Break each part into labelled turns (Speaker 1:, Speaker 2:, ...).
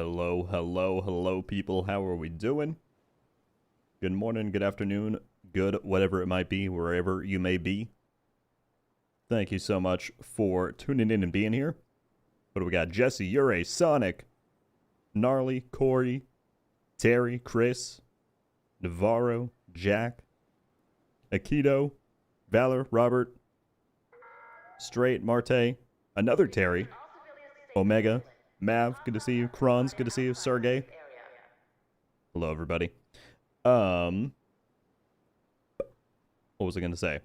Speaker 1: Hello, hello, hello, people. How are we doing? Good morning, good afternoon, good whatever it might be, wherever you may be. Thank you so much for tuning in and being here. What do we got? Jesse, Ure, Sonic, Gnarly, Corey, Terry, Chris, Navarro, Jack, Aikido, Valor, Robert, Straight, Marte, another Terry, Omega, Mav, good to see you, Kronz, good to see you, Sergey. Hello, everybody. What was I going to say?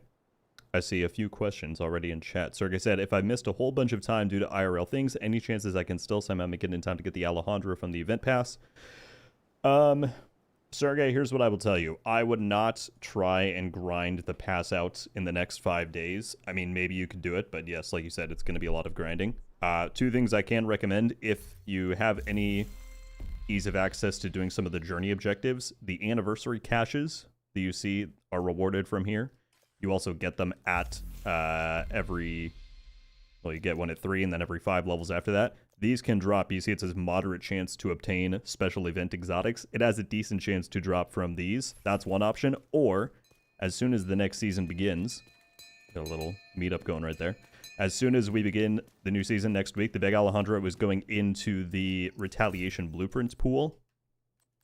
Speaker 1: I see a few questions already in chat. Sergey said, if I missed a whole bunch of time due to IRL things, any chances I can still somehow make it in time to get the Alejandro from the event pass? Sergey, here's what I will tell you. I would not try and grind the pass out in the next 5 days. I mean, maybe you could do it, but yes, like you said, it's going to be a lot of grinding. Two things I can recommend if you have any ease of access to doing some of the journey objectives. The anniversary caches that you see are rewarded from here. You also get them at you get one at 3 and then every 5 levels after that. These can drop. You see it says moderate chance to obtain special event exotics. It has a decent chance to drop from these. That's one option. Or, as soon as the next season begins, got a little meetup going right there. As soon as we begin the new season next week, the Big Alejandro is going into the Retaliation Blueprints pool.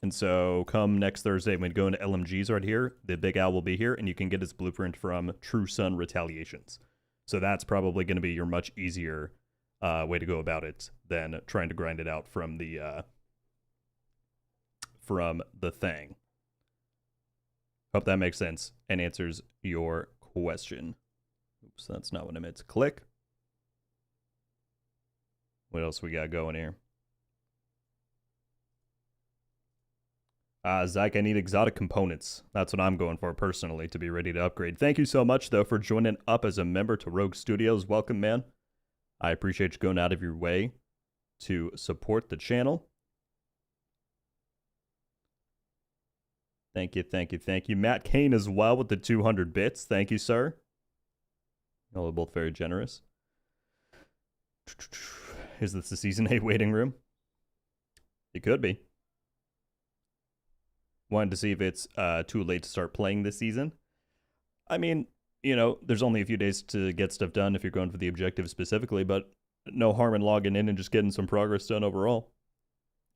Speaker 1: And so come next Thursday, when we go into LMGs right here, the Big Al will be here, and you can get its blueprint from True Sun Retaliations. So that's probably going to be your much easier way to go about it than trying to grind it out from the thing. Hope that makes sense and answers your question. Oops, that's not what I meant to click. What else we got going here? Zyke, I need exotic components. That's what I'm going for personally to be ready to upgrade. Thank you so much, though, for joining up as a member to Rogue Studios. Welcome, man. I appreciate you going out of your way to support the channel. Thank you, thank you, thank you. Matt Kane as well with the 200 bits. Thank you, sir. Y'all are both very generous. Is this the Season 8 waiting room? It could be. Wanted to see if it's too late to start playing this season. I mean, you know, there's only a few days to get stuff done if you're going for the objective specifically, but no harm in logging in and just getting some progress done overall.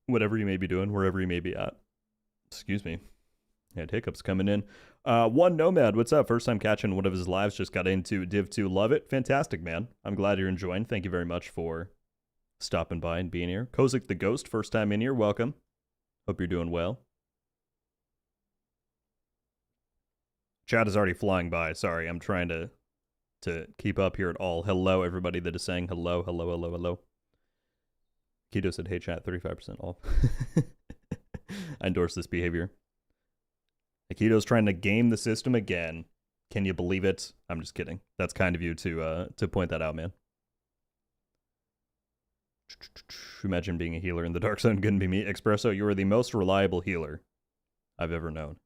Speaker 1: Whatever you may be doing, wherever you may be at. Excuse me. Had hiccups coming in. One Nomad, what's up? First time catching one of his lives, just got into Div 2. Love it. Fantastic, man. I'm glad you're enjoying. Thank you very much for stopping by and being here. Kozik the Ghost, first time in here. Welcome. Hope you're doing well. Chat is already flying by. Sorry, I'm trying to keep up here at all. Hello, everybody that is saying hello, hello, hello, hello. Keto said, hey, chat, 35% off. I endorse this behavior. Akito's trying to game the system again. Can you believe it? I'm just kidding. That's kind of you to point that out, man. Imagine being a healer in the Dark Zone. Couldn't be me. Espresso, you are the most reliable healer I've ever known.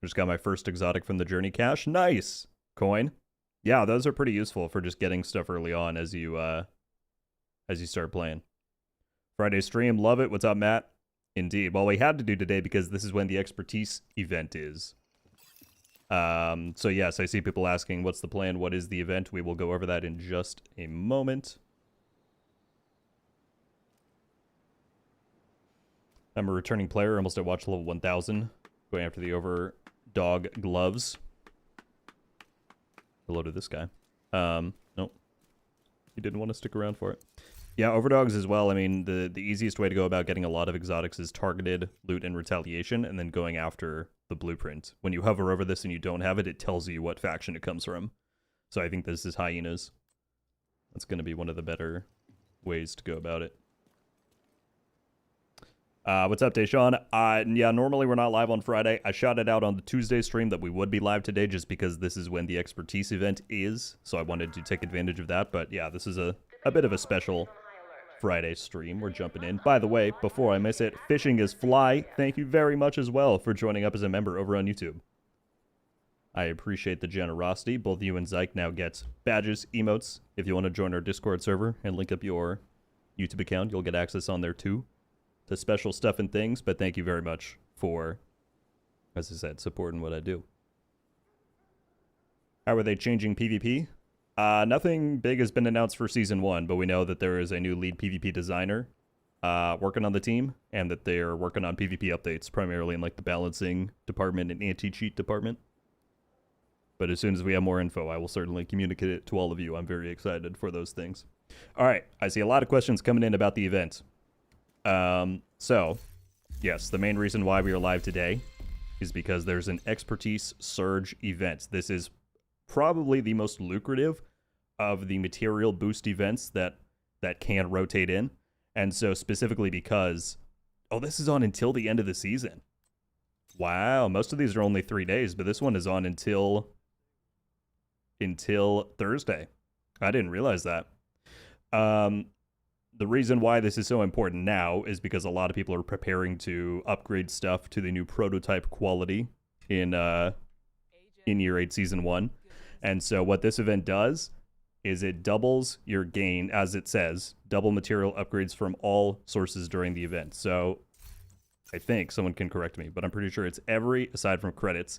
Speaker 1: Just got my first exotic from the Journey Cache. Nice! Coin. Yeah, those are pretty useful for just getting stuff early on as you start playing. Friday stream, love it. What's up, Matt? Indeed. Well, we had to do today because this is when the expertise event is. So yes, I see people asking, what's the plan? What is the event? We will go over that in just a moment. I'm a returning player, almost at watch level 1000. Going after the Overdog gloves. Hello to this guy. Nope. He didn't want to stick around for it. Yeah, Overdogs as well. I mean, the easiest way to go about getting a lot of exotics is targeted loot and retaliation, and then going after the blueprint. When you hover over this and you don't have it, it tells you what faction it comes from. So I think this is Hyenas. That's going to be one of the better ways to go about it. What's up, Deshaun? Yeah, normally we're not live on Friday. I shouted out on the Tuesday stream that we would be live today just because this is when the expertise event is. So I wanted to take advantage of that. But yeah, this is a bit of a special Friday stream. We're jumping in. By the way, before I miss it, Fishing is Fly. Thank you very much as well for joining up as a member over on YouTube. I appreciate the generosity. Both you and Zyke now get badges, emotes, if you want to join our Discord server and link up your YouTube account. You'll get access on there too to special stuff and things. But thank you very much for, as I said, supporting what I do. How are they changing PvP? Nothing big has been announced for Season 1, but we know that there is a new lead PvP designer working on the team, and that they're working on PvP updates, primarily in like the balancing department and anti-cheat department. But as soon as we have more info, I will certainly communicate it to all of you. I'm very excited for those things. All right, I see a lot of questions coming in about the event. So, yes, the main reason why we are live today is because there's an expertise surge event. This is probably the most lucrative of the material boost events that can rotate in. And so specifically because, oh, this is on until the end of the season. Wow, most of these are only 3 days, but this one is on until Thursday. I didn't realize that. The reason why this is so important now is because a lot of people are preparing to upgrade stuff to the new prototype quality in Year 8 Season 1. And so what this event does is it doubles your gain, as it says, double material upgrades from all sources during the event. So I think someone can correct me, but I'm pretty sure it's aside from credits,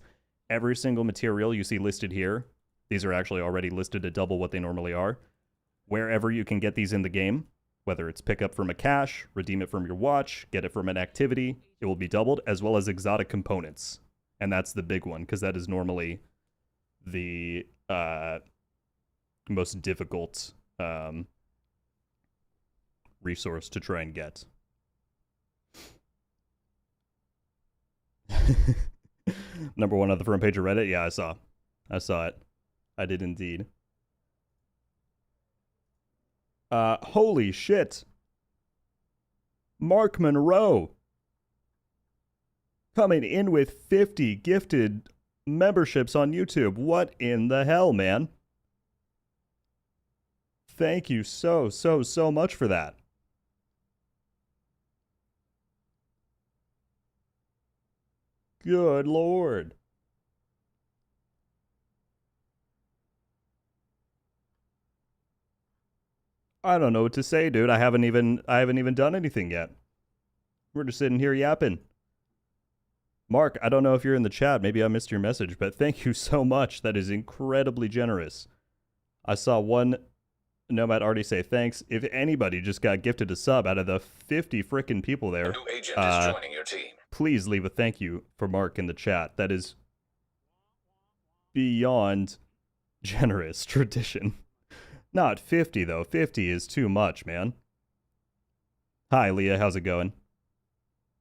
Speaker 1: every single material you see listed here, these are actually already listed at double what they normally are. Wherever you can get these in the game, whether it's pick up from a cache, redeem it from your watch, get it from an activity, it will be doubled, as well as exotic components. And that's the big one, because that is normally the most difficult resource to try and get. Number 1 on the front page of Reddit? Yeah, I saw it. I did indeed. Holy shit. Mark Monroe coming in with 50 gifted memberships on YouTube. What in the hell, man? Thank you so much for that. Good Lord. I don't know what to say, dude. I haven't even done anything yet. We're just sitting here yapping. Mark, I don't know if you're in the chat. Maybe I missed your message, but thank you so much. That is incredibly generous. I saw one Nomad already say thanks. If anybody just got gifted a sub out of the 50 frickin' people there,
Speaker 2: new agent is joining your team.
Speaker 1: Please leave a thank you for Mark in the chat. That is beyond generous tradition. Not 50, though. 50 is too much, man. Hi, Leah. How's it going?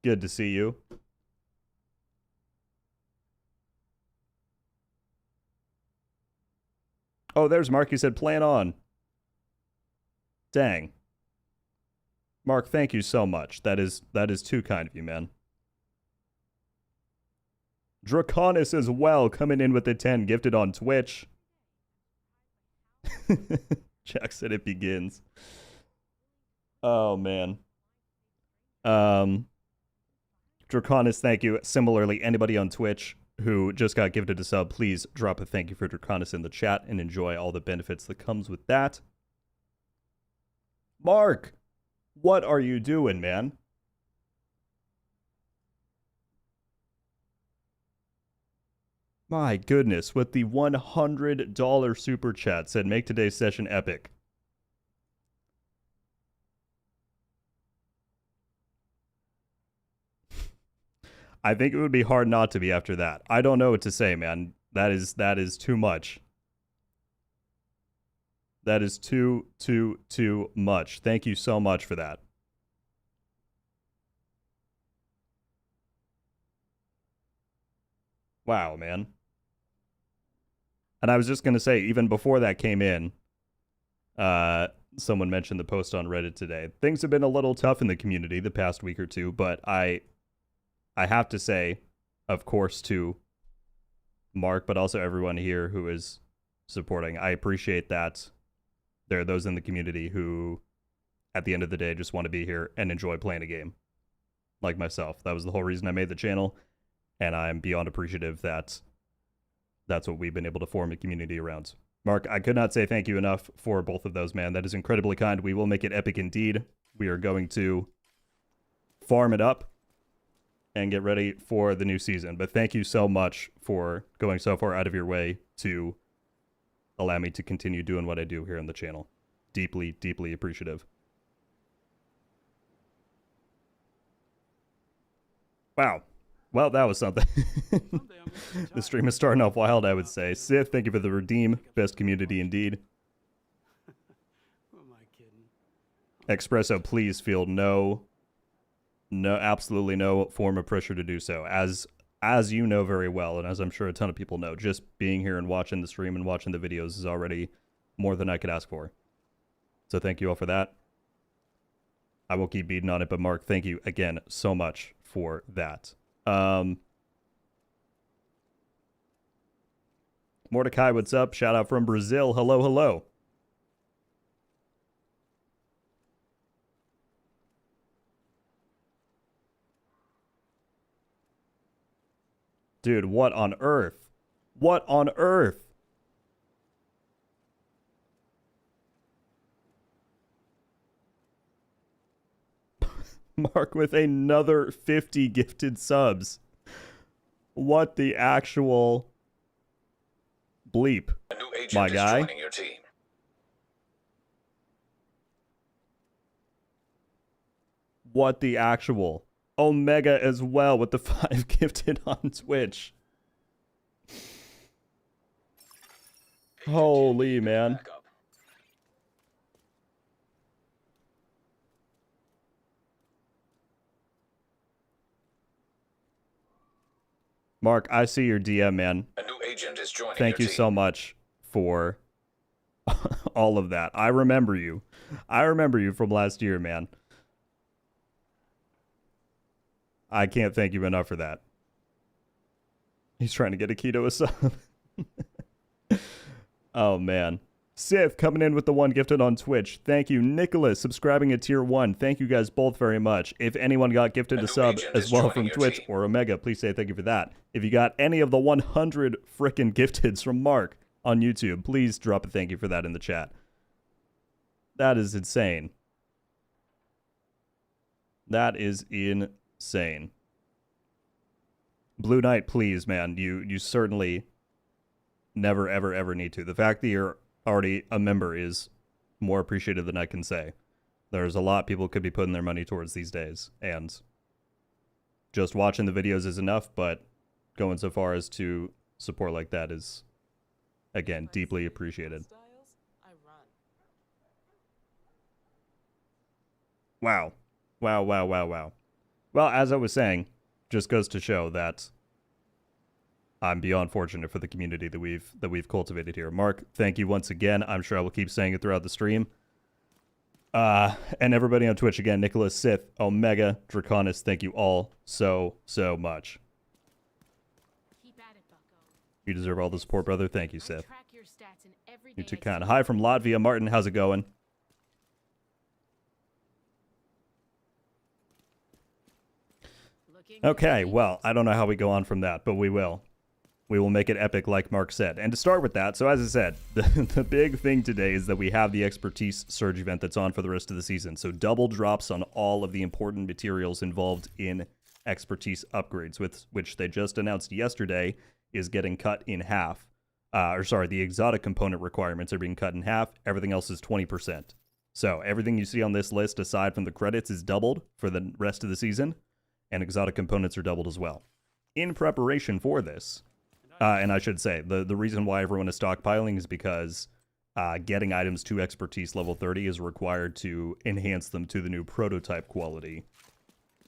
Speaker 1: Good to see you. Oh, there's Mark. He said, plan on. Dang. Mark, thank you so much. That is too kind of you, man. Draconis as well, coming in with the 10, gifted on Twitch. Jack said it begins. Oh, man. Draconis, thank you. Similarly, anybody on Twitch who just got gifted a sub, please drop a thank you for Draconis in the chat and enjoy all the benefits that comes with that. Mark, what are you doing, man? My goodness, with the $100 super chat, said make today's session epic. I think it would be hard not to be after that. I don't know what to say, man. That is too much. That is too much. Thank you so much for that. Wow, man. And I was just going to say, even before that came in, someone mentioned the post on Reddit today. Things have been a little tough in the community the past week or two, but I have to say, of course, to Mark, but also everyone here who is supporting, I appreciate that there are those in the community who, at the end of the day, just want to be here and enjoy playing a game. Like myself. That was the whole reason I made the channel, and I'm beyond appreciative that that's what we've been able to form a community around. Mark, I could not say thank you enough for both of those, man. That is incredibly kind. We will make it epic indeed. we are going to farm it up and get ready for the new season. But thank you so much for going so far out of your way to allow me to continue doing what I do here on the channel. Deeply, deeply appreciative. Wow. Well, that was something. The stream is starting off wild, I would say. Sith, thank you for the redeem. Best community indeed. Espresso, please feel absolutely no form of pressure to do so. As you know very well, and as I'm sure a ton of people know, just being here and watching the stream and watching the videos is already more than I could ask for. So thank you all for that. I will keep beating on it, but Mark, thank you again so much for that. Mordecai, what's up? Shout out from Brazil. Hello, hello. Dude, what on earth? What on earth? Mark with another 50 gifted subs. What the actual bleep,
Speaker 2: A new agent
Speaker 1: my
Speaker 2: is
Speaker 1: guy?
Speaker 2: joining your team.
Speaker 1: What the actual? Omega as well with the 5 gifted on Twitch. Holy man. Mark, I see your DM, man.
Speaker 2: A new agent is joining
Speaker 1: Thank you
Speaker 2: your team.
Speaker 1: so much for all of that. I remember you. I remember you from last year, man. I can't thank you enough for that. He's trying to get a keto sub. Oh, man. Sith coming in with the 1 gifted on Twitch. Thank you. Nicholas subscribing at tier 1. Thank you guys both very much. If anyone got gifted a sub as well from Twitch or Omega, please say thank you for that. If you got any of the 100 frickin' gifteds from Mark on YouTube, please drop a thank you for that in the chat. That is insane. That is insane. Blue Knight, please, man. You certainly never, ever, ever need to. The fact that you're already a member is more appreciated than I can say. There's a lot people could be putting their money towards these days, and just watching the videos is enough, but going so far as to support like that is, again, deeply appreciated. Wow. Wow, wow, wow, wow. Well, as I was saying, just goes to show that I'm beyond fortunate for the community that we've cultivated here. Mark, thank you once again. I'm sure I will keep saying it throughout the stream. And everybody on Twitch again, Nicholas, Sith, Omega, Draconis, thank you all so much.
Speaker 3: Keep at it, Bucko.
Speaker 1: You deserve all the support, brother. Thank you, Sith.
Speaker 3: Track your stats in every
Speaker 1: You
Speaker 3: day
Speaker 1: too
Speaker 3: I
Speaker 1: kind.
Speaker 3: see
Speaker 1: Hi from Latvia. Martin, how's it going?
Speaker 3: Looking
Speaker 1: Okay,
Speaker 3: great.
Speaker 1: well, I don't know how we go on from that, but we will. We will make it epic like Mark said. And to start with that, so as I said, the big thing today is that we have the Expertise Surge event that's on for the rest of the season. So double drops on all of the important materials involved in Expertise upgrades, which they just announced yesterday is getting cut in half. The exotic component requirements are being cut in half. Everything else is 20%. So everything you see on this list, aside from the credits, is doubled for the rest of the season. And exotic components are doubled as well. In preparation for this, and I should say, the reason why everyone is stockpiling is because getting items to Expertise level 30 is required to enhance them to the new prototype quality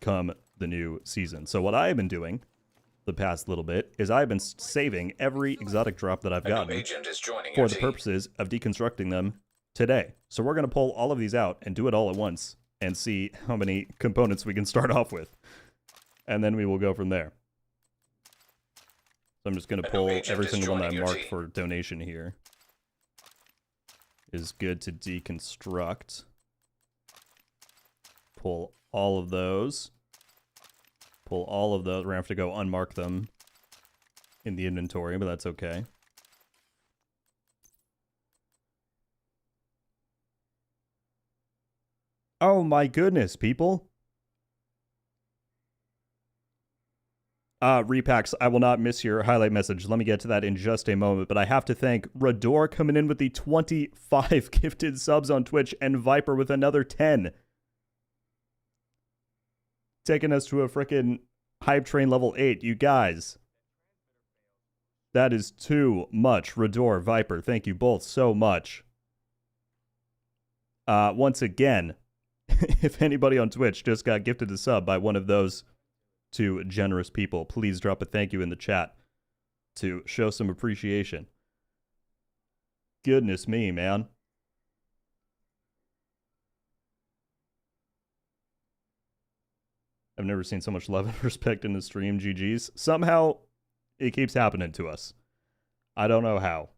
Speaker 1: come the new season. So what I've been doing the past little bit is I've been saving every exotic drop that I've gotten for the purposes of deconstructing them today. So we're going to pull all of these out and do it all at once and see how many components we can start off with. And then we will go from there. So I'm just going to pull every single one that I marked for donation here. Is good to deconstruct. Pull all of those. Pull all of those. We're going to have to go unmark them in the inventory, but that's okay. Oh my goodness, people. Repax, I will not miss your highlight message. Let me get to that in just a moment, but I have to thank Rador coming in with the 25 gifted subs on Twitch and Viper with another 10. Taking us to a freaking hype train level 8. You guys, that is too much. Rador, Viper, thank you both so much. Once again, if anybody on Twitch just got gifted a sub by one of those two generous people, please drop a thank you in the chat to show some appreciation. Goodness me, man. I've never seen so much love and respect in the stream. GG's. Somehow, it keeps happening to us. I don't know how.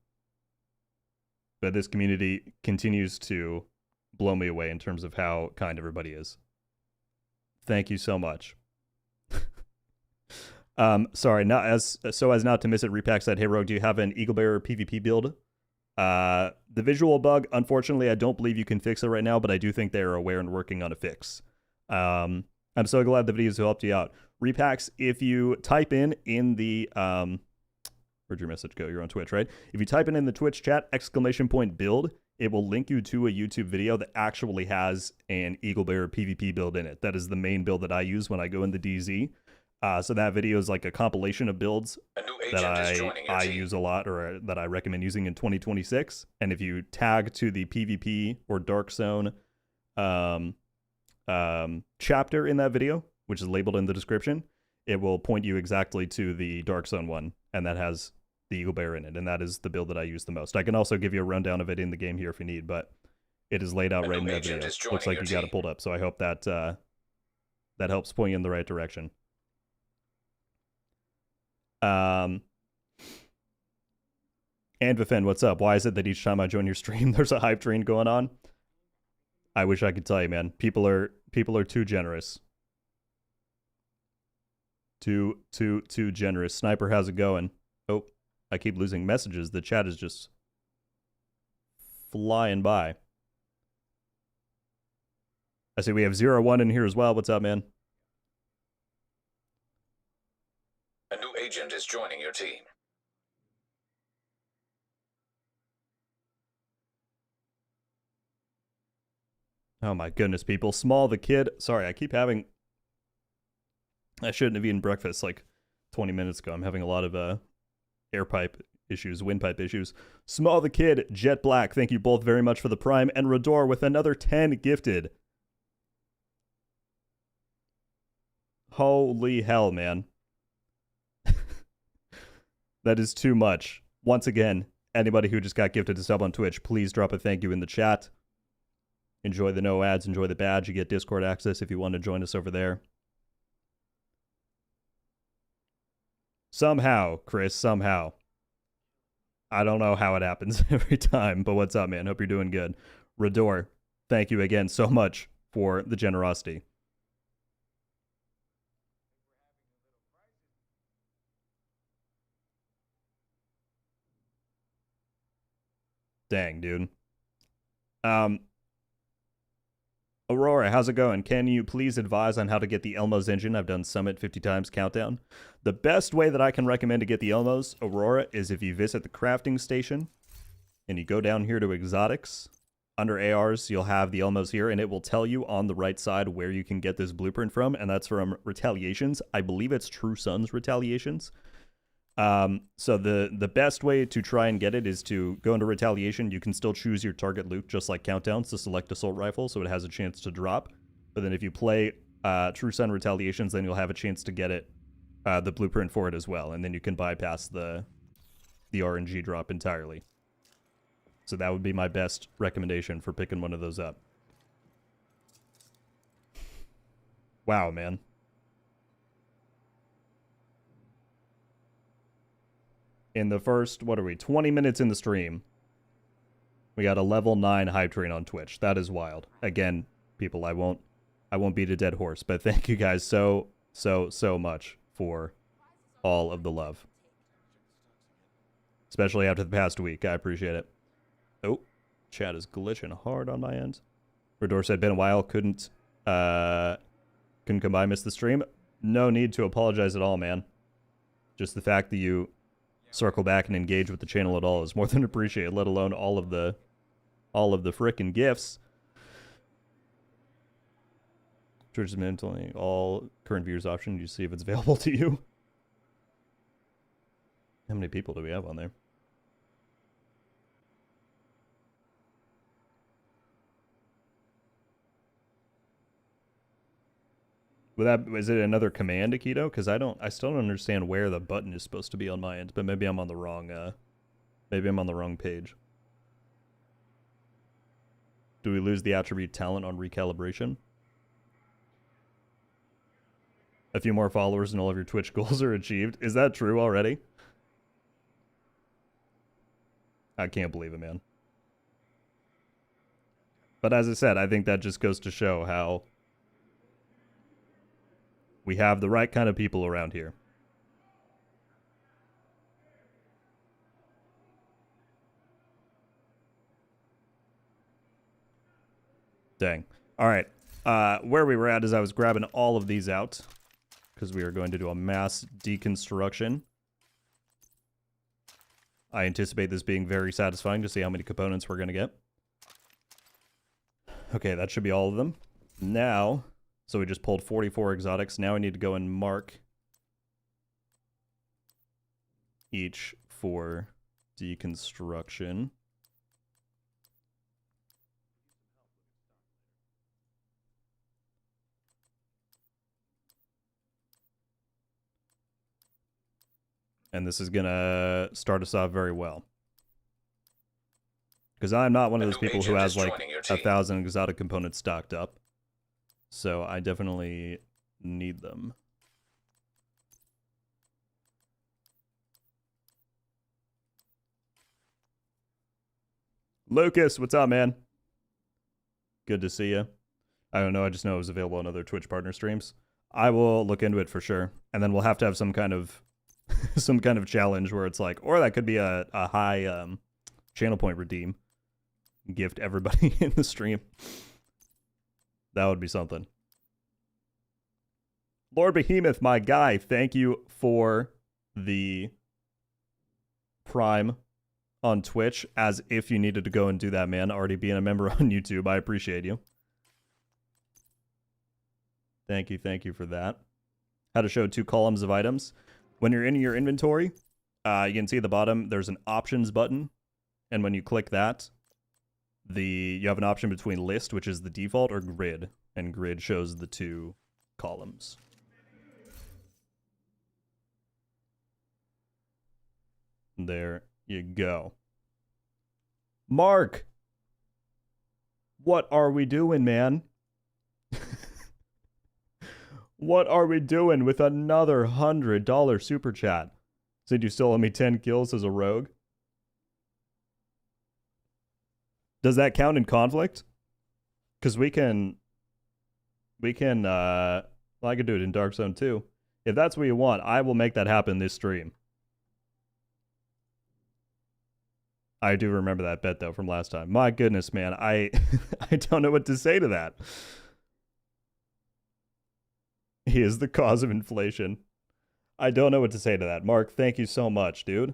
Speaker 1: But this community continues to blow me away in terms of how kind everybody is. Thank you so much. Sorry, not as not to miss it. Repack said, "Hey Rogue, do you have an Eagle Bearer PvP build?" The visual bug, unfortunately, I don't believe you can fix it right now, but I do think they are aware and working on a fix. I'm so glad the videos helped you out. Repacks, if you type in the where'd your message go? You're on Twitch, right? If you type in the Twitch chat !build, it will link you to a YouTube video that actually has an Eagle Bearer PvP build in it. That is the main build that I use when I go in the DZ. So that video is like a compilation of builds that I use a lot, or that I recommend using in 2026. And if you tag to the PvP or Dark Zone chapter in that video, which is labeled in the description, it will point you exactly to the Dark Zone one, and that has the Eagle Bear in it, and that is the build that I use the most. I can also give you a rundown of it in the game here if you need, but it is laid out right in that video. Looks like you got it pulled up, so I hope that that helps point you in the right direction. And Vifen, what's up? Why is it that each time I join your stream there's a hype train going on? I wish I could tell you, man. People are too generous. Too generous. Sniper, how's it going? Oh, I keep losing messages. The chat is just flying by. I see we have 01 in here as well. What's up, man?
Speaker 2: A new agent is joining your team.
Speaker 1: Oh my goodness, people. Small the kid. Sorry, I shouldn't have eaten breakfast like 20 minutes ago. I'm having a lot of air pipe issues, windpipe issues. Small the kid, Jet Black, thank you both very much for the prime. And Rador with another 10 gifted. Holy hell, man. That is too much. Once again, anybody who just got gifted a sub on Twitch, please drop a thank you in the chat. Enjoy the no ads, enjoy the badge. You get Discord access if you want to join us over there. Somehow, Chris, somehow. I don't know how it happens every time, but what's up, man? Hope you're doing good. Rador, thank you again so much for the generosity. Dang, dude. Aurora, how's it going? Can you please advise on how to get the Elmo's engine? I've done Summit 50 times countdown. The best way that I can recommend to get the Elmo's, Aurora, is if you visit the crafting station and you go down here to exotics. Under ARs, you'll have the Elmo's here, and it will tell you on the right side where you can get this blueprint from, and that's from Retaliations. I believe it's True Sons Retaliations. So the best way to try and get it is to go into Retaliation. You can still choose your target loot, just like Countdowns, to select Assault Rifle, so it has a chance to drop. But then if you play True Sun Retaliations, then you'll have a chance to get it, the blueprint for it as well, and then you can bypass the RNG drop entirely. So that would be my best recommendation for picking one of those up. Wow, man. In the first, 20 minutes in the stream, we got a level 9 hype train on Twitch. That is wild. Again, people, I won't beat a dead horse, but thank you guys so much for all of the love. Especially after the past week. I appreciate it. Oh, chat is glitching hard on my end. Redor said, been a while, couldn't come by, missed the stream. No need to apologize at all, man. Just the fact that you circle back and engage with the channel at all is more than appreciated, let alone all of the frickin' gifts. Church is mentally all current viewers option. You see if it's available to you. How many people do we have on there? Is it another command, Akito? Because I still don't understand where the button is supposed to be on my end, but maybe I'm on the wrong page. Do we lose the attribute talent on recalibration? A few more followers and all of your Twitch goals are achieved. Is that true already? I can't believe it, man. But as I said, I think that just goes to show how we have the right kind of people around here. Dang. All right. Where we were at is I was grabbing all of these out because we are going to do a mass deconstruction. I anticipate this being very satisfying to see how many components we're going to get. Okay, that should be all of them. Now, so we just pulled 44 exotics. Now I need to go and mark each for deconstruction. And this is going to start us off very well. Because I'm not one of those people who has like 1,000 exotic components stocked up. So I definitely need them. Lucas, what's up, man? Good to see you. I don't know, I just know it was available on other Twitch partner streams. I will look into it for sure. And then we'll have to have some kind of challenge where it's like, or that could be a high channel point redeem. Gift everybody in the stream. That would be something. Lord Behemoth, my guy, thank you for the Prime on Twitch, as if you needed to go and do that, man. Already being a member on YouTube, I appreciate you. Thank you for that. How to show 2 columns of items. When you're in your inventory, you can see at the bottom, there's an options button. And when you click that, you have an option between list, which is the default, or grid. And grid shows the 2 columns. There you go. Mark! What are we doing, man? What are we doing with another $100 super chat? Said you still owe me 10 kills as a rogue? Does that count in conflict? Because we can, well, I could do it in Dark Zone too. If that's what you want, I will make that happen this stream. I do remember that bet though from last time. My goodness, man, I don't know what to say to that. He is the cause of inflation. I don't know what to say to that. Mark, thank you so much, dude.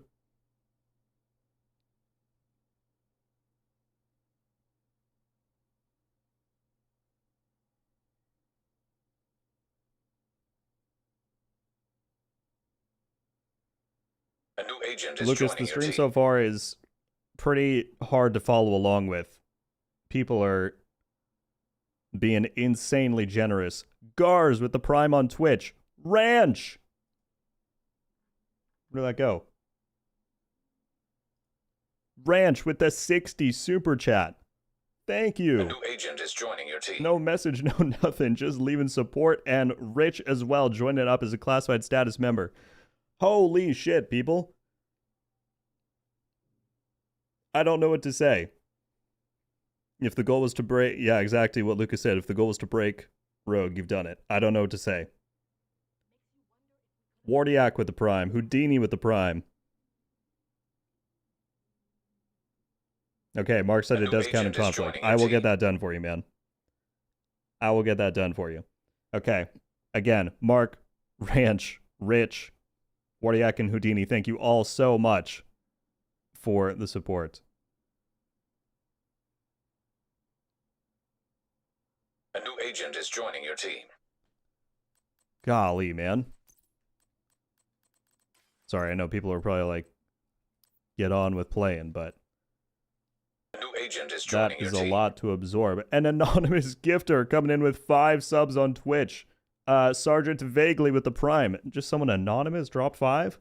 Speaker 2: A new agent is
Speaker 1: Lucas,
Speaker 2: joining
Speaker 1: the
Speaker 2: your
Speaker 1: stream
Speaker 2: team.
Speaker 1: so far is pretty hard to follow along with. People are being insanely generous. Gars with the Prime on Twitch. Ranch! Where did that go? Ranch with the 60 super chat. Thank you.
Speaker 2: A new agent is joining your team.
Speaker 1: No message, no nothing. Just leaving support. And Rich as well, joining up as a classified status member. Holy shit, people. I don't know what to say. If the goal was to break... Yeah, exactly what Lucas said. If the goal was to break Rogue, you've done it. I don't know what to say. Wardiak with the Prime. Houdini with the Prime. Okay, Mark said it does count in conflict. I will get that done for you, man. I will get that done for you. Okay. Again, Mark, Ranch, Rich, Wardiak, and Houdini, thank you all so much for the support.
Speaker 2: A new agent is joining your team.
Speaker 1: Golly, man. Sorry, I know people are probably like, get on with playing, but
Speaker 2: A new agent is
Speaker 1: that
Speaker 2: joining your
Speaker 1: is a
Speaker 2: team.
Speaker 1: lot to absorb. An anonymous gifter coming in with 5 subs on Twitch. Sergeant Vaguely with the Prime. Just someone anonymous dropped 5?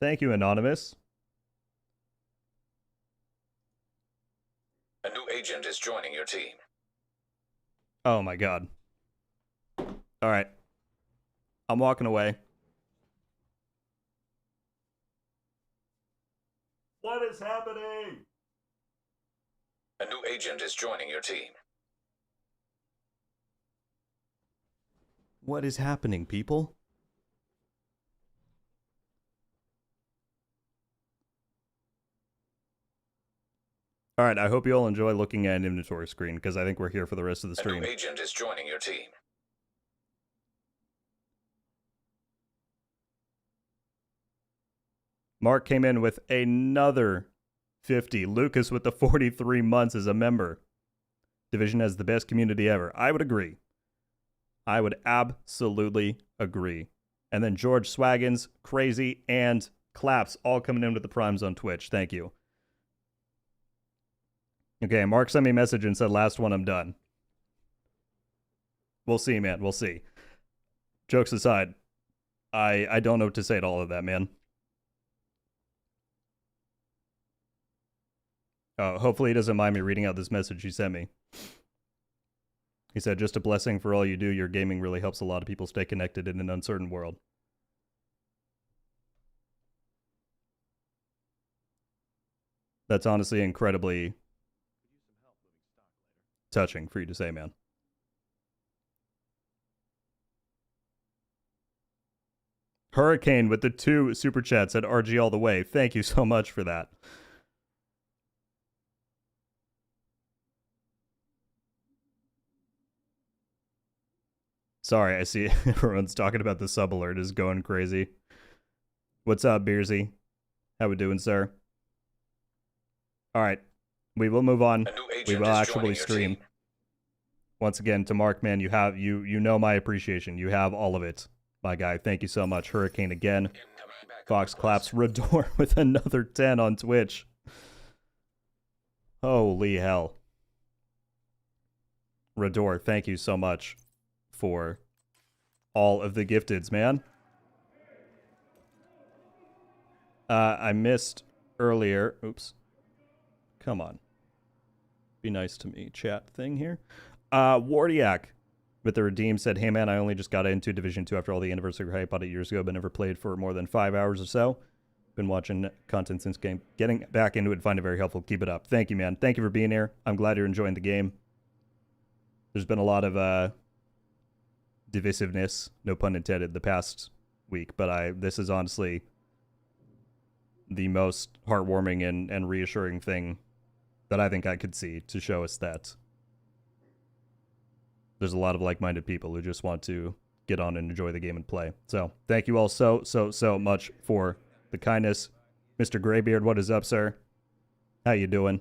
Speaker 1: Thank you, Anonymous.
Speaker 2: A new agent is joining your team.
Speaker 1: Oh my god. Alright. I'm walking away. What is happening?
Speaker 2: A new agent is joining your team.
Speaker 1: What is happening, people? Alright, I hope you all enjoy looking at an inventory screen, because I think we're here for the rest of the
Speaker 2: A new
Speaker 1: stream.
Speaker 2: agent is joining your team.
Speaker 1: Mark came in with another 50. Lucas with the 43 months as a member. Division has the best community ever. I would agree. I would absolutely agree. And then George Swaggins, Crazy, and Claps all coming in with the primes on Twitch. Thank you. Okay, Mark sent me a message and said, last one, I'm done. We'll see, man. We'll see. Jokes aside, I don't know what to say to all of that, man. Hopefully he doesn't mind me reading out this message he sent me. He said, just a blessing for all you do. Your gaming really helps a lot of people stay connected in an uncertain world. That's honestly incredibly touching for you to say, man. Hurricane with the 2 super chats at RG all the way. Thank you so much for that. Sorry, I see everyone's talking about the sub alert is going crazy. What's up, Beersy? How we doing, sir? All right, we will move on.
Speaker 2: A new agent
Speaker 1: We will
Speaker 2: is
Speaker 1: actually
Speaker 2: joining your
Speaker 1: stream.
Speaker 2: team.
Speaker 1: Once again, to Mark, man, you have you know my appreciation. You have all of it, my guy. Thank you so much. Hurricane again.
Speaker 2: Incoming backup
Speaker 1: Fox
Speaker 2: request.
Speaker 1: claps. Rador with another 10 on Twitch. Holy hell. Rador, thank you so much for all of the gifteds, man. I missed earlier. Oops. Come on. Be nice to me, chat thing here. Wardiak with the Redeem said, hey man, I only just got into Division 2 after all the anniversary hype on it years ago, but never played for more than 5 hours or so. Been watching content since game. Getting back into it and find it very helpful. Keep it up. Thank you, man. Thank you for being here. I'm glad you're enjoying the game. There's been a lot of divisiveness, no pun intended, the past week, but this is honestly the most heartwarming and reassuring thing that I think I could see to show us that there's a lot of like-minded people who just want to get on and enjoy the game and play. So thank you all so much for the kindness. Mr. Graybeard, what is up, sir? How you doing?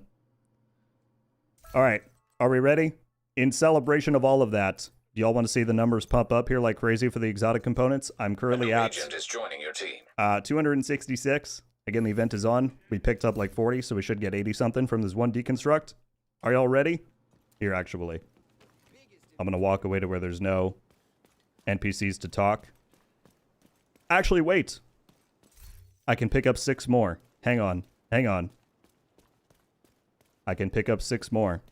Speaker 1: All right, are we ready? In celebration of all of that, do y'all want to see the numbers pump up here like crazy for the exotic components? I'm
Speaker 2: A
Speaker 1: currently
Speaker 2: new
Speaker 1: at
Speaker 2: agent is joining your team.
Speaker 1: 266. Again, the event is on. We picked up like 40, so we should get 80 something from this one deconstruct. Are y'all ready? Here, actually. I'm going to walk away to where there's no NPCs to talk. Actually, wait. I can pick up 6 more. Hang on. Hang on. I can pick up 6 more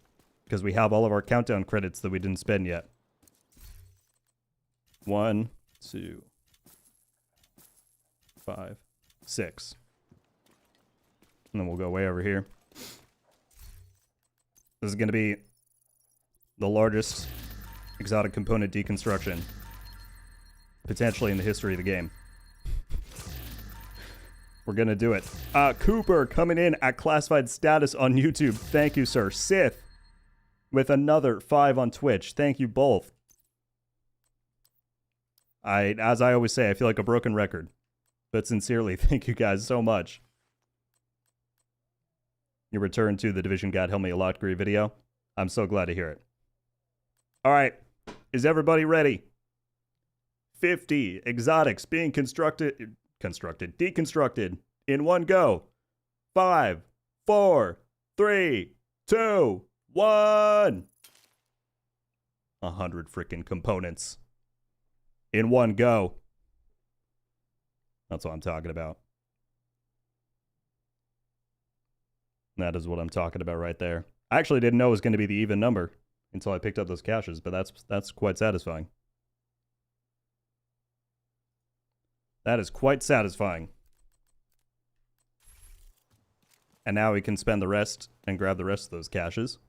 Speaker 1: because we have all of our countdown credits that we didn't spend yet. 1, 2, 5, 6. And then we'll go way over here. This is going to be the largest exotic component deconstruction potentially in the history of the game. We're going to do it. Cooper coming in at classified status on YouTube. Thank you, sir. Sith with another 5 on Twitch. Thank you both. As I always say, I feel like a broken record. But sincerely, thank you guys so much. Your return to the Division God helped me a lot great video. I'm so glad to hear it. All right. Is everybody ready? 50 exotics being deconstructed in one go. 5, 4, 3, 2, 1. 100 freaking components in one go. That's what I'm talking about. That is what I'm talking about right there. I actually didn't know it was going to be the even number until I picked up those caches, but that's quite satisfying. That is quite satisfying. And now we can spend the rest and grab the rest of those caches.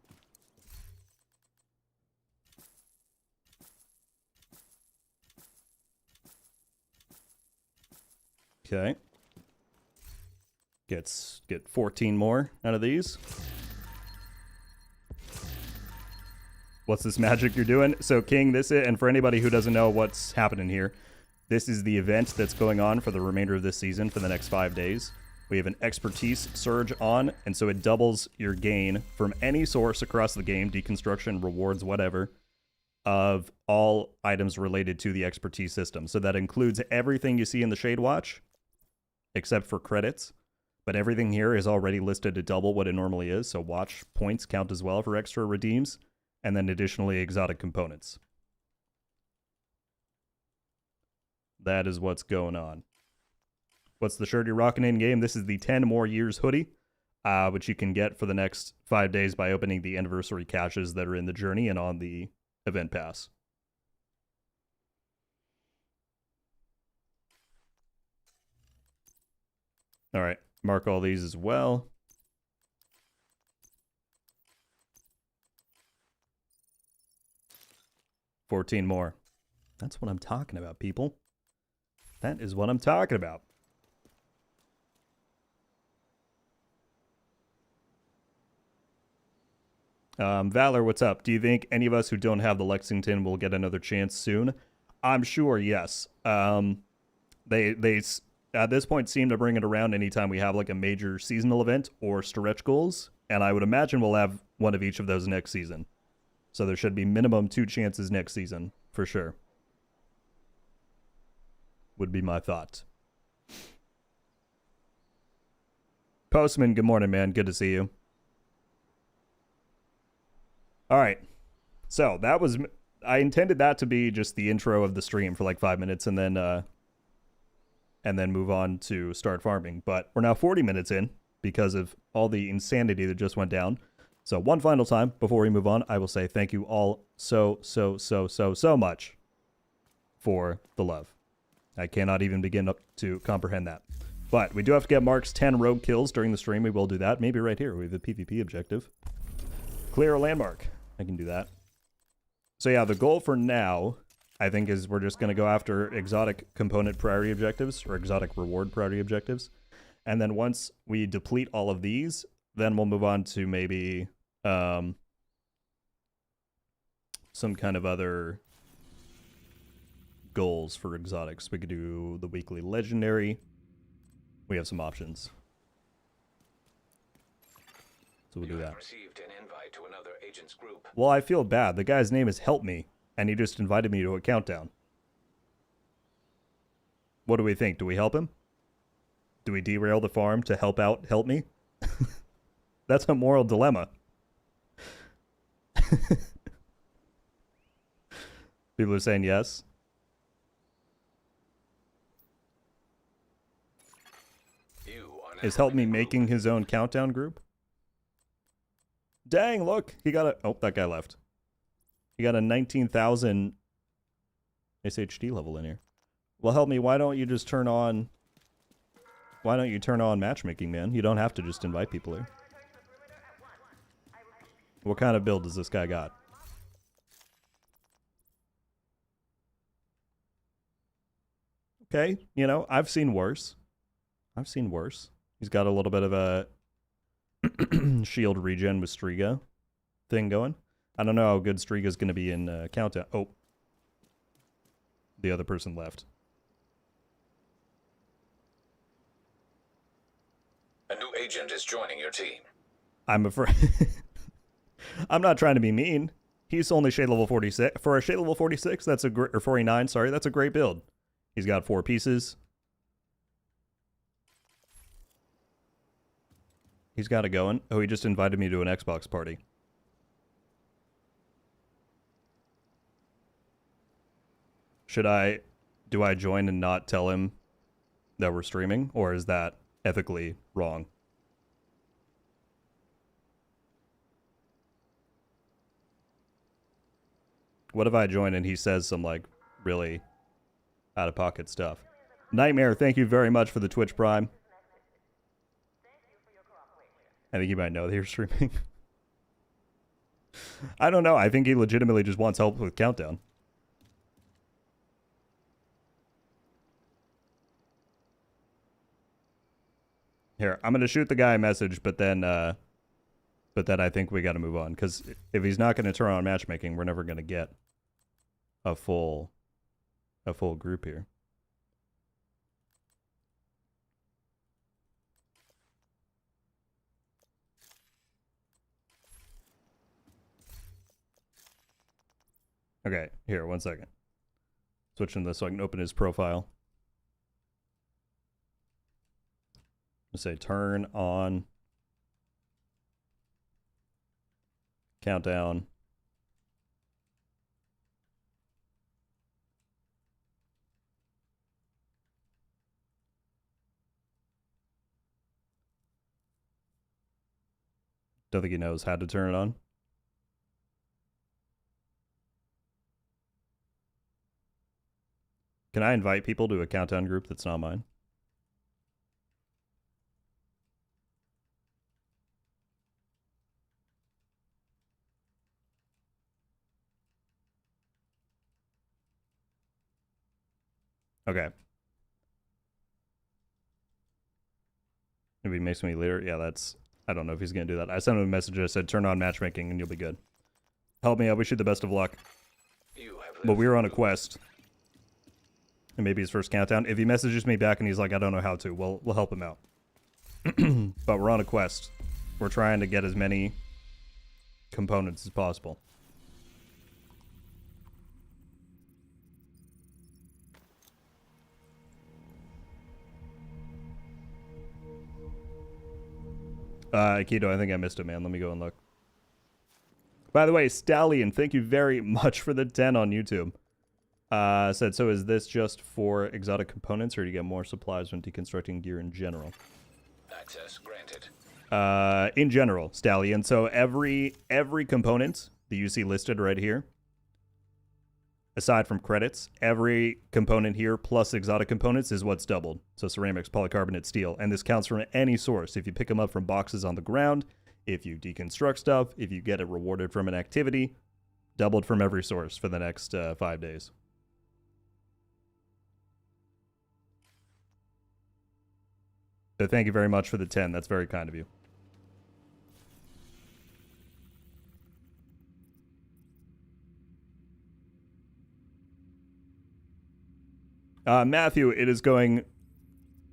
Speaker 1: Okay. Get 14 more out of these. What's this magic you're doing? So King, and for anybody who doesn't know what's happening here, this is the event that's going on for the remainder of this season for the next 5 days. We have an expertise surge on, and so it doubles your gain from any source across the game, deconstruction, rewards, whatever, of all items related to the expertise system. So that includes everything you see in the Shade Watch, except for credits. But everything here is already listed to double what it normally is, so watch points count as well for extra redeems, and then additionally exotic components. That is what's going on. What's the shirt you're rocking in game? This is the 10 more years hoodie, which you can get for the next 5 days by opening the anniversary caches that are in the journey and on the event pass. All right, mark all these as well. $14 more. That's what I'm talking about, people. That is what I'm talking about. Valor, what's up? Do you think any of us who don't have the Lexington will get another chance soon? I'm sure, yes. They at this point seem to bring it around anytime we have like a major seasonal event or stretch goals, and I would imagine we'll have one of each of those next season. So there should be minimum 2 chances next season, for sure. Would be my thought. Postman, good morning, man. Good to see you. All right. So that was, I intended that to be just the intro of the stream for like 5 minutes and then move on to start farming. But we're now 40 minutes in because of all the insanity that just went down. So one final time before we move on, I will say thank you all so much for the love. I cannot even begin to comprehend that. But we do have to get Mark's 10 rogue kills during the stream. We will do that. Maybe right here. We have a PvP objective. Clear a landmark. I can do that. So yeah, the goal for now, I think, is we're just going to go after exotic component priority objectives or exotic reward priority objectives. And then once we deplete all of these, then we'll move on to maybe some kind of other goals for exotics. We could do the weekly legendary. We have some options. So we'll do that.
Speaker 2: Received an invite to another agent's group.
Speaker 1: Well, I feel bad. The guy's name is Help Me, and he just invited me to a countdown. What do we think? Do we help him? Do we derail the farm to help out Help Me? That's a moral dilemma. People are saying yes. Is Help Me making his own countdown group? Dang, look. He got a... Oh, that guy left. He got a 19,000 SHD level in here. Well, Help Me, why don't you just turn on... Why don't you turn on matchmaking, man? You don't have to just invite people here. What kind of build does this guy got? Okay, you know, I've seen worse. I've seen worse. He's got a little bit of a shield regen with Striga thing going. I don't know how good Striga's going to be in Countdown. Oh. The other person left.
Speaker 2: A new agent is joining your team.
Speaker 1: I'm afraid. I'm not trying to be mean. He's only shade level 46. For a shade level 46, that's a great, or 49, sorry, that's a great build. He's got 4 pieces. He's got it going. Oh, he just invited me to an Xbox party. Do I join and not tell him that we're streaming? Or is that ethically wrong? What if I join and he says some, like, really out-of-pocket stuff? Nightmare, thank you very much for the Twitch Prime. I think he might know that you're streaming. I don't know. I think he legitimately just wants help with Countdown. Here, I'm going to shoot the guy a message, but then I think we got to move on. Because if he's not going to turn on matchmaking, we're never going to get a full group here. Okay, here, 1 second. Switching this so I can open his profile. Let's say turn on Countdown. Don't think he knows how to turn it on. Can I invite people to a Countdown group that's not mine? Okay. If he makes me leader, yeah, that's... I don't know if he's going to do that. I sent him a message. I said, turn on matchmaking and you'll be good. Help me. I wish you the best of luck. But we were on a quest. And maybe his first Countdown. If he messages me back and he's like, I don't know how to, well, we'll help him out. But we're on a quest. We're trying to get as many components as possible. Keto, I think I missed it, man. Let me go and look. By the way, Stallion, thank you very much for the 10 on YouTube. Said, so is this just for exotic components, or do you get more supplies when deconstructing gear in general?
Speaker 2: Access granted.
Speaker 1: In general, Stallion. So every component that you see listed right here, aside from credits, every component here plus exotic components is what's doubled. So ceramics, polycarbonate, steel. And this counts from any source. If you pick them up from boxes on the ground, if you deconstruct stuff, if you get it rewarded from an activity, doubled from every source for the next 5 days. So thank you very much for the 10. That's very kind of you. Matthew, it is going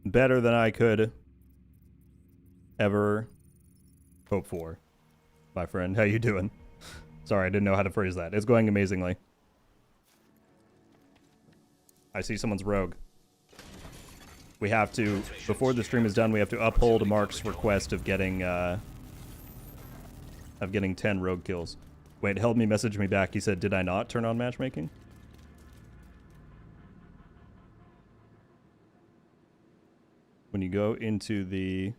Speaker 1: better than I could ever hope for, my friend. How you doing? Sorry, I didn't know how to phrase that. It's going amazingly. I see someone's rogue. We have to, before the stream is done, we have to uphold Mark's request of getting 10 rogue kills. Wait, help me message me back. He said, did I not turn on matchmaking? When you go into the...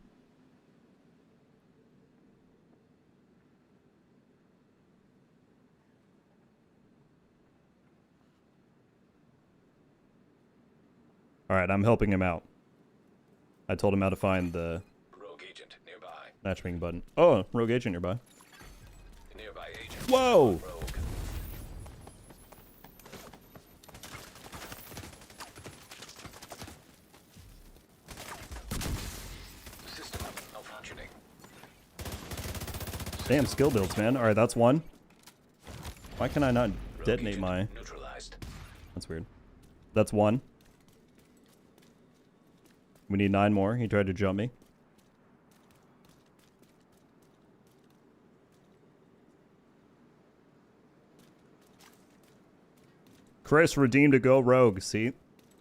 Speaker 1: Alright, I'm helping him out. I told him how to find the
Speaker 2: Rogue agent nearby.
Speaker 1: matchmaking button. Oh, rogue agent nearby.
Speaker 2: Nearby agent.
Speaker 1: Whoa!
Speaker 2: Rogue.
Speaker 1: Damn, skill builds, man. Alright, that's one. Why can I not detonate my...
Speaker 2: Neutralized.
Speaker 1: That's weird. That's one. We need 9 more. He tried to jump me. Chris redeemed to go rogue. See?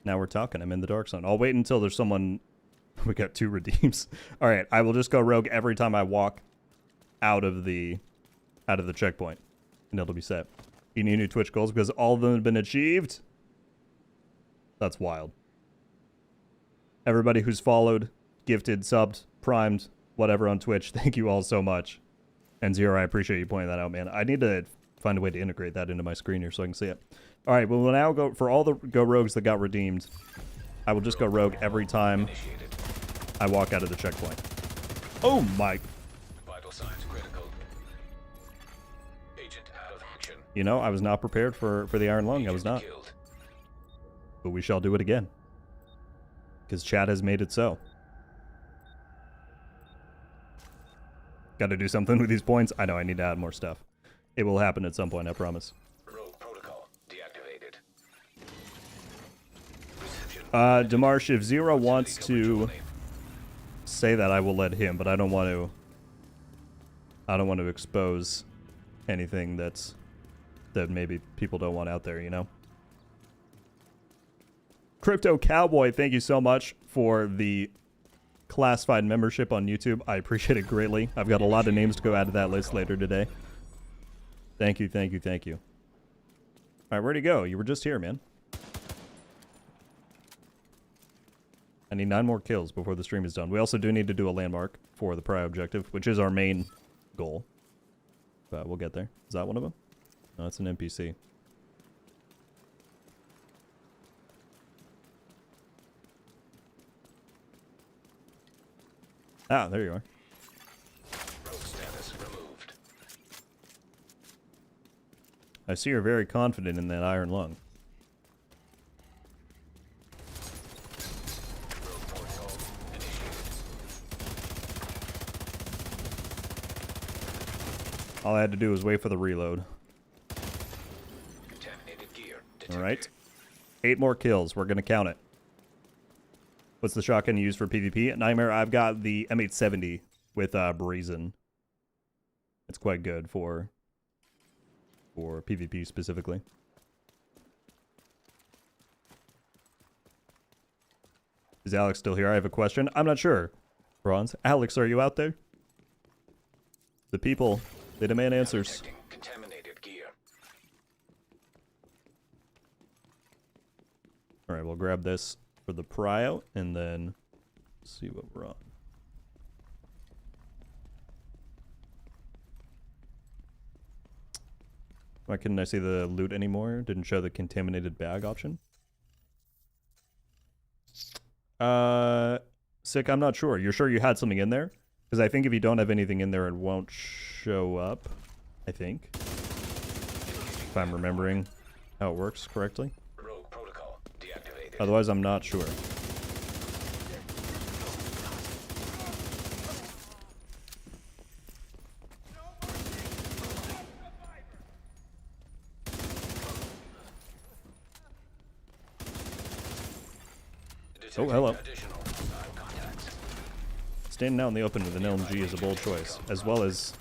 Speaker 1: Now we're talking. I'm in the dark zone. I'll wait until there's someone... We got 2 redeems. Alright, I will just go rogue every time I walk out of the checkpoint. And it'll be set. You need new Twitch goals because all of them have been achieved? That's wild. Everybody who's followed, gifted, subbed, primed, whatever on Twitch, thank you all so much. And Zero, I appreciate you pointing that out, man. I need to find a way to integrate that into my screen here so I can see it. Alright, well, we'll now go for all the go rogues that got redeemed. I will just go rogue every time I walk out of the checkpoint. Oh my...
Speaker 2: Vital signs critical. Agent out of action.
Speaker 1: You know, I was not prepared for the Iron Lung. I was not.
Speaker 2: Killed.
Speaker 1: But we shall do it again. Because Chad has made it so. Got to do something with these points. I know I need to add more stuff. It will happen at some point, I promise.
Speaker 2: Rogue protocol deactivated.
Speaker 1: Demarsh, if Zero wants to say that, I will let him, but I don't want to expose anything that maybe people don't want out there, you know? Crypto Cowboy, thank you so much for the classified membership on YouTube. I appreciate it greatly. I've got a lot of names to go add to that list later today. Thank you, thank you, thank you. Alright, where'd he go? You were just here, man. I need 9 more kills before the stream is done. We also do need to do a landmark for the prio objective, which is our main goal. But we'll get there. Is that one of them? No, it's an NPC. Ah, there you are.
Speaker 2: Rogue status removed.
Speaker 1: I see you're very confident in that Iron Lung.
Speaker 2: Rogue protocol initiated.
Speaker 1: All I had to do was wait for the reload.
Speaker 2: Contaminated gear detected.
Speaker 1: Alright. 8 more kills. We're going to count it. What's the shotgun you use for PvP? Nightmare, I've got the M870 with Brazen. It's quite good for PvP specifically. Is Alex still here? I have a question. I'm not sure. Bronze. Alex, are you out there? The people, they demand answers.
Speaker 2: Detecting contaminated gear.
Speaker 1: Alright, we'll grab this for the prio, and then see what we're on. Why couldn't I see the loot anymore? Didn't show the contaminated bag option? Sick, I'm not sure. You're sure you had something in there? Because I think if you don't have anything in there, it won't show up. I think. If I'm remembering how it works correctly.
Speaker 2: Rogue protocol deactivated.
Speaker 1: Otherwise, I'm not sure. Oh, hello.
Speaker 2: Additional contacts.
Speaker 1: Standing out in the open with an LMG is a bold choice, as well as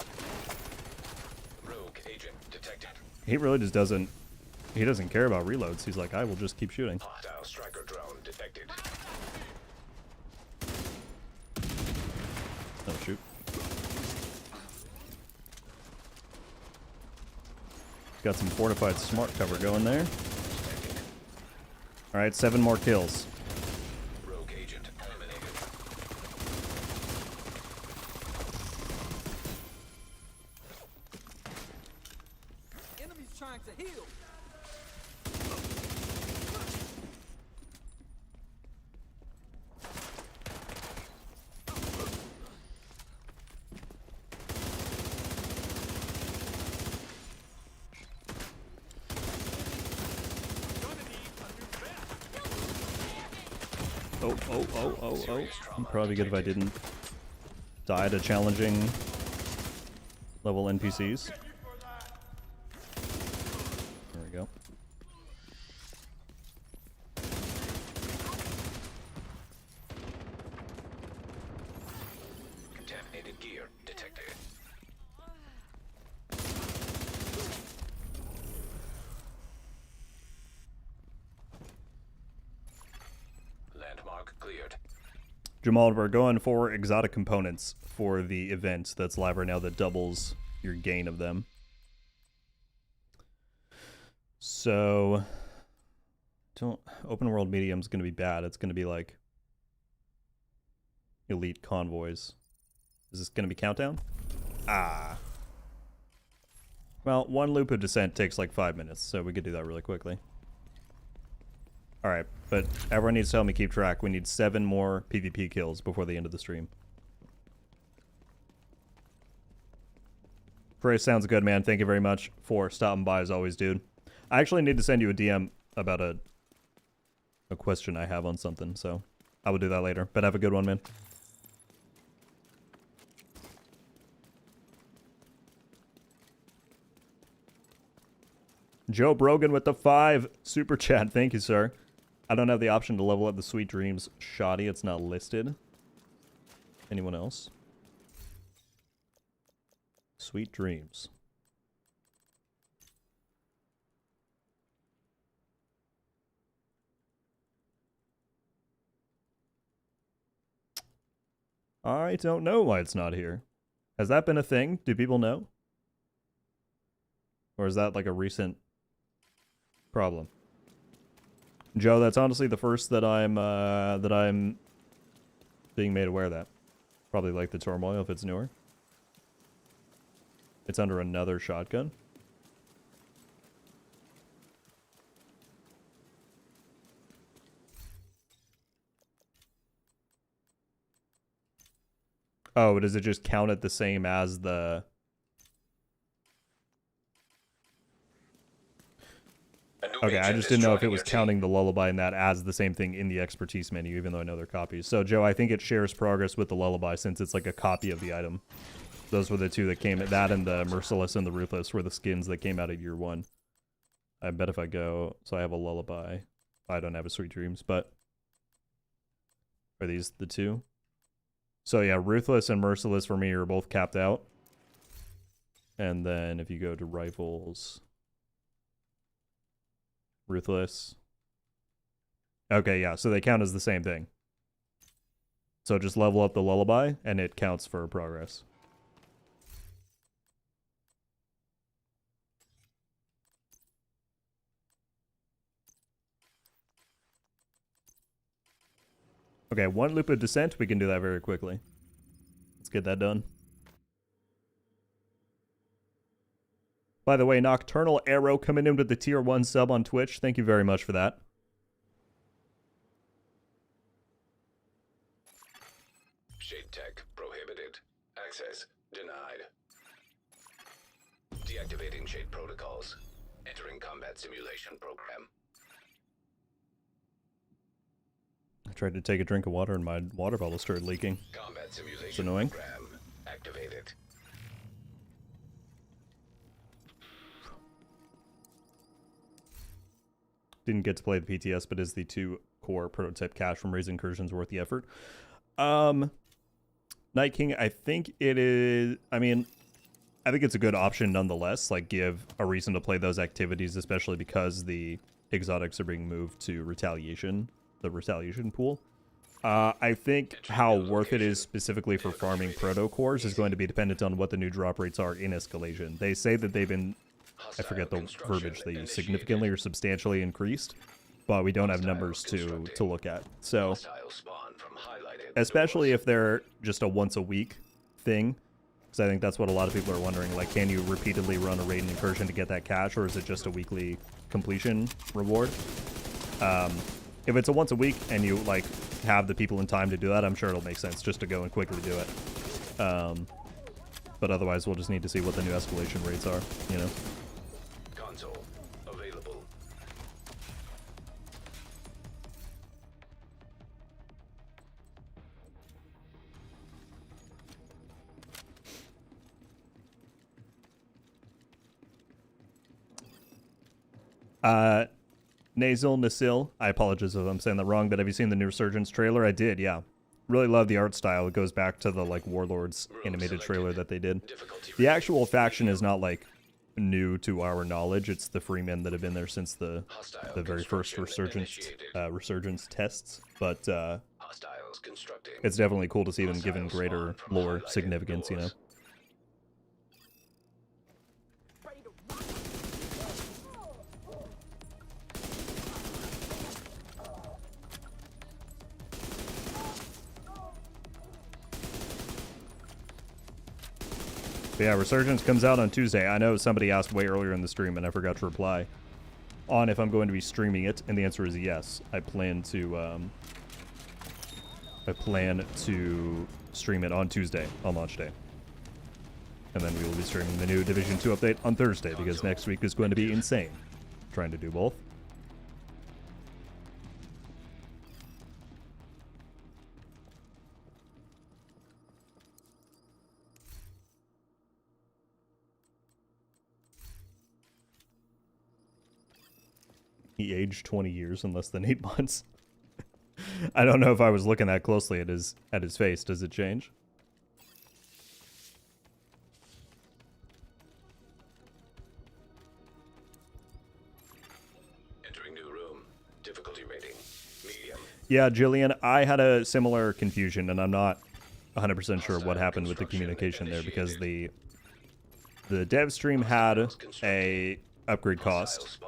Speaker 2: Rogue agent detected.
Speaker 1: he really just doesn't. He doesn't care about reloads. He's like, I will just keep shooting.
Speaker 2: Hostile striker drone detected.
Speaker 1: Oh shoot! Got some fortified smart cover going there. All right, 7 more kills.
Speaker 2: Rogue agent eliminated.
Speaker 4: Enemies trying to heal.
Speaker 1: Oh. Probably good if I didn't die to challenging level NPCs. There we go.
Speaker 2: Contaminated gear detected. Landmark cleared.
Speaker 1: Jamal, we're going for exotic components for the event that's live right now that doubles your gain of them. So, don't open world medium is going to be bad. It's going to be like elite convoys. Is this going to be countdown? Ah. Well, one loop of descent takes like 5 minutes, so we could do that really quickly. Alright, but everyone needs to help me keep track. We need 7 more PvP kills before the end of the stream. Praise sounds good, man. Thank you very much for stopping by as always, dude. I actually need to send you a DM about a question I have on something, so I will do that later. But have a good one, man. Joe Brogan with the 5 super chat. Thank you, sir. I don't have the option to level up the Sweet Dreams shoddy. It's not listed. Anyone else? Sweet Dreams. I don't know why it's not here. Has that been a thing? Do people know? Or is that like a recent problem? Joe, that's honestly the first that I'm being made aware of that. Probably like the Turmoil if it's newer. It's under another shotgun. Oh, does it just count it the same as the... Okay, I just didn't know if it was counting the lullaby and that as the same thing in the expertise menu, even though I know they're copies. So, Joe, I think it shares progress with the lullaby since it's like a copy of the item. Those were the two that came, that and the Merciless and the Ruthless were the skins that came out of year 1. I bet if I go, so I have a lullaby. I don't have a Sweet Dreams, but are these the two? So yeah, Ruthless and Merciless for me are both capped out. And then if you go to rifles, Ruthless. Okay, yeah, so they count as the same thing. So just level up the lullaby and it counts for progress. Okay, 1 loop of descent, we can do that very quickly. Let's get that done. By the way, Nocturnal Arrow coming in with the tier 1 sub on Twitch. Thank you very much for that.
Speaker 2: Shade tech prohibited. Access denied. Deactivating shade protocols. Entering combat simulation program.
Speaker 1: I tried to take a drink of water and my water bottle started leaking.
Speaker 2: Combat simulation
Speaker 1: It's annoying.
Speaker 2: program activated.
Speaker 1: Didn't get to play the PTS, but is the 2 core prototype cache from Raise Incursions worth the effort? Night King, I think it is. I mean, I think it's a good option nonetheless. Like, give a reason to play those activities, especially because the exotics are being moved to Retaliation, the Retaliation pool. I think how worth it is specifically for farming proto cores is going to be dependent on what the new drop rates are in Escalation. They say that they've been, I forget the verbiage they use, significantly or substantially increased, but we don't have numbers to look at. So, especially if they're just a once a week thing, because I think that's what a lot of people are wondering. Like, can you repeatedly run a raid and incursion to get that cash, or is it just a weekly completion reward? If it's a once a week and you like have the people in time to do that, I'm sure it'll make sense just to go and quickly do it. But otherwise, we'll just need to see what the new escalation rates are, you know?
Speaker 2: Console available.
Speaker 1: Nasil, I apologize if I'm saying that wrong, but have you seen the new Resurgence trailer? I did, yeah. Really love the art style. It goes back to the like Warlords animated trailer that they did. The actual faction is not like new to our knowledge. It's the Freemen that have been there since the very first Resurgence tests. But it's definitely cool to see them given greater lore significance, you know. But yeah, Resurgence comes out on Tuesday. I know somebody asked way earlier in the stream, and I forgot to reply on if I'm going to be streaming it, and the answer is yes. I plan to stream it on Tuesday, on launch day. And then we will be streaming the new Division 2 update on Thursday, because next week is going to be insane. Trying to do both. He aged 20 years in less than 8 months. I don't know if I was looking that closely at his face. Does it change?
Speaker 2: Entering new room. Difficulty rating. Medium.
Speaker 1: Yeah, Jillian, I had a similar confusion, and I'm not 100% sure what happened with the communication there, because the dev stream had a upgrade cost.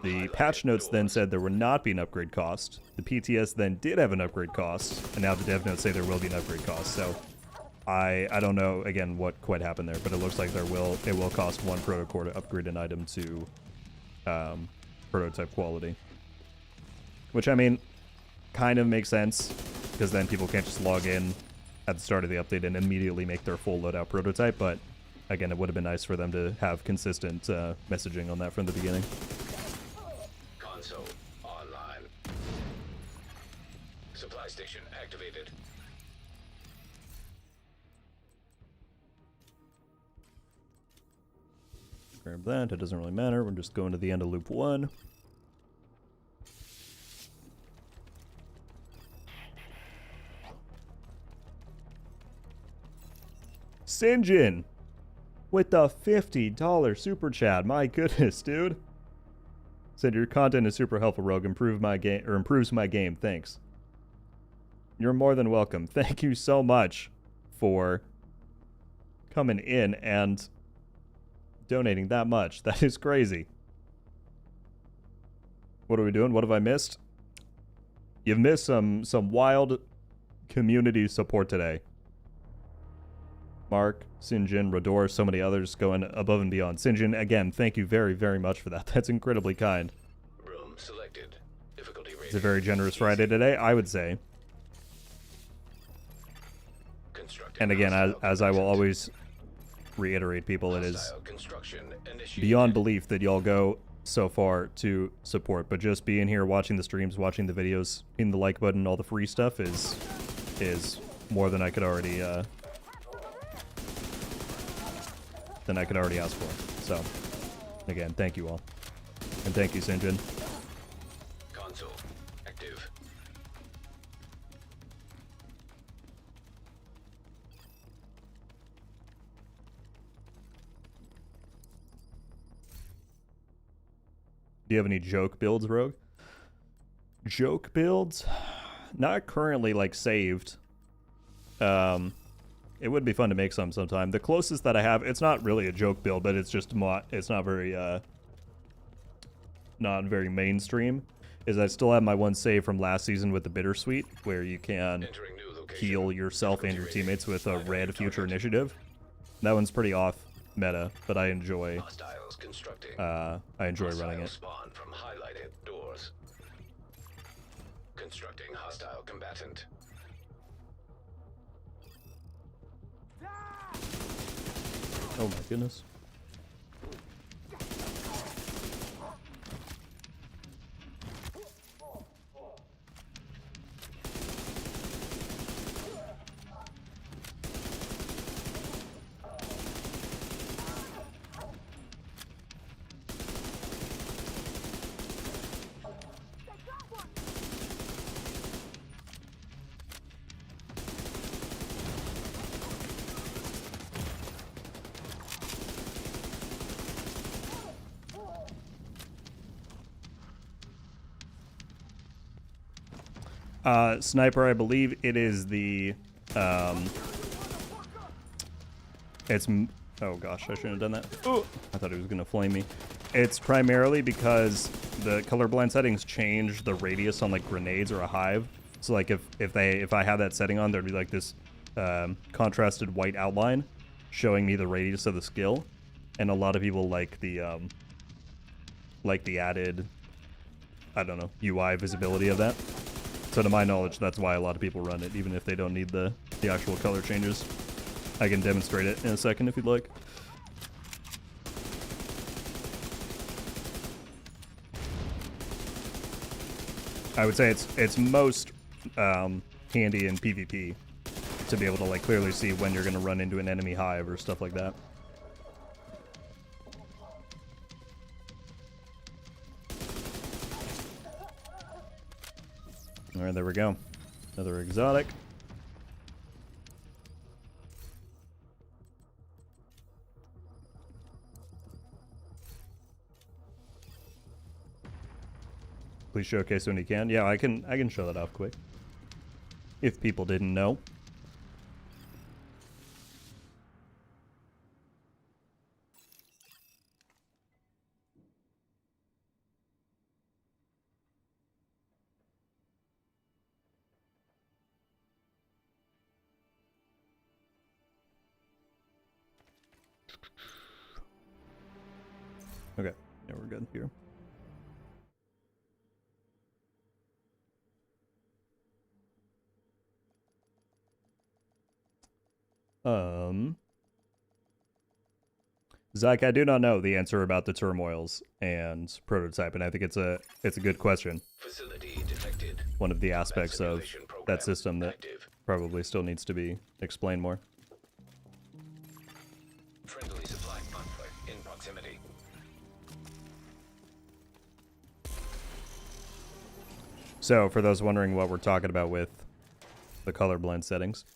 Speaker 1: The patch notes then said there would not be an upgrade cost. The PTS then did have an upgrade cost, and now the dev notes say there will be an upgrade cost. So I don't know again what quite happened there, but it looks like it will cost 1 protocore to upgrade an item to prototype quality. Which, I mean, kind of makes sense, because then people can't just log in at the start of the update and immediately make their full loadout prototype, but again, it would have been nice for them to have consistent messaging on that from the beginning.
Speaker 2: Console online. Supply station activated.
Speaker 1: Grab that. It doesn't really matter. We're just going to the end of loop 1. Sinjin with the $50 super chat. My goodness, dude. Said your content is super helpful, Rogue. Improves my game. Thanks. You're more than welcome. Thank you so much for coming in and donating that much. That is crazy. What are we doing? What have I missed? You've missed some wild community support today. Mark, Sinjin, Rodor, so many others going above and beyond. Sinjin, again, thank you very, very much for that. That's incredibly kind.
Speaker 2: Room selected. Difficulty rating.
Speaker 1: It's a very generous Friday today, I would say. And again, as I will always reiterate, people, it is beyond belief that y'all go so far to support. But just being here, watching the streams, watching the videos, hitting the like button, all the free stuff is more than I could already ask for. So, again, thank you all. And thank you, Sinjin.
Speaker 2: Console active.
Speaker 1: Do you have any joke builds, Rogue? Joke builds? Not currently, like, saved. It would be fun to make some sometime. The closest that I have, it's not really a joke build, but it's just it's not very mainstream, is I still have my one save from last season with the Bittersweet, where you can heal yourself and your teammates with a red future initiative. That one's pretty off meta, but I enjoy running it.
Speaker 2: Spawn from highlighted doors. Constructing hostile combatant.
Speaker 1: Oh my goodness. Sniper, I believe it is the, oh gosh, I shouldn't have done that. Oh, I thought it was gonna flame me. It's primarily because the colorblind settings change the radius on like grenades or a hive. So like if I had that setting on, there'd be like this contrasted white outline showing me the radius of the skill, and a lot of people like the added, I don't know, UI visibility of that. So to my knowledge, that's why a lot of people run it, even if they don't need the actual color changes. I can demonstrate it in a second if you'd like. I would say it's most handy in PvP to be able to like clearly see when you're going to run into an enemy hive or stuff like that. All right, there we go. Another exotic. Please showcase when you can. Yeah, I can show that off quick. If people didn't know. Okay, yeah, we're good here. Zach, I do not know the answer about the turmoils and prototype, and I think it's a good question.
Speaker 2: Facility detected.
Speaker 1: One of the aspects of
Speaker 2: Simulation program
Speaker 1: that system that
Speaker 2: active.
Speaker 1: probably still needs to be explained more.
Speaker 2: Friendly supply conflict in proximity.
Speaker 1: So, for those wondering what we're talking about with the color blend settings,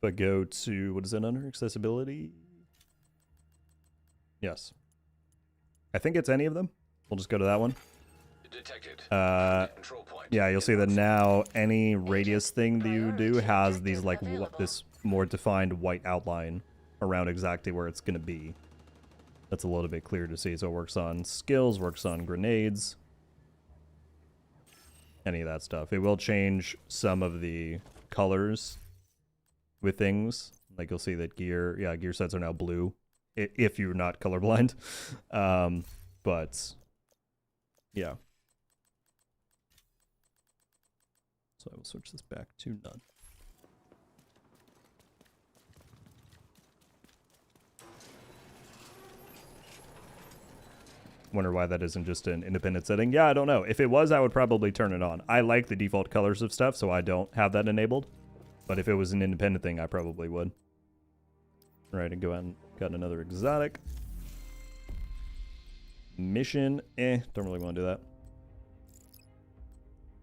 Speaker 1: but go to, what is it under? Accessibility? Yes. I think it's any of them. We'll just go to that one.
Speaker 2: Detected. Control point.
Speaker 1: Yeah, you'll see that now any radius thing that you do has these like this more defined white outline around exactly where it's going to be. That's a little bit clearer to see. So it works on skills, works on grenades, any of that stuff. It will change some of the colors with things. Like you'll see that gear sets are now blue if you're not colorblind. But yeah. So I will switch this back to none. Wonder why that isn't just an independent setting. Yeah, I don't know. If it was, I would probably turn it on. I like the default colors of stuff, so I don't have that enabled. But if it was an independent thing, I probably would. All right, and go out and got another exotic. Mission, don't really want to do that.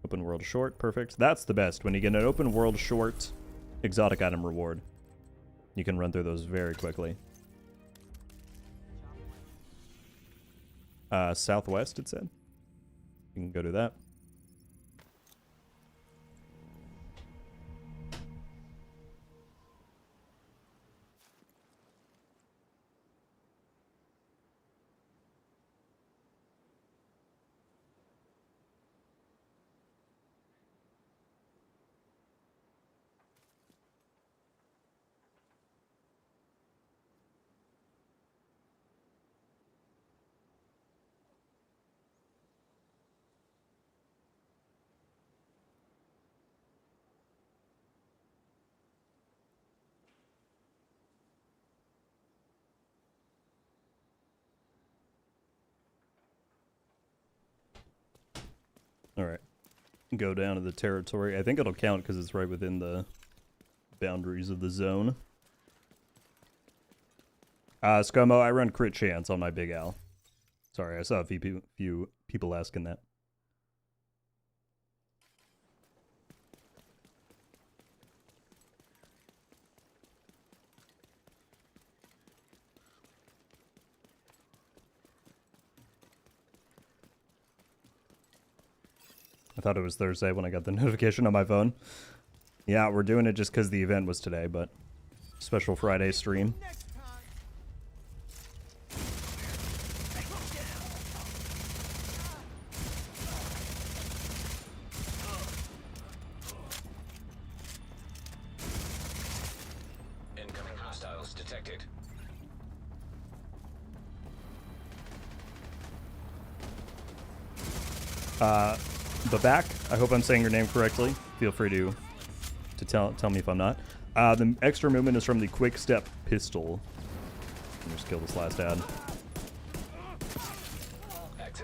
Speaker 1: Open world short, perfect. That's the best. When you get an open world short exotic item reward, you can run through those very quickly. Southwest, it said. You can go to that. All right. Go down to the territory. I think it'll count because it's right within the boundaries of the zone. Scomo, I run crit chance on my Big Al. Sorry, I saw a few people asking that. I thought it was Thursday when I got the notification on my phone. Yeah, we're doing it just because the event was today, but special Friday stream.
Speaker 4: Next time.
Speaker 2: Incoming hostiles detected.
Speaker 1: The back. I hope I'm saying your name correctly. Feel free to tell me if I'm not. The extra movement is from the quick step pistol. Let me just kill this last ad.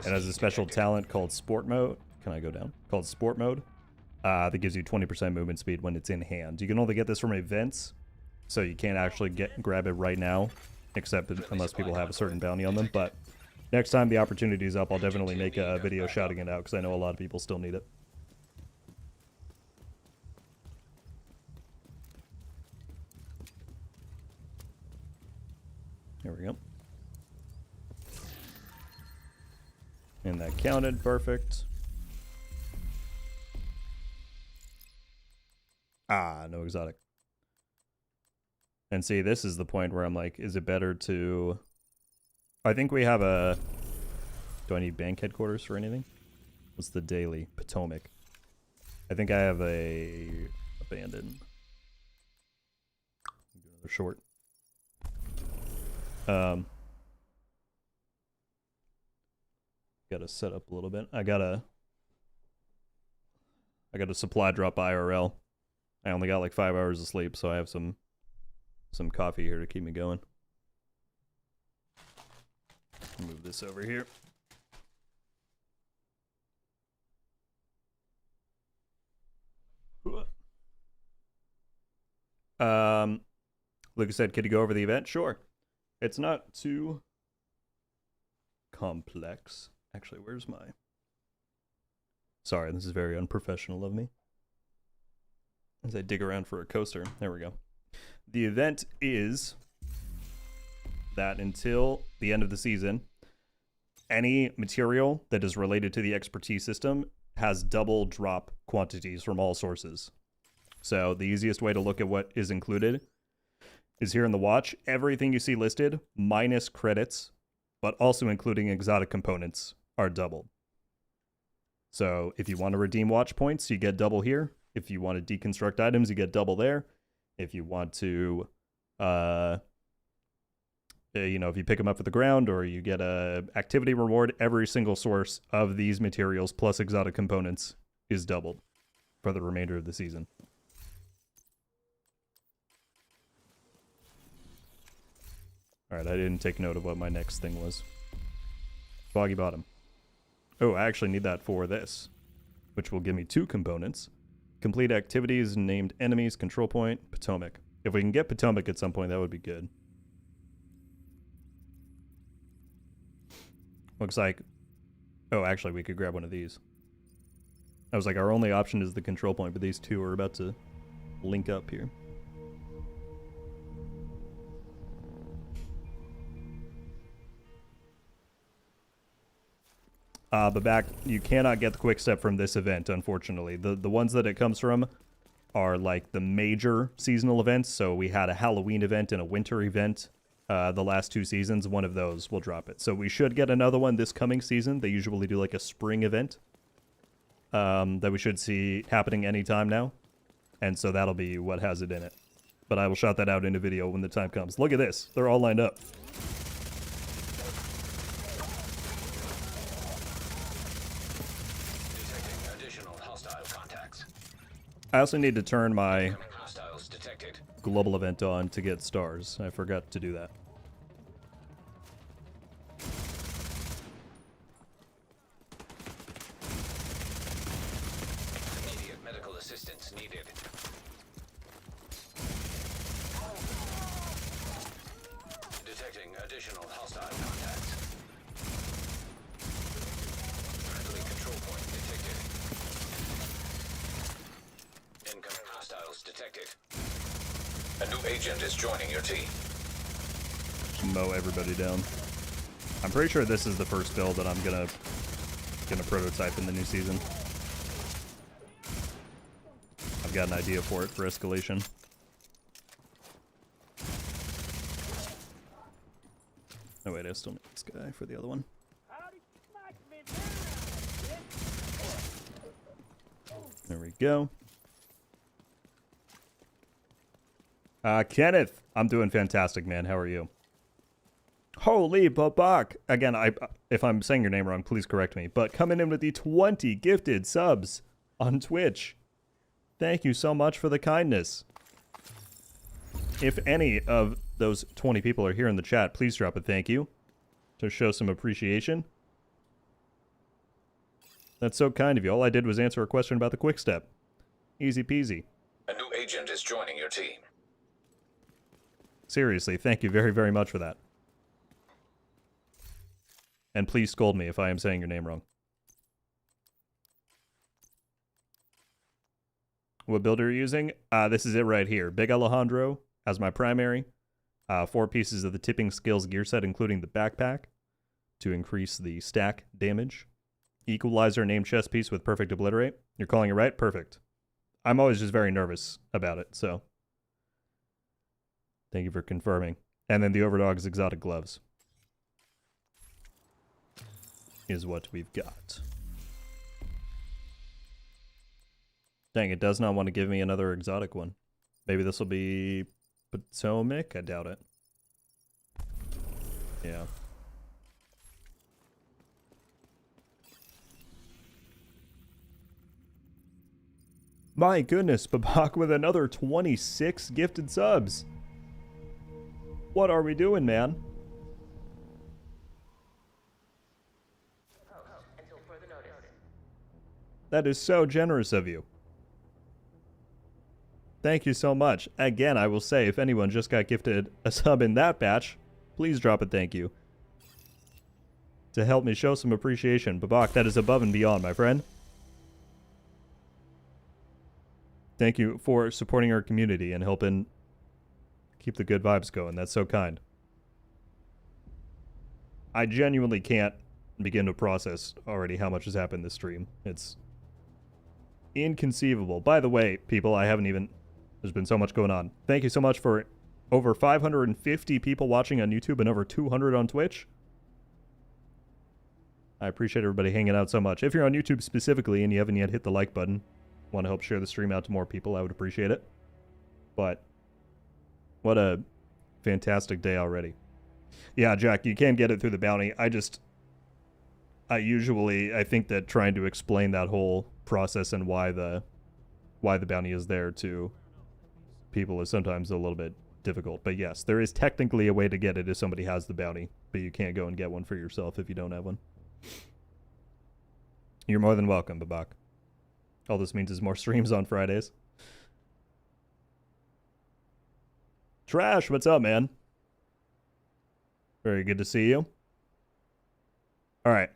Speaker 1: It has a special talent called Sport Mode. Can I go down? Called Sport Mode. That gives you 20% movement speed when it's in hand. You can only get this from events, so you can't actually grab it right now, except unless people have a certain bounty on them. But next time the opportunity is up, I'll definitely make a video shouting it out because I know a lot of people still need it. Here we go. And that counted, perfect. Ah, no exotic. And see, this is the point where I'm like, is it better to... I think we have a... Do I need bank headquarters for anything? What's the daily? Potomac. I think I have a... abandoned. Another short. Gotta set up a little bit. I got a supply drop IRL. I only got like 5 hours of sleep, so I have some coffee here to keep me going. Move this over here. Lucas said, could you go over the event? Sure. It's not too complex. Actually, where's my... Sorry, this is very unprofessional of me. As I dig around for a coaster. There we go. The event is that until the end of the season, any material that is related to the expertise system has double drop quantities from all sources. So the easiest way to look at what is included is here in the watch. Everything you see listed, minus credits, but also including exotic components, are doubled. So if you want to redeem watch points, you get double here. If you want to deconstruct items, you get double there. If you want to, if you pick them up at the ground or you get a activity reward, every single source of these materials plus exotic components is doubled for the remainder of the season. Alright, I didn't take note of what my next thing was. Foggy Bottom. Oh, I actually need that for this, which will give me 2 components. Complete activities named enemies, control point, Potomac. If we can get Potomac at some point, that would be good. Looks like... Oh, actually, we could grab one of these. I was like, our only option is the control point, but these two are about to link up here. But back, you cannot get the quick step from this event, unfortunately. The ones that it comes from are like the major seasonal events. So we had a Halloween event and a winter event the last 2 seasons. One of those will drop it. So we should get another one this coming season. They usually do like a spring event that we should see happening anytime now. And so that'll be what has it in it. But I will shout that out in a video when the time comes. Look at this. They're all lined up. I also need to turn my global event on to get stars. I forgot to do that.
Speaker 2: Immediate medical assistance needed. Detecting additional hostile contacts. Friendly control point detected. Incoming hostiles detected. A new agent is joining your team.
Speaker 1: Just mow everybody down. I'm pretty sure this is the first build that I'm gonna prototype in the new season. I've got an idea for it for escalation. Oh wait, I still need this guy for the other one. There we go. Kenneth, I'm doing fantastic, man. How are you? Holy babak. Again, if I'm saying your name wrong, please correct me. But coming in with the 20 gifted subs on Twitch. Thank you so much for the kindness. If any of those 20 people are here in the chat, please drop a thank you to show some appreciation. That's so kind of you. All I did was answer a question about the quick step. Easy peasy.
Speaker 2: A new agent is joining your team.
Speaker 1: Seriously, thank you very, very much for that. And please scold me if I am saying your name wrong. What builder are you using? This is it right here. Big Alejandro as my primary. 4 pieces of the tipping skills gear set, including the backpack, to increase the stack damage. Equalizer named chest piece with perfect obliterate. You're calling it right? Perfect. I'm always just very nervous about it, so thank you for confirming. And then the Overdog's exotic gloves is what we've got. Dang, it does not want to give me another exotic one. Maybe this will be Potomac? I doubt it. Yeah. My goodness, Babak with another 26 gifted subs. What are we doing, man? That is so generous of you. Thank you so much. Again, I will say, if anyone just got gifted a sub in that batch, please drop a thank you to help me show some appreciation. Babak, that is above and beyond, my friend. Thank you for supporting our community and helping keep the good vibes going. That's so kind. I genuinely can't begin to process already how much has happened this stream. It's inconceivable. By the way, people, there's been so much going on. Thank you so much for over 550 people watching on YouTube and over 200 on Twitch. I appreciate everybody hanging out so much. If you're on YouTube specifically and you haven't yet hit the like button, want to help share the stream out to more people, I would appreciate it. But what a fantastic day already. Yeah, Jack, you can get it through the bounty. I think that trying to explain that whole process and why the bounty is there to people is sometimes a little bit difficult. But yes, there is technically a way to get it if somebody has the bounty, but you can't go and get one for yourself if you don't have one. You're more than welcome, Babak. All this means is more streams on Fridays. Trash, what's up, man? Very good to see you. Alright.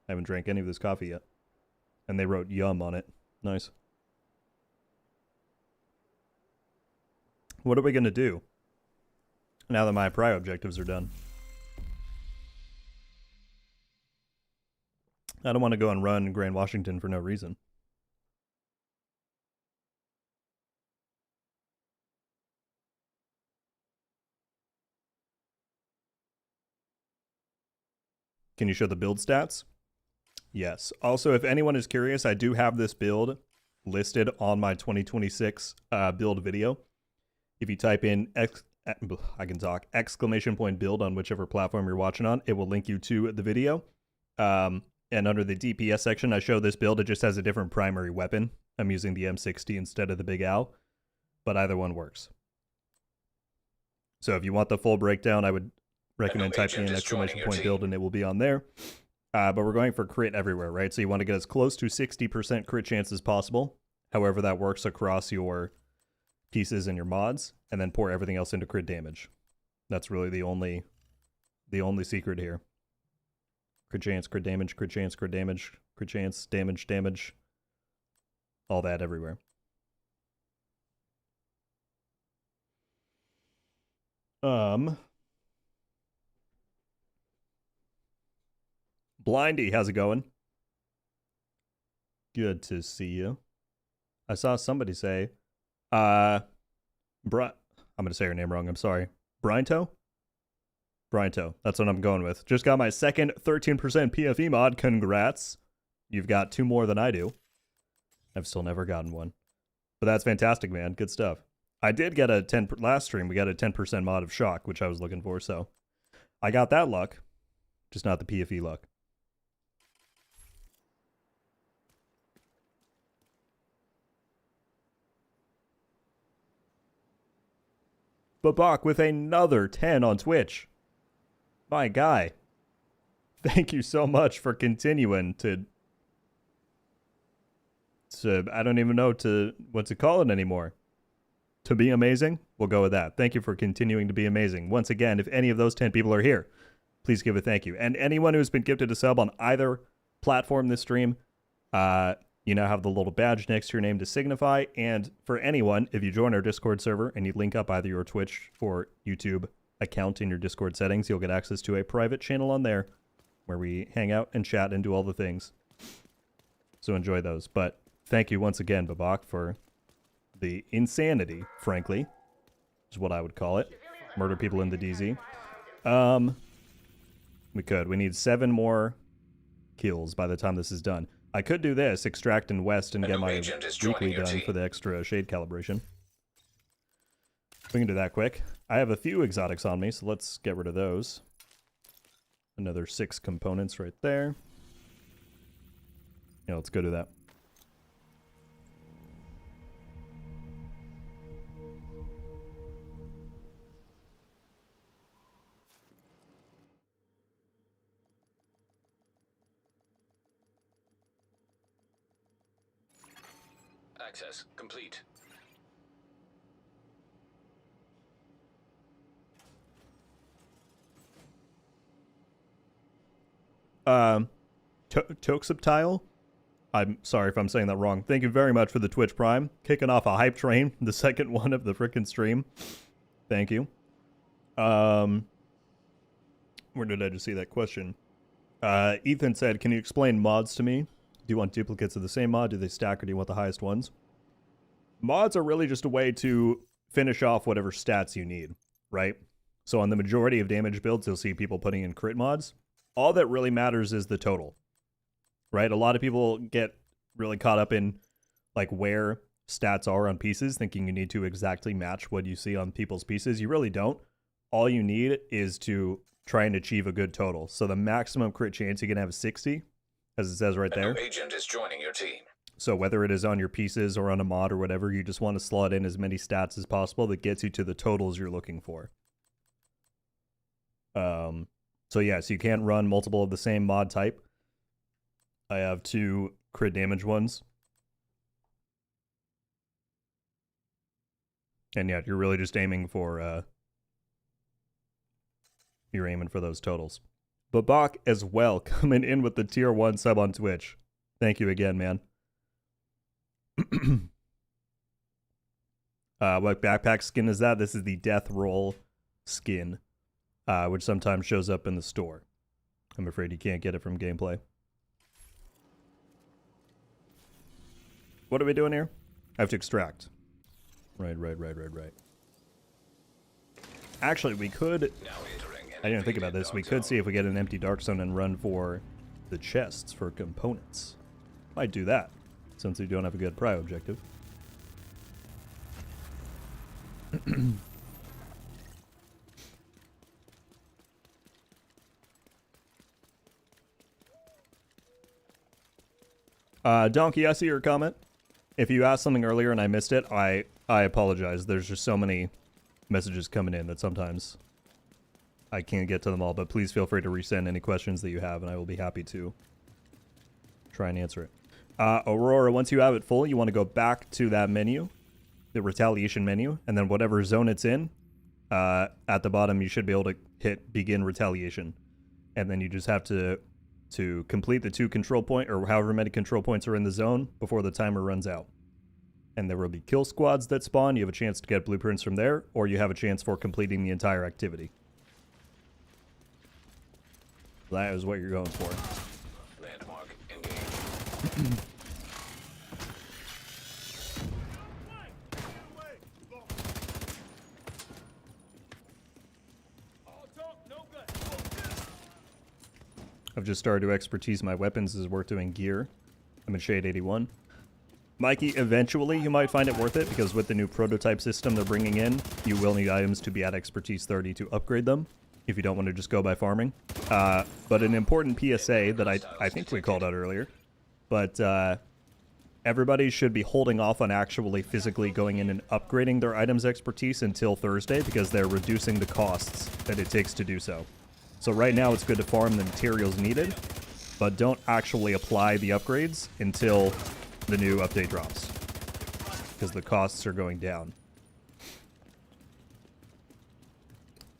Speaker 1: I haven't drank any of this coffee yet. And they wrote yum on it. Nice. What are we going to do now that my prio objectives are done? I don't want to go and run Grand Washington for no reason. Can you show the build stats? Yes. Also, if anyone is curious, I do have this build listed on my 2026 build video. If you type in exclamation point build on whichever platform you're watching on, it will link you to the video. And under the DPS section, I show this build. It just has a different primary weapon. I'm using the M60 instead of the Big Al, but either one works. So if you want the full breakdown, I would recommend typing in exclamation point build and it will be on there. But we're going for crit everywhere, right? So you want to get as close to 60% crit chance as possible. However that works across your pieces and your mods, and then pour everything else into crit damage. That's really the only secret here. Crit chance, crit damage, crit chance, crit damage, crit chance, damage, damage. All that everywhere. Blindy, how's it going? Good to see you. I saw somebody say, I'm gonna say her name wrong. I'm sorry. Brinto. That's what I'm going with. Just got my second 13% PFE mod. Congrats. You've got 2 more than I do. I've still never gotten one. But that's fantastic, man. Good stuff. I did get a 10 last stream. We got a 10% mod of Shock, which I was looking for, so I got that luck. Just not the PFE luck. Babak with another 10 on Twitch. My guy. Thank you so much for continuing to I don't even know what to call it anymore. To be amazing? We'll go with that. Thank you for continuing to be amazing. Once again, if any of those 10 people are here, please give a thank you. And anyone who's been gifted a sub on either platform this stream, you now have the little badge next to your name to signify. And for anyone, if you join our Discord server and you link up either your Twitch or YouTube account in your Discord settings, you'll get access to a private channel on there where we hang out and chat and do all the things. So enjoy those. But thank you once again, Babak, for the insanity, frankly, is what I would call it. Murder people in the DZ. We need 7 more kills by the time this is done. I could do this, extract in West, and get my weekly done for the extra shade calibration. We can do that quick. I have a few exotics on me, so let's get rid of those. Another 6 components right there. Yeah, let's go do that.
Speaker 2: Access complete.
Speaker 1: Toxoptile? I'm sorry if I'm saying that wrong. Thank you very much for the Twitch Prime. Kicking off a hype train, the second one of the frickin' stream. Thank you. Where did I just see that question? Ethan said, can you explain mods to me? Do you want duplicates of the same mod? Do they stack, or do you want the highest ones? Mods are really just a way to finish off whatever stats you need, right? So on the majority of damage builds, you'll see people putting in crit mods. All that really matters is the total, right? A lot of people get really caught up in like where stats are on pieces, thinking you need to exactly match what you see on people's pieces. You really don't. All you need is to try and achieve a good total. So the maximum crit chance you can have is 60, as it says right there.
Speaker 2: A new agent is joining your team.
Speaker 1: So whether it is on your pieces or on a mod or whatever, you just want to slot in as many stats as possible that gets you to the totals you're looking for. So yes, you can't run multiple of the same mod type. I have 2 crit damage ones. And yeah, you're really just aiming for those totals. Babak as well, coming in with the tier 1 sub on Twitch. Thank you again, man. What backpack skin is that? This is the Death Roll skin, which sometimes shows up in the store. I'm afraid you can't get it from gameplay. What are we doing here? I have to extract. Right. Actually, we could... I didn't think about this. We could see if we get an empty dark zone and run for the chests for components. Might do that, since we don't have a good prio objective. Donkey, I see your comment. If you asked something earlier and I missed it, I apologize. There's just so many messages coming in that sometimes I can't get to them all, but please feel free to resend any questions that you have, and I will be happy to try and answer it. Aurora, once you have it full, you want to go back to that menu, the retaliation menu, and then whatever zone it's in, at the bottom you should be able to hit begin retaliation. And then you just have to complete the 2 control point, or however many control points are in the zone before the timer runs out. And there will be kill squads that spawn. You have a chance to get blueprints from there, or you have a chance for completing the entire activity. That is what you're going for.
Speaker 2: Landmark engaged.
Speaker 1: I've just started to expertise my weapons as we're doing gear. I'm in shade 81. Mikey, eventually you might find it worth it, because with the new prototype system they're bringing in, you will need items to be at expertise 30 to upgrade them, if you don't want to just go by farming. But an important PSA that I think we called out earlier, but everybody should be holding off on actually physically going in and upgrading their items expertise until Thursday, because they're reducing the costs that it takes to do so. So right now it's good to farm the materials needed, but don't actually apply the upgrades until the new update drops, because the costs are going down.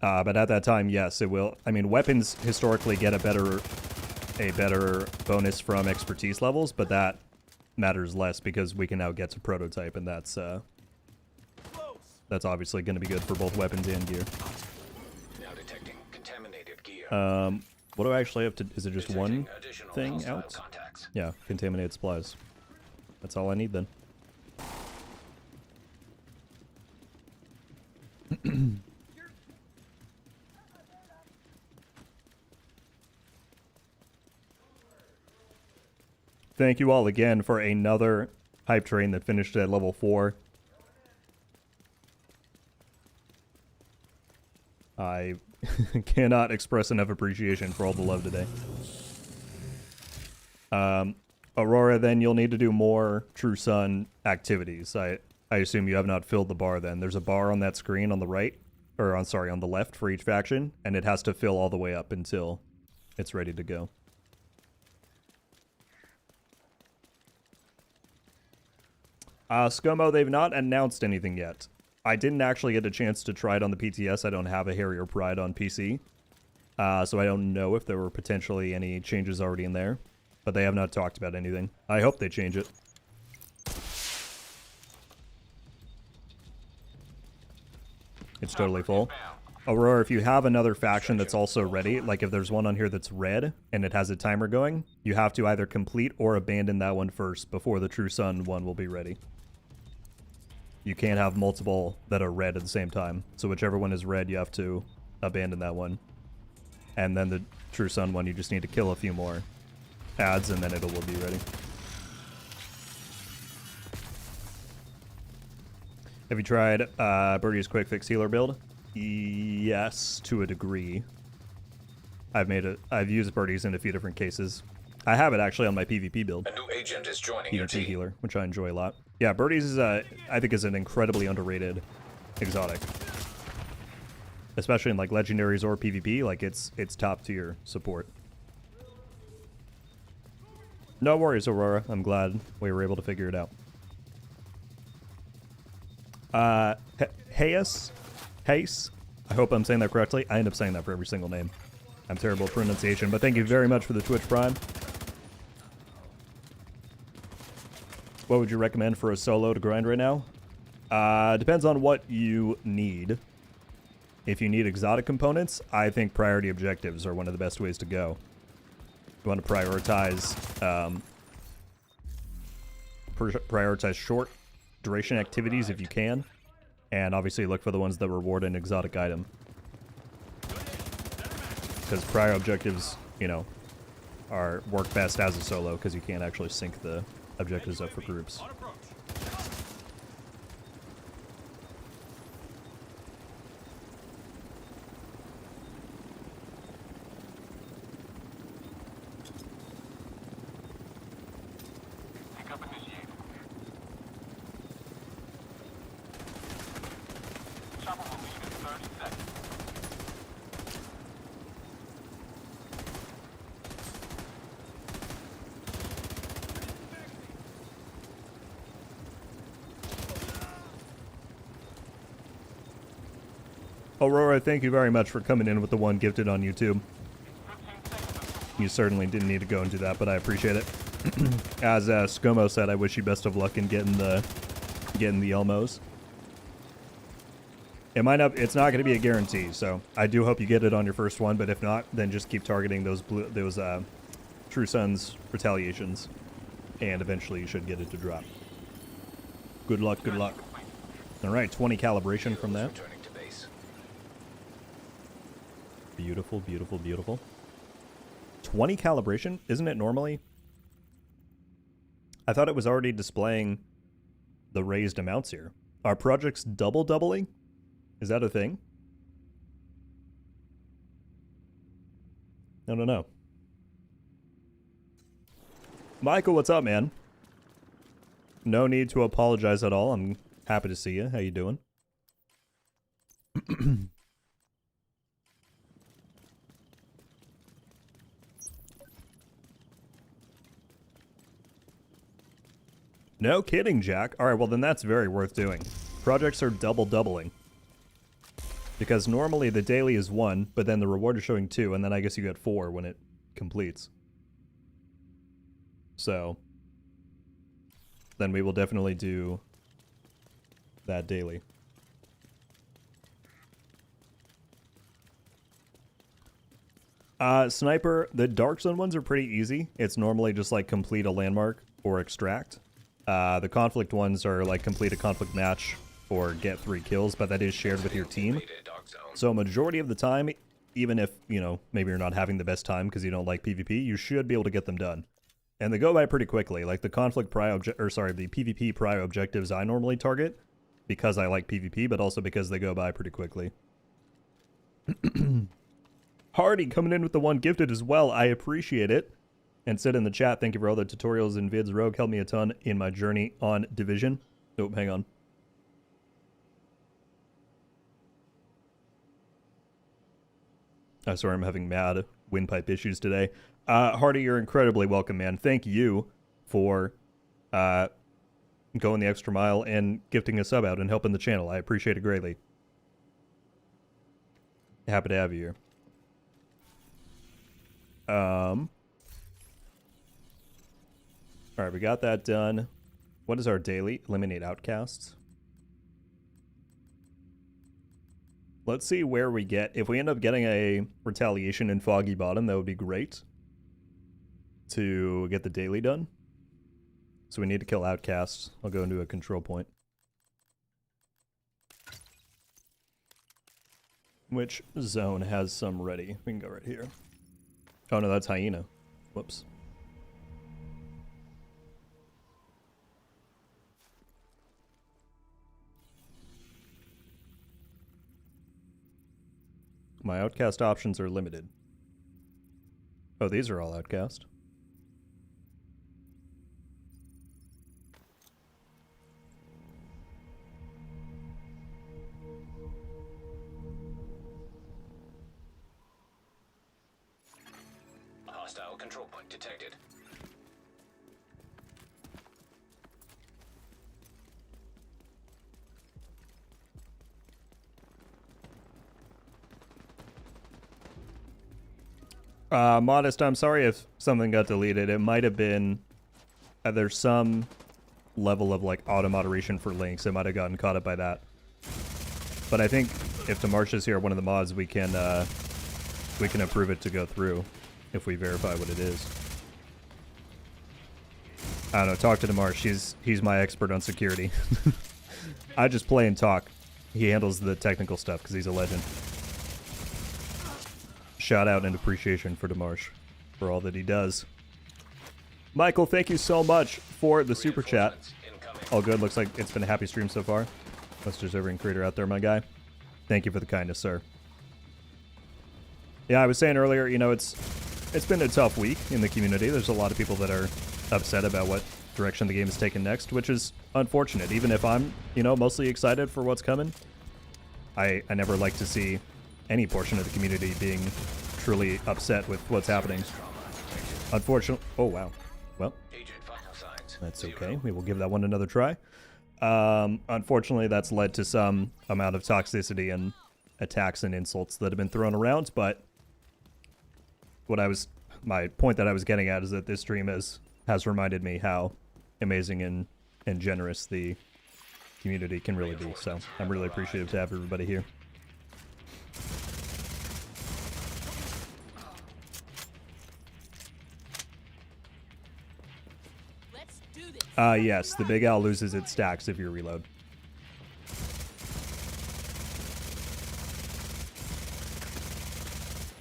Speaker 1: But at that time, yes, it will. I mean, weapons historically get a better bonus from expertise levels, but that matters less because we can now get to prototype, and that's obviously going to be good for both weapons and gear.
Speaker 2: Now detecting contaminated gear.
Speaker 1: What do I actually have to? Is it just one
Speaker 2: Detecting additional
Speaker 1: thing
Speaker 2: hostile
Speaker 1: out?
Speaker 2: contacts.
Speaker 1: Yeah, contaminated supplies. That's all I need then. Thank you all again for another hype train that finished at level 4. I cannot express enough appreciation for all the love today. Aurora, then you'll need to do more True Sun activities. I assume you have not filled the bar then. There's a bar on that screen on the right, or on the left for each faction, and it has to fill all the way up until it's ready to go. ScoMo, they've not announced anything yet. I didn't actually get a chance to try it on the PTS. I don't have a Harrier Pride on PC. So I don't know if there were potentially any changes already in there. But they have not talked about anything. I hope they change it. It's totally full. Aurora, if you have another faction that's also ready, like if there's one on here that's red and it has a timer going, you have to either complete or abandon that one first before the True Sun one will be ready. You can't have multiple that are red at the same time. So whichever one is red, you have to abandon that one. And then the True Sun one, you just need to kill a few more ads and then it will be ready. Have you tried Birdie's Quick Fix Healer build? Yes, to a degree. I've used Birdie's in a few different cases. I have it actually on my PvP build.
Speaker 2: A new agent is joining your
Speaker 1: PvP
Speaker 2: team.
Speaker 1: healer, which I enjoy a lot. Yeah, Birdie's is I think is an incredibly underrated exotic. Especially in like legendaries or PvP, like it's top tier support. No worries, Aurora. I'm glad we were able to figure it out. Hayes? I hope I'm saying that correctly. I end up saying that for every single name. I'm terrible at pronunciation, but thank you very much for the Twitch Prime. What would you recommend for a solo to grind right now? Depends on what you need. If you need exotic components, I think priority objectives are one of the best ways to go. You want to prioritize prioritize short duration activities if you can, and obviously look for the ones that reward an exotic item. Because prior objectives, you know, work best as a solo because you can't actually sync the objectives up for groups. Aurora, thank you very much for coming in with the one gifted on YouTube. You certainly didn't need to go and do that, but I appreciate it. As ScoMo said, I wish you best of luck in getting the Elmos. It's not going to be a guarantee, so I do hope you get it on your first one. But if not, then just keep targeting those True Sun's retaliations, and eventually you should get it to drop. Good luck, good luck. All right, 20 calibration from that.
Speaker 2: Returning to base.
Speaker 1: Beautiful, beautiful, beautiful. 20 calibration? Isn't it normally? I thought it was already displaying the raised amounts here. Are projects doubling? Is that a thing? I don't know. Michael, what's up, man? No need to apologize at all. I'm happy to see you. How you doing? No kidding, Jack. All right, well then that's very worth doing. Projects are doubling. Because normally the daily is 1, but then the reward is showing 2, and then I guess you get 4 when it completes. So, then we will definitely do that daily. Sniper, the Dark Zone ones are pretty easy. It's normally just like complete a landmark or extract. The conflict ones are like complete a conflict match or get 3 kills, but that is shared with your team. So majority of the time, even if, you know, maybe you're not having the best time because you don't like PvP, you should be able to get them done. And they go by pretty quickly. Like the conflict prio the PvP prio objectives I normally target because I like PvP, but also because they go by pretty quickly. Hardy coming in with the 1 gifted as well. I appreciate it. And said in the chat, thank you for all the tutorials and vids. Rogue helped me a ton in my journey on Division. Nope, hang on. Sorry, I'm having mad windpipe issues today. Hardy, you're incredibly welcome, man. Thank you for going the extra mile and gifting a sub out and helping the channel. I appreciate it greatly. Happy to have you here. Alright, we got that done. What is our daily? Eliminate outcasts. Let's see where we get. If we end up getting a retaliation in Foggy Bottom, that would be great to get the daily done. So we need to kill outcasts. I'll go into a control point. Which zone has some ready? We can go right here. Oh no, that's Hyena. Whoops. My outcast options are limited. Oh, these are all outcast.
Speaker 2: A hostile control point detected.
Speaker 1: Modest, I'm sorry if something got deleted. It might have been... there's some level of, like, auto-moderation for links. It might have gotten caught up by that. But I think if Demarsh is here, one of the mods, we can approve it to go through if we verify what it is. I don't know, talk to Demarsh. He's my expert on security. I just play and talk. He handles the technical stuff because he's a legend. Shout out and appreciation for Demarsh for all that he does. Michael, thank you so much for the super chat. All good. Looks like it's been a happy stream so far. Most deserving creator out there, my guy. Thank you for the kindness, sir. Yeah, I was saying earlier, you know, it's been a tough week in the community. There's a lot of people that are upset about what direction the game is taking next, which is unfortunate. Even if I'm, you know, mostly excited for what's coming, I never like to see any portion of the community being truly upset with what's happening. Unfortunately... Oh, wow. Well, that's okay. We will give that one another try. Unfortunately, that's led to some amount of toxicity and attacks and insults that have been thrown around, but my point that I was getting at is that this stream has reminded me how amazing and generous the community can really be. So I'm really appreciative to have everybody here. Yes, the Big Owl loses its stacks if you reload.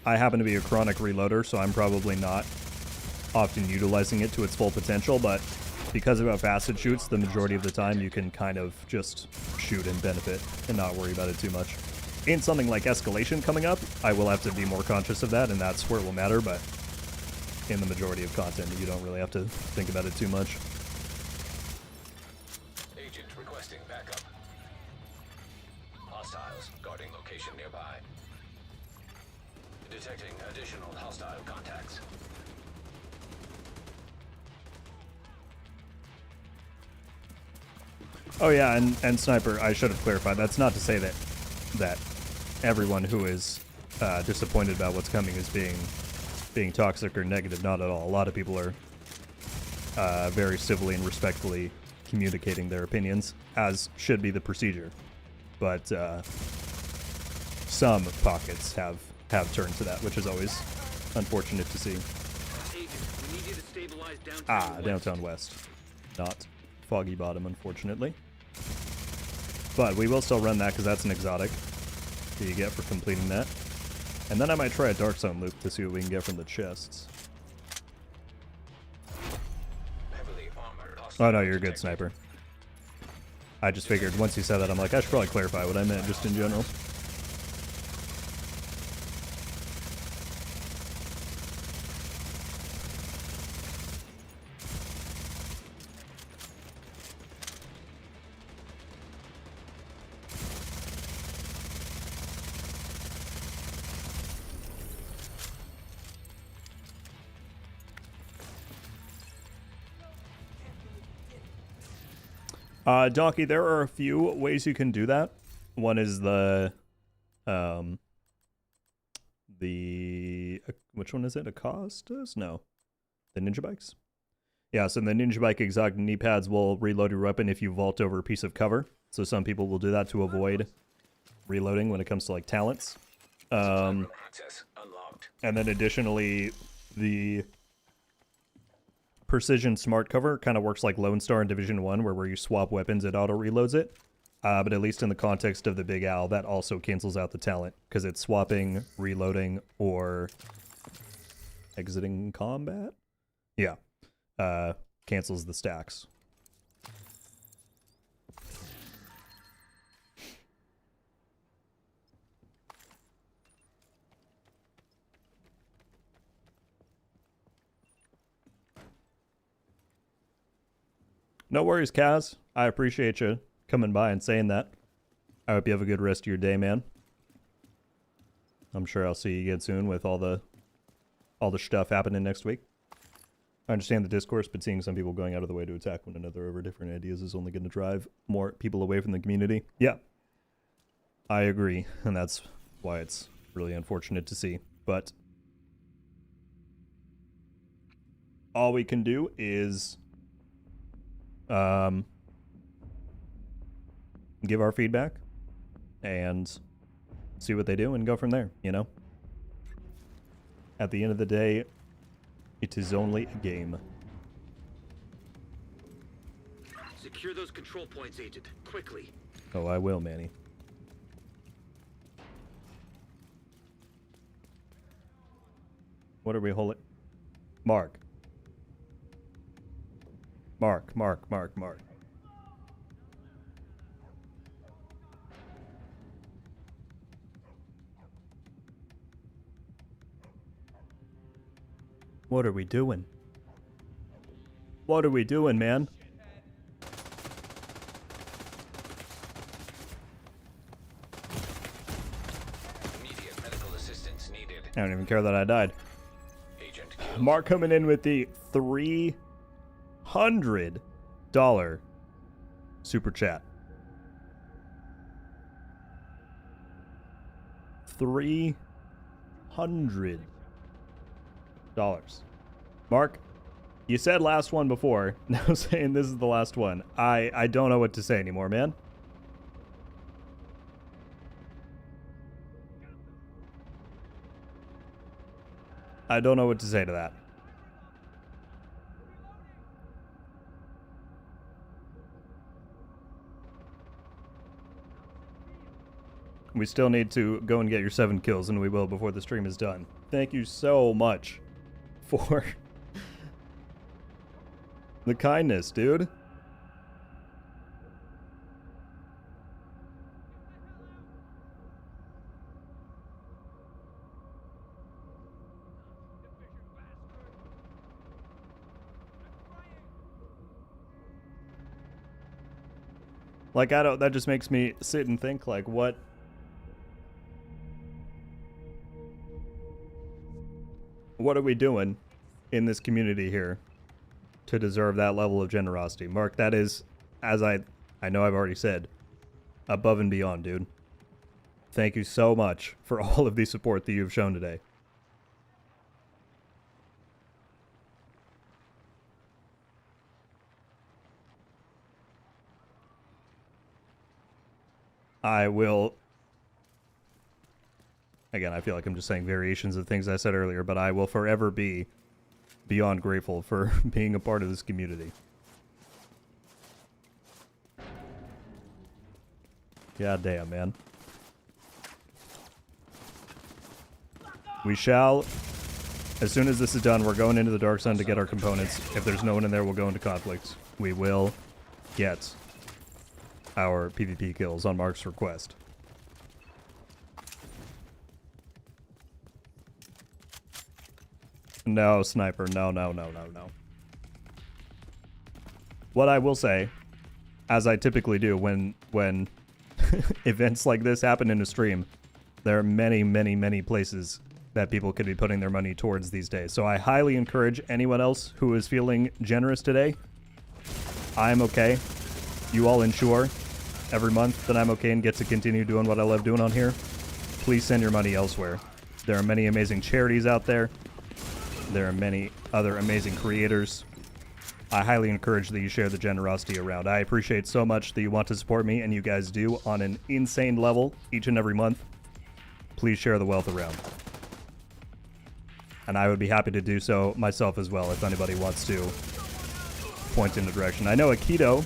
Speaker 1: I happen to be a chronic reloader, so I'm probably not often utilizing it to its full potential, but because of how fast it shoots, the majority of the time you can kind of just shoot and benefit and not worry about it too much. In something like Escalation coming up, I will have to be more conscious of that, and that's where it will matter, but in the majority of content, you don't really have to think about it too much.
Speaker 2: Agent requesting backup. Hostiles guarding location nearby. Detecting additional hostile contacts.
Speaker 1: Oh yeah, and Sniper, I should have clarified, that's not to say that everyone who is disappointed about what's coming is being toxic or negative. Not at all. A lot of people are very civilly and respectfully communicating their opinions, as should be the procedure. But some pockets have turned to that, which is always unfortunate to see.
Speaker 5: Agent, we need you to stabilize downtown west.
Speaker 1: Downtown west. Not Foggy Bottom, unfortunately. But we will still run that because that's an exotic that you get for completing that. And then I might try a Dark Zone loop to see what we can get from the chests.
Speaker 2: Heavily armored
Speaker 1: Oh no, you're a good sniper. I just figured once you said that, I'm like, I should probably clarify what I meant just in general. Donkey, there are a few ways you can do that. One is which one is it? Acostas? No. The ninja bikes? Yeah, so the ninja bike exotic knee pads will reload your weapon if you vault over a piece of cover. So some people will do that to avoid reloading when it comes to like talents.
Speaker 2: access unlocked.
Speaker 1: And then additionally, the Precision Smart Cover kind of works like Lone Star in Division 1, where you swap weapons, it auto-reloads it. But at least in the context of the Big Owl, that also cancels out the talent, because it's swapping, reloading, or exiting combat? Yeah. Cancels the stacks. No worries, Kaz. I appreciate you coming by and saying that. I hope you have a good rest of your day, man. I'm sure I'll see you again soon with all the stuff happening next week. I understand the discourse, but seeing some people going out of the way to attack one another over different ideas is only going to drive more people away from the community. Yeah, I agree, and that's why it's really unfortunate to see. But all we can do is give our feedback and see what they do and go from there, you know? At the end of the day, it is only a game.
Speaker 5: Secure those control points, Agent. Quickly.
Speaker 1: Oh, I will, Manny. What are we holding? Mark. Mark. What are we doing? What are we doing, man?
Speaker 2: Immediate medical assistance needed.
Speaker 1: I don't even care that I died.
Speaker 2: Agent killed.
Speaker 1: Mark coming in with the $300 super chat. $300. Mark, you said last one before. Now saying this is the last one. I don't know what to say anymore, man. I don't know what to say to that. We still need to go and get your 7 kills, and we will before the stream is done. Thank you so much for the kindness, dude. Like, I don't, that just makes me sit and think, like, what are we doing in this community here to deserve that level of generosity? Mark, that is, as I know I've already said, above and beyond, dude. Thank you so much for all of the support that you've shown today. I will, again, I feel like I'm just saying variations of things I said earlier, but I will forever be beyond grateful for being a part of this community. God damn, man. We shall, as soon as this is done, we're going into the Dark Sun to get our components. If there's no one in there, we'll go into conflicts. We will get our PvP kills on Mark's request. No, Sniper. No. What I will say, as I typically do when events like this happen in a stream, there are many places that people could be putting their money towards these days. So I highly encourage anyone else who is feeling generous today. I'm okay. You all ensure every month that I'm okay and get to continue doing what I love doing on here. Please send your money elsewhere. There are many amazing charities out there. There are many other amazing creators. I highly encourage that you share the generosity around. I appreciate so much that you want to support me, and you guys do on an insane level each and every month. Please share the wealth around. And I would be happy to do so myself as well if anybody wants to point in the direction. I know Aikido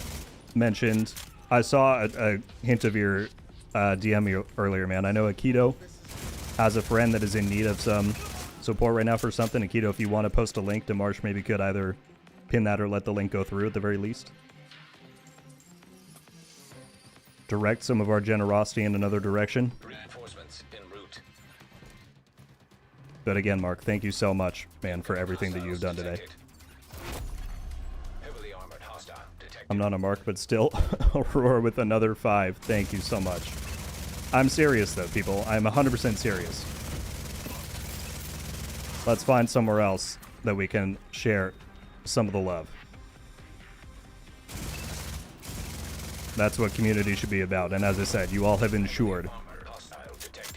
Speaker 1: mentioned, I saw a hint of your DM earlier, man. I know Aikido has a friend that is in need of some support right now for something. Aikido, if you want to post a link to Marsh, maybe could either pin that or let the link go through at the very least. Direct some of our generosity in another direction.
Speaker 2: Reinforcements en route.
Speaker 1: But again, Mark, thank you so much, man, for everything that you've done today.
Speaker 2: Heavily armored hostile detected.
Speaker 1: I'm not a Mark, but still, Aurora with another 5. Thank you so much. I'm serious, though, people. I'm 100% serious. Let's find somewhere else that we can share some of the love. That's what community should be about. And as I said, you all have ensured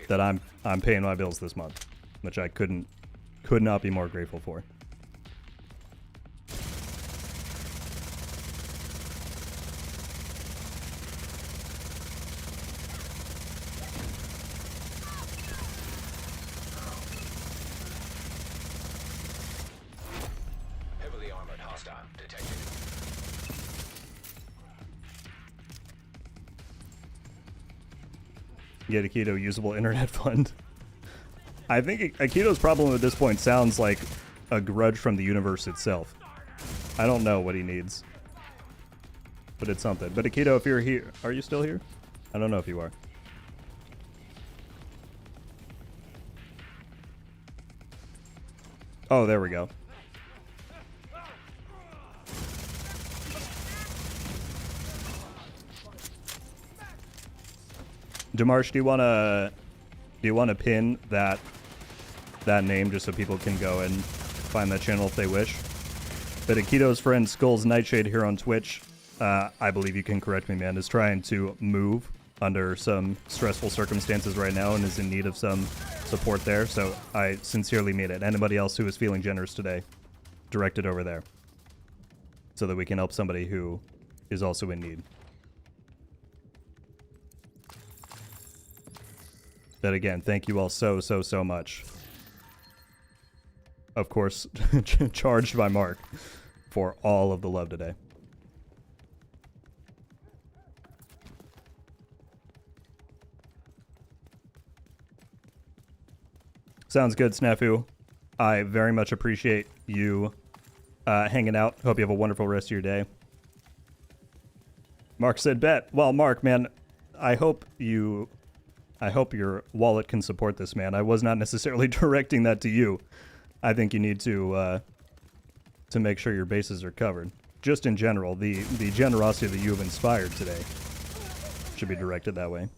Speaker 1: that I'm paying my bills this month, which I could not be more grateful for.
Speaker 2: Heavily armored hostile detected.
Speaker 1: Get Aikido usable internet fund. I think Aikido's problem at this point sounds like a grudge from the universe itself. I don't know what he needs, but it's something. But Aikido, if you're here, are you still here? I don't know if you are. Oh, there we go. Demarsh, do you wanna pin that name just so people can go and find that channel if they wish? But Aikido's friend Skull's Nightshade here on Twitch, I believe you can correct me, man, is trying to move under some stressful circumstances right now and is in need of some support there. So I sincerely mean it. Anybody else who is feeling generous today, direct it over there so that we can help somebody who is also in need. But again, thank you all so much. Of course, charged by Mark for all of the love today. Sounds good, Snafu. I very much appreciate you hanging out. Hope you have a wonderful rest of your day. Mark said bet. Well, Mark, man, I hope your wallet can support this, man. I was not necessarily directing that to you. I think you need to make sure your bases are covered. Just in general, the generosity that you have inspired today should be directed that way.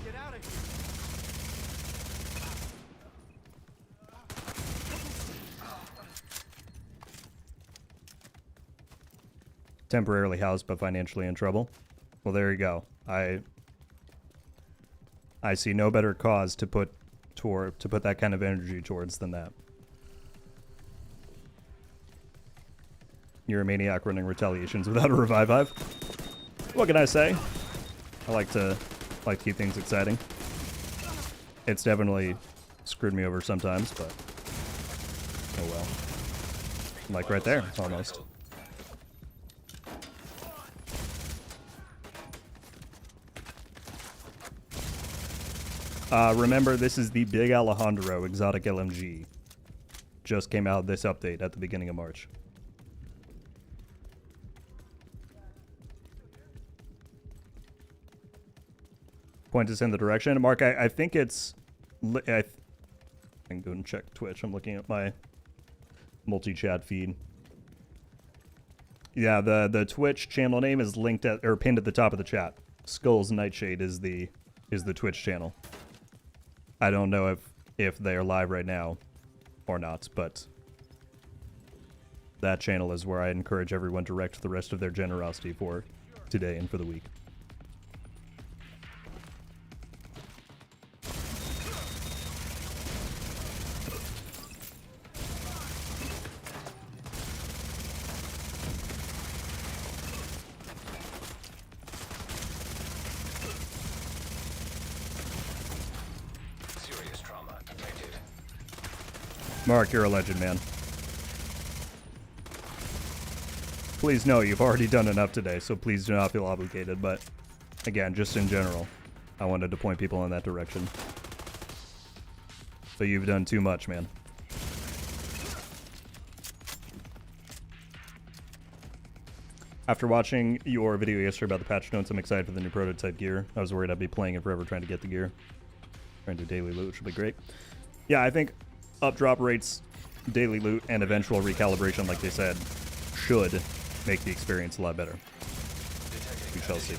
Speaker 4: Get out of here.
Speaker 1: Temporarily housed but financially in trouble. Well, there you go. I see no better cause to put that kind of energy towards than that. You're a maniac running retaliations without a revive hive. What can I say? I like to keep things exciting. It's definitely screwed me over sometimes, but oh well. Like right there, almost. Remember, this is the Big Alejandro exotic LMG. Just came out this update at the beginning of March. Point us in the direction. Mark, I think it's... I can go and check Twitch. I'm looking at my multi-chat feed. Yeah, the Twitch channel name is linked at or pinned at the top of the chat. Skulls Nightshade is the Twitch channel. I don't know if they are live right now or not, but that channel is where I encourage everyone to direct the rest of their generosity for today and for the week.
Speaker 2: Serious trauma detected.
Speaker 1: Mark, you're a legend, man. Please know you've already done enough today, so please do not feel obligated, but again, just in general, I wanted to point people in that direction. So you've done too much, man. After watching your video yesterday about the patch notes, I'm excited for the new prototype gear. I was worried I'd be playing it forever trying to get the gear. Trying to daily loot, which will be great. Yeah, I think up drop rates, daily loot, and eventual recalibration, like they said, should make the experience a lot better. We shall see.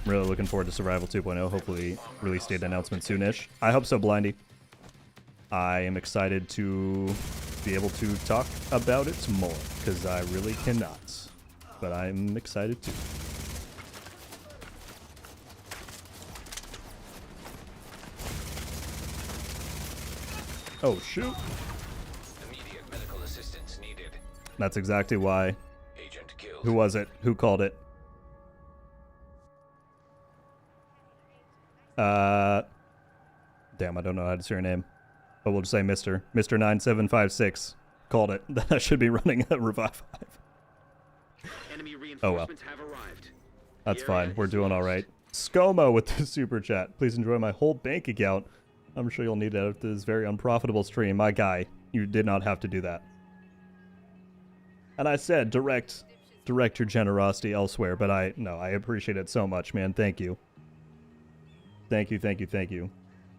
Speaker 1: I'm really looking forward to Survival 2.0. Hopefully, release date announcement soonish. I hope so, Blindy. I am excited to be able to talk about it more, because I really cannot. But I'm excited too. Oh, shoot.
Speaker 2: Immediate medical assistance needed.
Speaker 1: That's exactly why.
Speaker 2: Agent killed.
Speaker 1: Who was it? Who called it? Damn, I don't know how to say your name. But we'll just say Mr. 9756 called it. That I should be running a revive hive.
Speaker 5: Enemy
Speaker 1: Oh well.
Speaker 5: reinforcements have arrived.
Speaker 1: That's
Speaker 5: The
Speaker 1: fine.
Speaker 5: area
Speaker 1: We're
Speaker 5: is
Speaker 1: doing all
Speaker 5: lost.
Speaker 1: right. ScoMo with the super chat. Please enjoy my whole bank account. I'm sure you'll need that after this very unprofitable stream. My guy, you did not have to do that. And I said direct your generosity elsewhere, but I appreciate it so much, man. Thank you. Thank you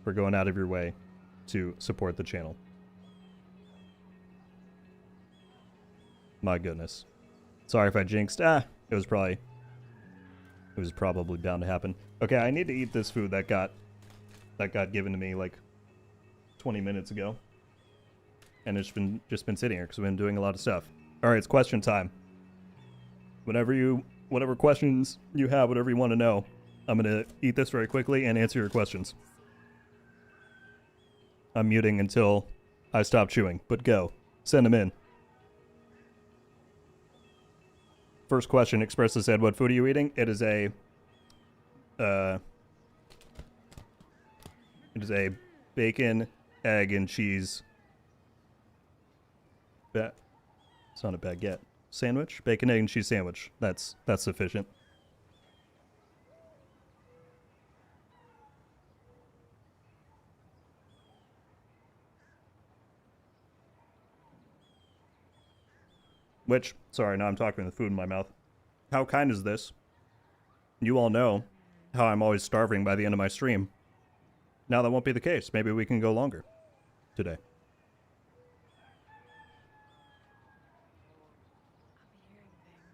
Speaker 1: for going out of your way to support the channel. My goodness. Sorry if I jinxed. It was probably bound to happen. Okay, I need to eat this food that got given to me like 20 minutes ago. And it's just been sitting here because we've been doing a lot of stuff. Alright, it's question time. Whatever questions you have, whatever you want to know, I'm gonna eat this very quickly and answer your questions. I'm muting until I stop chewing, but go. Send them in. First question, Expressa said, what food are you eating? It is a bacon, egg, and cheese. It's not a baguette. Sandwich? Bacon, egg, and cheese sandwich. That's sufficient. Which, sorry, now I'm talking with food in my mouth. How kind is this? You all know how I'm always starving by the end of my stream. Now that won't be the case. Maybe we can go longer today.
Speaker 3: I'll be hearing things.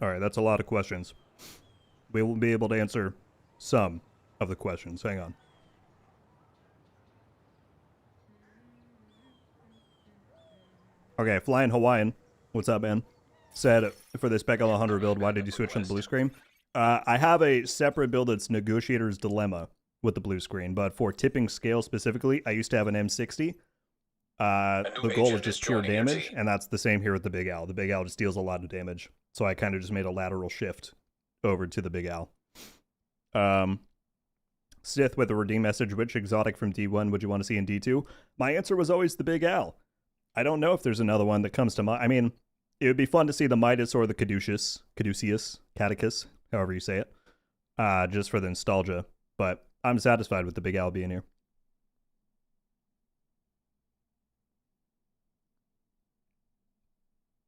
Speaker 1: Alright, that's a lot of questions. We will be able to answer some of the questions. Hang on. Okay, Flying Hawaiian. What's up, man? Said, for this Spec Alejandro build, why did you switch from the blue screen? I have a separate build that's Negotiator's Dilemma with the blue screen, but for tipping scale specifically, I used to have an M60. The goal was just pure damage, and that's the same here with the Big Al. The Big Al just deals a lot of damage, so I kind of just made a lateral shift over to the Big Al. Sith with a redeem message, which exotic from D1 would you want to see in D2? My answer was always the Big Al. I don't know if there's another one that comes to mind. I mean, it would be fun to see the Midas or the Caduceus, Catechus, however you say it, just for the nostalgia. But I'm satisfied with the Big Al being here.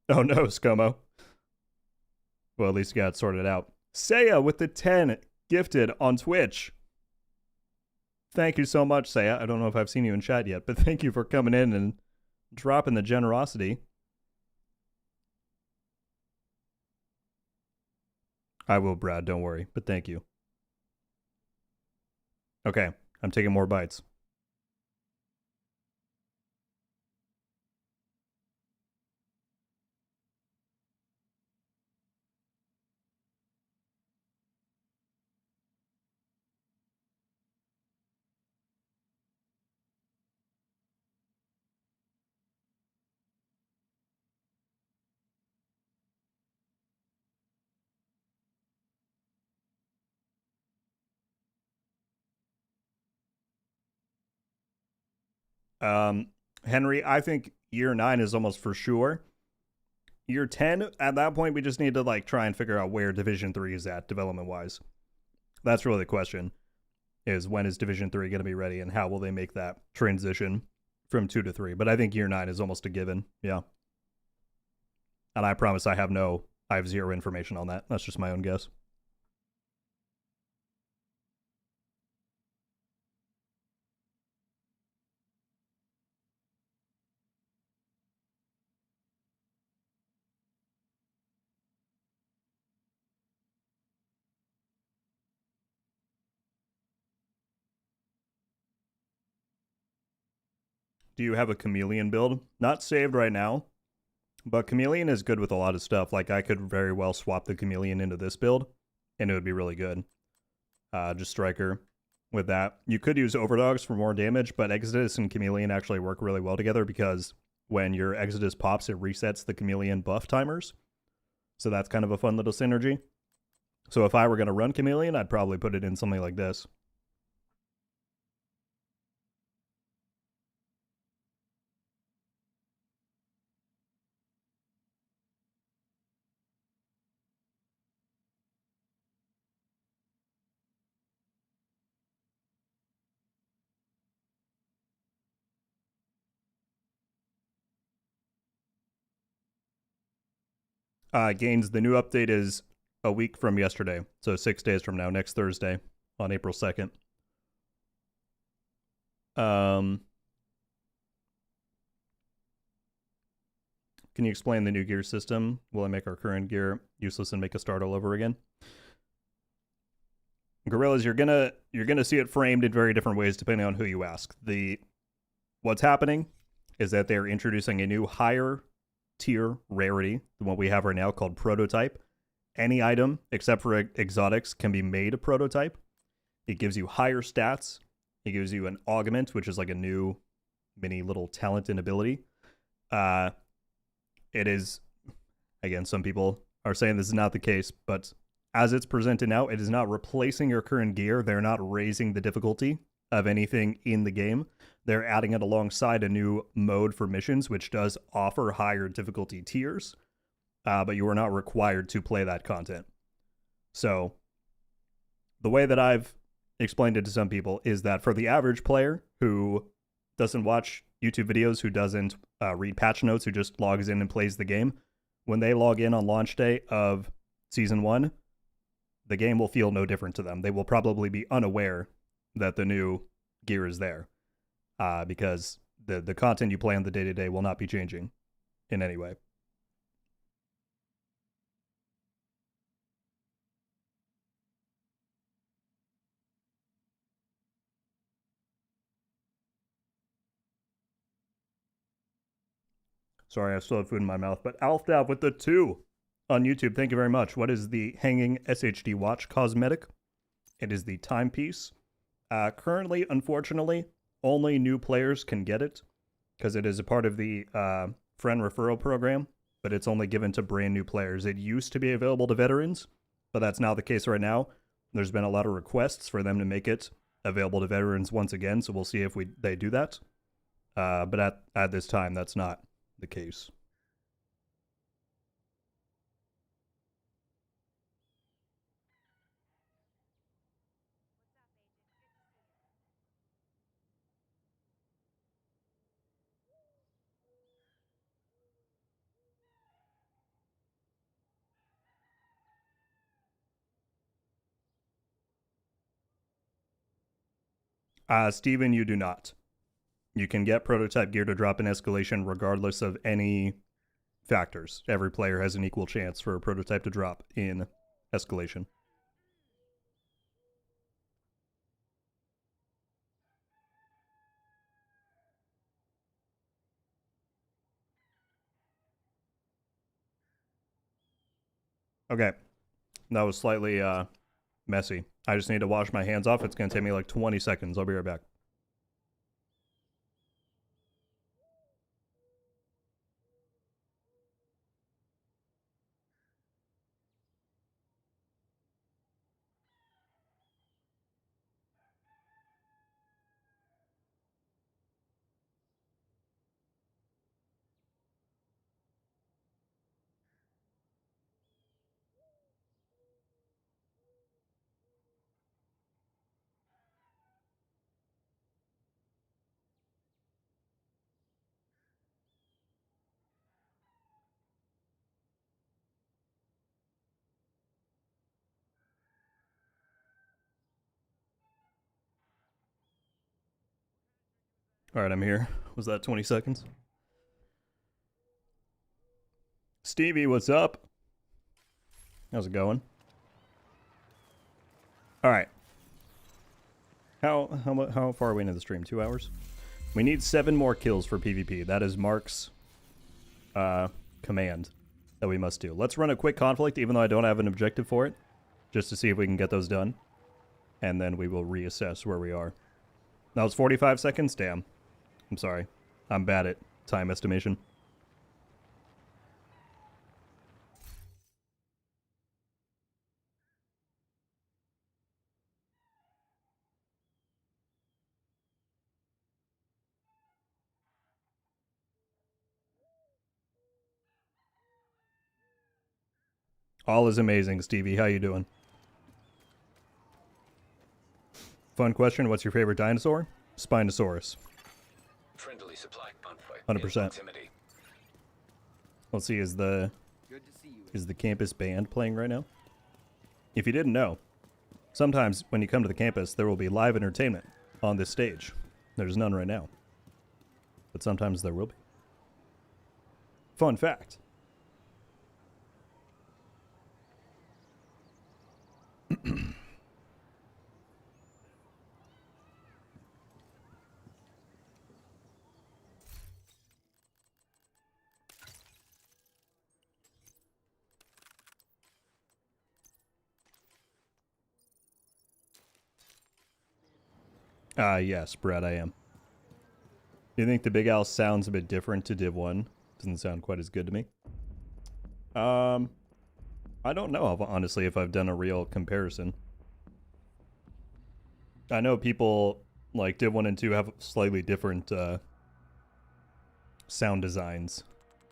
Speaker 1: Oh no, ScoMo. Well, at least you got it sorted out. Seiya with the 10 gifted on Twitch. Thank you so much, Seiya. I don't know if I've seen you in chat yet, but thank you for coming in and dropping the generosity. I will, Brad, don't worry, but thank you. Okay, I'm taking more bites. Henry, I think year 9 is almost for sure. Year 10, at that point, we just need to like try and figure out where Division 3 is at development-wise. That's really the question, is when is Division 3 going to be ready and how will they make that transition from 2 to 3? But I think year 9 is almost a given, yeah. And I promise I have zero information on that. That's just my own guess. Do you have a Chameleon build? Not saved right now, but Chameleon is good with a lot of stuff. Like, I could very well swap the Chameleon into this build, and it would be really good. Just Striker with that. You could use Overdogs for more damage, but Exodus and Chameleon actually work really well together because when your Exodus pops, it resets the Chameleon buff timers. So that's kind of a fun little synergy. So if I were going to run Chameleon, I'd probably put it in something like this. Gains, the new update is a week from yesterday. So 6 days from now, next Thursday on April 2nd. Can you explain the new gear system? Will it make our current gear useless and make us start all over again? Gorillas, you're gonna see it framed in very different ways depending on who you ask. What's happening is that they're introducing a new higher tier rarity than what we have right now called prototype. Any item except for exotics can be made a prototype. It gives you higher stats. It gives you an augment, which is like a new mini little talent and ability. It is, again, some people are saying this is not the case, but as it's presented now, it is not replacing your current gear. They're not raising the difficulty of anything in the game. they're adding it alongside a new mode for missions, which does offer higher difficulty tiers, but you are not required to play that content. So the way that I've explained it to some people is that for the average player who doesn't watch YouTube videos, who doesn't read patch notes, who just logs in and plays the game, when they log in on launch day of Season 1, the game will feel no different to them. They will probably be unaware that the new gear is there, because the content you play on the day-to-day will not be changing in any way. Sorry, I still have food in my mouth. But Alfdav with the 2 on YouTube. Thank you very much. What is the hanging SHD watch cosmetic? It is the timepiece. Currently, unfortunately, only new players can get it because it is a part of the friend referral program, but it's only given to brand new players. It used to be available to veterans, but that's not the case right now. There's been a lot of requests for them to make it available to veterans once again, so we'll see if they do that. But at this time, that's not the case. Steven, you do not. You can get prototype gear to drop in escalation regardless of any factors. Every player has an equal chance for a prototype to drop in escalation. Okay, that was slightly messy. I just need to wash my hands off. It's going to take me like 20 seconds. I'll be right back. All right, I'm here. Was that 20 seconds? Stevie, what's up? How's it going? All right. How far are we into the stream? 2 hours? We need 7 more kills for PvP. That is Mark's command that we must do. Let's run a quick conflict, even though I don't have an objective for it, just to see if we can get those done. And then we will reassess where we are. That was 45 seconds? Damn. I'm sorry. I'm bad at time estimation. All is amazing, Stevie. How you doing? Fun question. What's your favorite dinosaur? Spinosaurus.
Speaker 2: Friendly supply conflict.
Speaker 1: 100%. Let's see, is the campus band playing right now? If you didn't know, sometimes when you come to the campus, there will be live entertainment on this stage. There's none right now, but sometimes there will be. Fun fact. Yes, Brad, I am. Do you think the Big Al sounds a bit different to Div 1? Doesn't sound quite as good to me. I don't know, honestly, if I've done a real comparison. I know people Like, Div 1 and 2 have slightly different sound designs.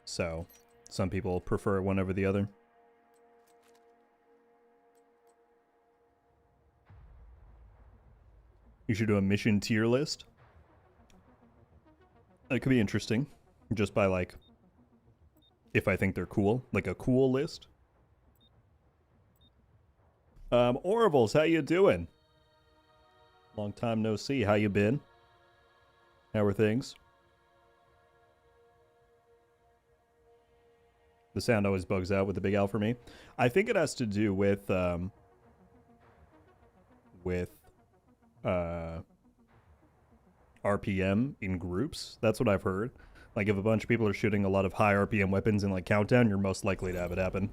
Speaker 1: So, some people prefer one over the other. You should do a mission tier list. That could be interesting. Just by, like, if I think they're cool. Like a cool list. Orvals, how you doing? Long time no see. How you been? How are things? The sound always bugs out with the Big Al for me. I think it has to do with RPM in groups. That's what I've heard. Like, if a bunch of people are shooting a lot of high RPM weapons in, like, Countdown, you're most likely to have it happen.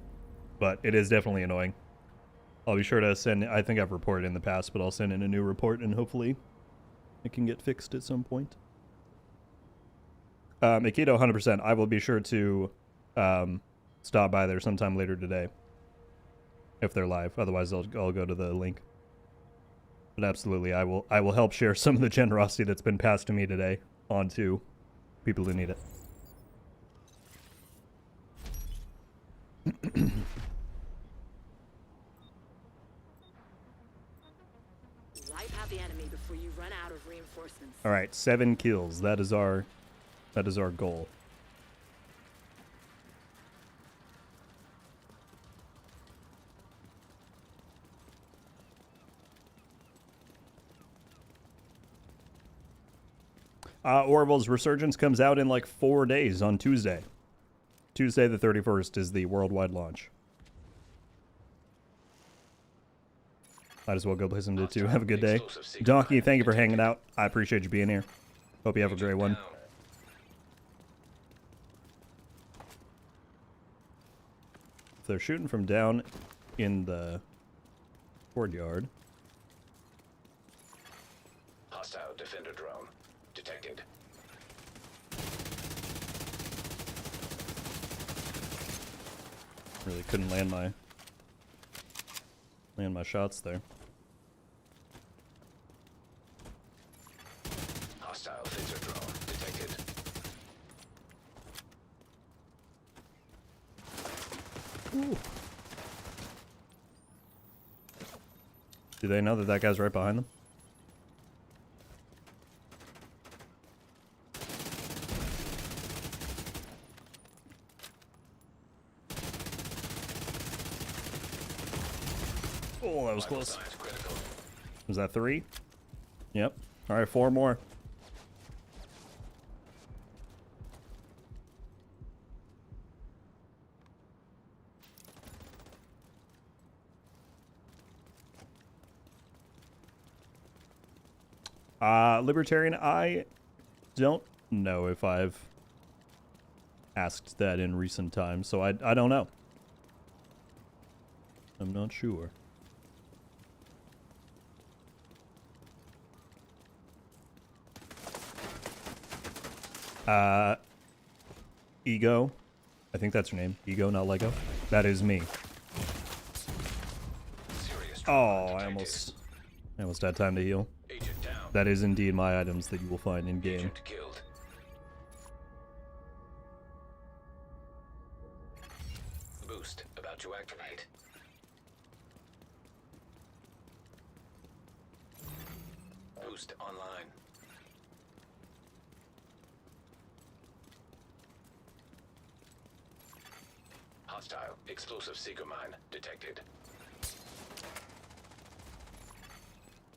Speaker 1: But it is definitely annoying. I'll be sure to send... I think I've reported in the past, but I'll send in a new report, and hopefully it can get fixed at some point. Aikido, 100%. I will be sure to stop by there sometime later today. If they're live. Otherwise, I'll go to the link. But absolutely, I will help share some of the generosity that's been passed to me today onto people who need it.
Speaker 6: Wipe out the enemy before you run out of reinforcements.
Speaker 1: All right, 7 kills. That is our goal. Orville's Resurgence comes out in like 4 days on Tuesday. Tuesday the 31st is the worldwide launch. Might as well go play some Div 2. Have a good day. Donkey, thank you for hanging out. I appreciate you being here. Hope you have a great one. If they're shooting from down in the courtyard.
Speaker 2: Hostile defender drone detected.
Speaker 1: Really couldn't land my shots there.
Speaker 2: Hostile phaser drone detected.
Speaker 1: Ooh. Do they know that that guy's right behind them? Oh, that was close. Was that 3? Yep. All right, 4 more. Libertarian, I don't know if I've asked that in recent times, so I don't know. I'm not sure. Ego. I think that's her name. Ego, not Lego. That is me. Oh, I almost had time to heal. That is indeed my items that you will find in game.
Speaker 2: Agent killed. Boost about to activate. Boost online. Hostile explosive seeker mine detected.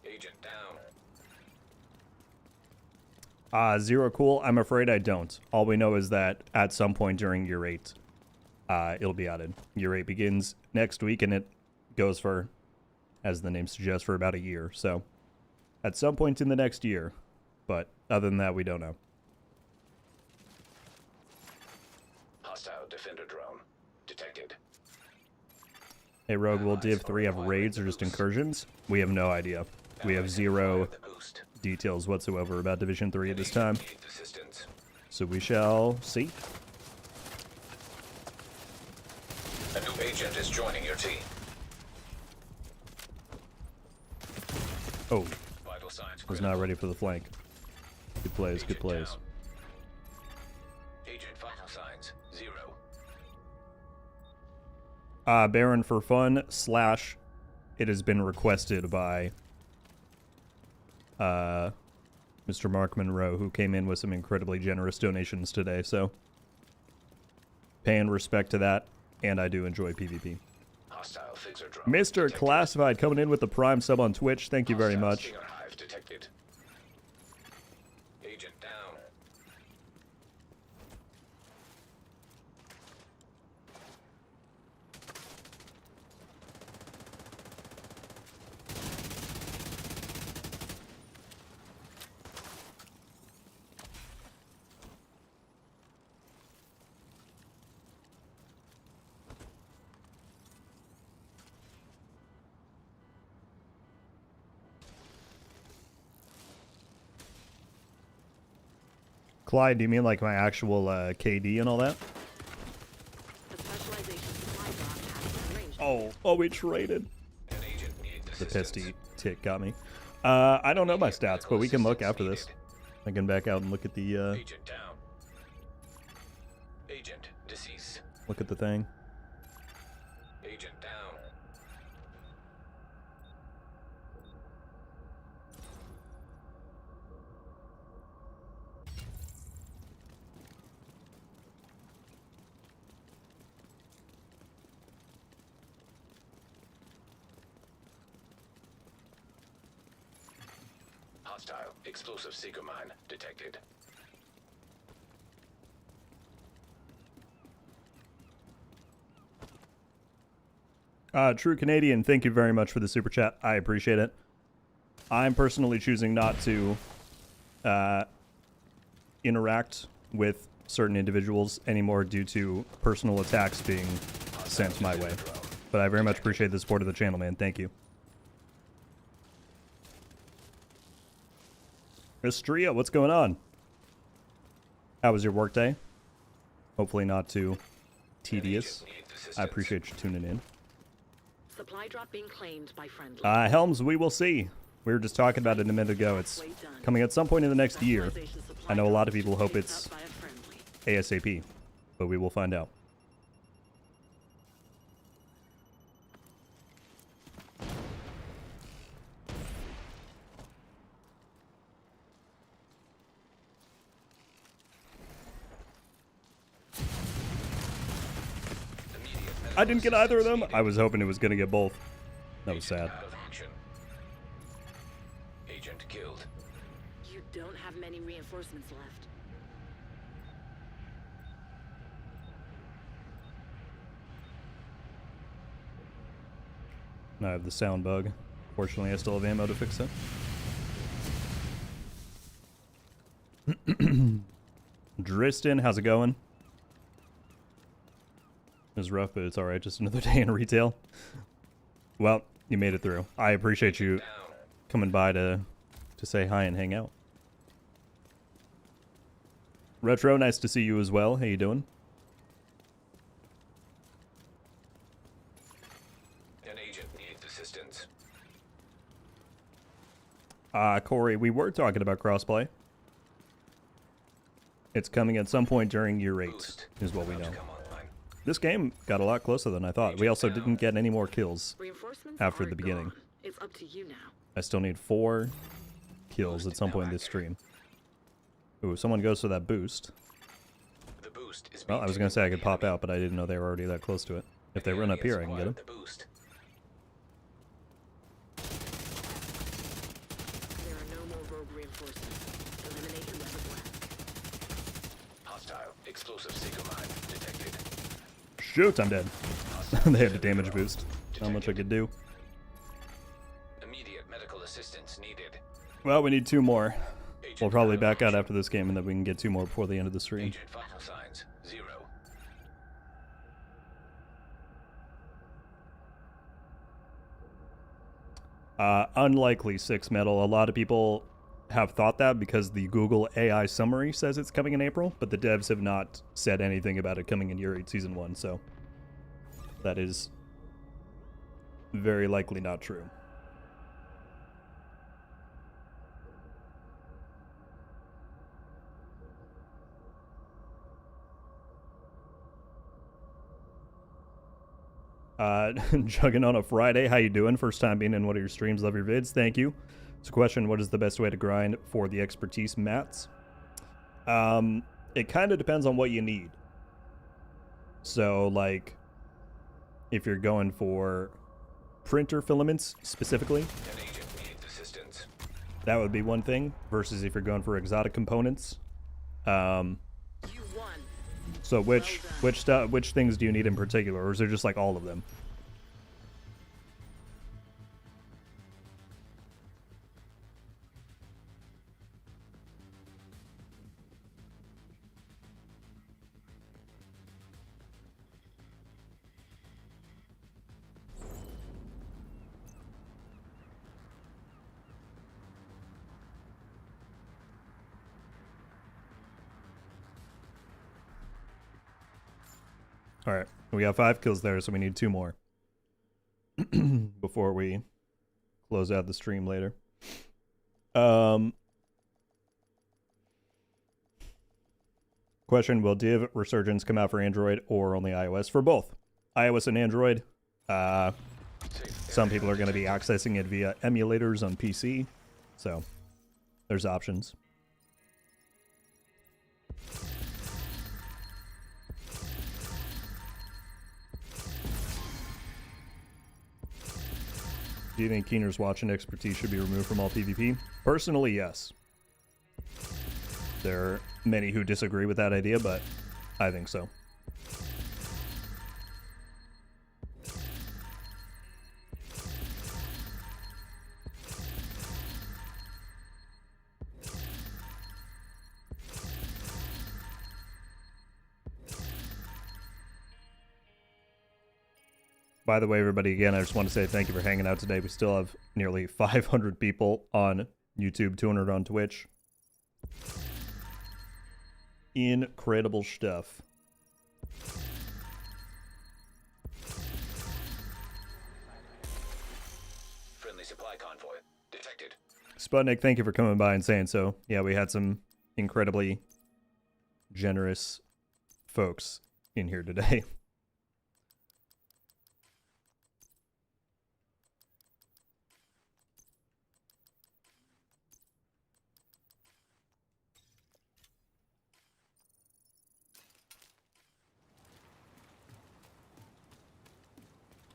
Speaker 2: Agent down.
Speaker 1: Zero cool. I'm afraid I don't. All we know is that at some point during year 8, it'll be added. Year 8 begins next week, and it goes for, as the name suggests, for about a year. So, at some point in the next year. But other than that, we don't know.
Speaker 2: Hostile defender drone detected.
Speaker 1: Hey, Rogue, will Div 3 have raids or just incursions? We have no idea. We have zero details whatsoever about Division 3 at this time. So we shall see.
Speaker 2: A new agent is joining your team.
Speaker 1: Oh.
Speaker 2: Vital signs
Speaker 1: Was not ready for the flank. Good plays, good
Speaker 2: Agent
Speaker 1: plays.
Speaker 2: down. Agent vital signs 0.
Speaker 1: Baron for fun / it has been requested by Mr. Mark Monroe, who came in with some incredibly generous donations today, so paying respect to that, and I do enjoy PvP.
Speaker 2: Hostile phaser drone
Speaker 1: Mr.
Speaker 2: detected.
Speaker 1: Classified coming in with the Prime sub on Twitch, thank you very
Speaker 2: Hostile
Speaker 1: much.
Speaker 2: Stinger hive detected. Agent down.
Speaker 1: Clyde, do you mean like my actual KD and all that?
Speaker 6: The specialization supply drop has been arranged.
Speaker 1: Oh, we traded.
Speaker 2: An agent needs
Speaker 1: The
Speaker 2: assistance.
Speaker 1: pesty tick got me. I don't know my stats, but we can look after this. I can back out and look at the
Speaker 2: Agent down. Agent deceased.
Speaker 1: look at the thing.
Speaker 2: Agent down. Hostile explosive seeker mine detected.
Speaker 1: True Canadian, thank you very much for the super chat. I appreciate it. I'm personally choosing not to interact with certain individuals anymore due to personal attacks being sent my way. But I very much appreciate the support of the channel, man. Thank you. Estria, what's going on? How was your workday? Hopefully not too tedious. I appreciate you tuning in.
Speaker 6: Supply drop being claimed by friendly.
Speaker 1: Helms, we will see. We were just talking about it a minute ago. It's coming at some point in the next year.
Speaker 6: Specialization supply
Speaker 1: I know a lot of
Speaker 6: drop
Speaker 1: people hope
Speaker 6: picked
Speaker 1: it's
Speaker 6: up by a friendly.
Speaker 1: ASAP, but we will find out. I didn't get either of them. I was hoping it was going to get both. That was sad.
Speaker 2: Out of action. Agent killed.
Speaker 6: You don't have many reinforcements left.
Speaker 1: I have the sound bug. Fortunately, I still have ammo to fix it. Driston, how's it going? It was rough, but it's alright. Just another day in retail. Well, you made it through. I appreciate you
Speaker 2: Down.
Speaker 1: coming by to say hi and hang out. Retro, nice to see you as well. How you doing?
Speaker 2: An agent needs assistance.
Speaker 1: Corey, we were talking about crossplay. It's coming at some point during year 8,
Speaker 2: Boost
Speaker 1: is what we
Speaker 2: about
Speaker 1: know.
Speaker 2: to come online.
Speaker 1: This game got a lot closer than I thought. We also didn't get any more kills.
Speaker 6: Reinforcements
Speaker 1: After
Speaker 6: are
Speaker 1: the beginning.
Speaker 6: gone. It's up to you now.
Speaker 1: I still need 4 kills at some point in this stream. Ooh, someone goes for that boost.
Speaker 2: The boost is
Speaker 1: Well,
Speaker 2: being
Speaker 1: I was going to say I
Speaker 2: taken
Speaker 1: could
Speaker 2: by
Speaker 1: pop
Speaker 2: the
Speaker 1: out, but I didn't know they were already that close to it. If they
Speaker 2: enemy.
Speaker 1: run up
Speaker 2: The
Speaker 1: here, I
Speaker 2: enemy
Speaker 1: can
Speaker 2: has
Speaker 1: get them.
Speaker 2: acquired the boost.
Speaker 6: There are no more rogue reinforcements. Eliminate whoever's left.
Speaker 2: Hostile explosive seeker mine detected.
Speaker 1: Shoot, I'm dead. They had a damage boost. Not much I could do.
Speaker 2: Immediate medical assistance needed.
Speaker 1: Well, we need 2 more.
Speaker 2: Agent
Speaker 1: We'll probably
Speaker 2: out of
Speaker 1: back out
Speaker 2: action.
Speaker 1: after this game, and then we can get 2 more before the end of the stream.
Speaker 2: Agent vital signs 0.
Speaker 1: Unlikely 6 metal. A lot of people have thought that because the Google AI summary says it's coming in April, but the devs have not said anything about it coming in Year 8 Season 1, so that is very likely not true. Jugging on a Friday. How you doing? First time being in one of your streams. Love your vids. Thank you. It's a question. What is the best way to grind for the expertise mats? It kind of depends on what you need. So, like, if you're going for printer filaments specifically,
Speaker 2: An agent needs assistance.
Speaker 1: that would be one thing. Versus if you're going for exotic components.
Speaker 6: You won.
Speaker 1: So which things do you need in particular, or is there just like all of them? All right, we got 5 kills there, so we need 2 more before we close out the stream later. Question: will Div Resurgence come out for Android or only iOS? For both, iOS and Android. Some people are going to be accessing it via emulators on PC, so there's options. Do you think Keener's watching expertise should be removed from all PvP? Personally, yes. There are many who disagree with that idea, but I think so. By the way, everybody, again, I just want to say thank you for hanging out today. We still have nearly 500 people on YouTube, 200 on Twitch. Incredible stuff.
Speaker 2: Friendly supply convoy detected.
Speaker 1: Sputnik, thank you for coming by and saying so. Yeah, we had some incredibly generous folks in here today.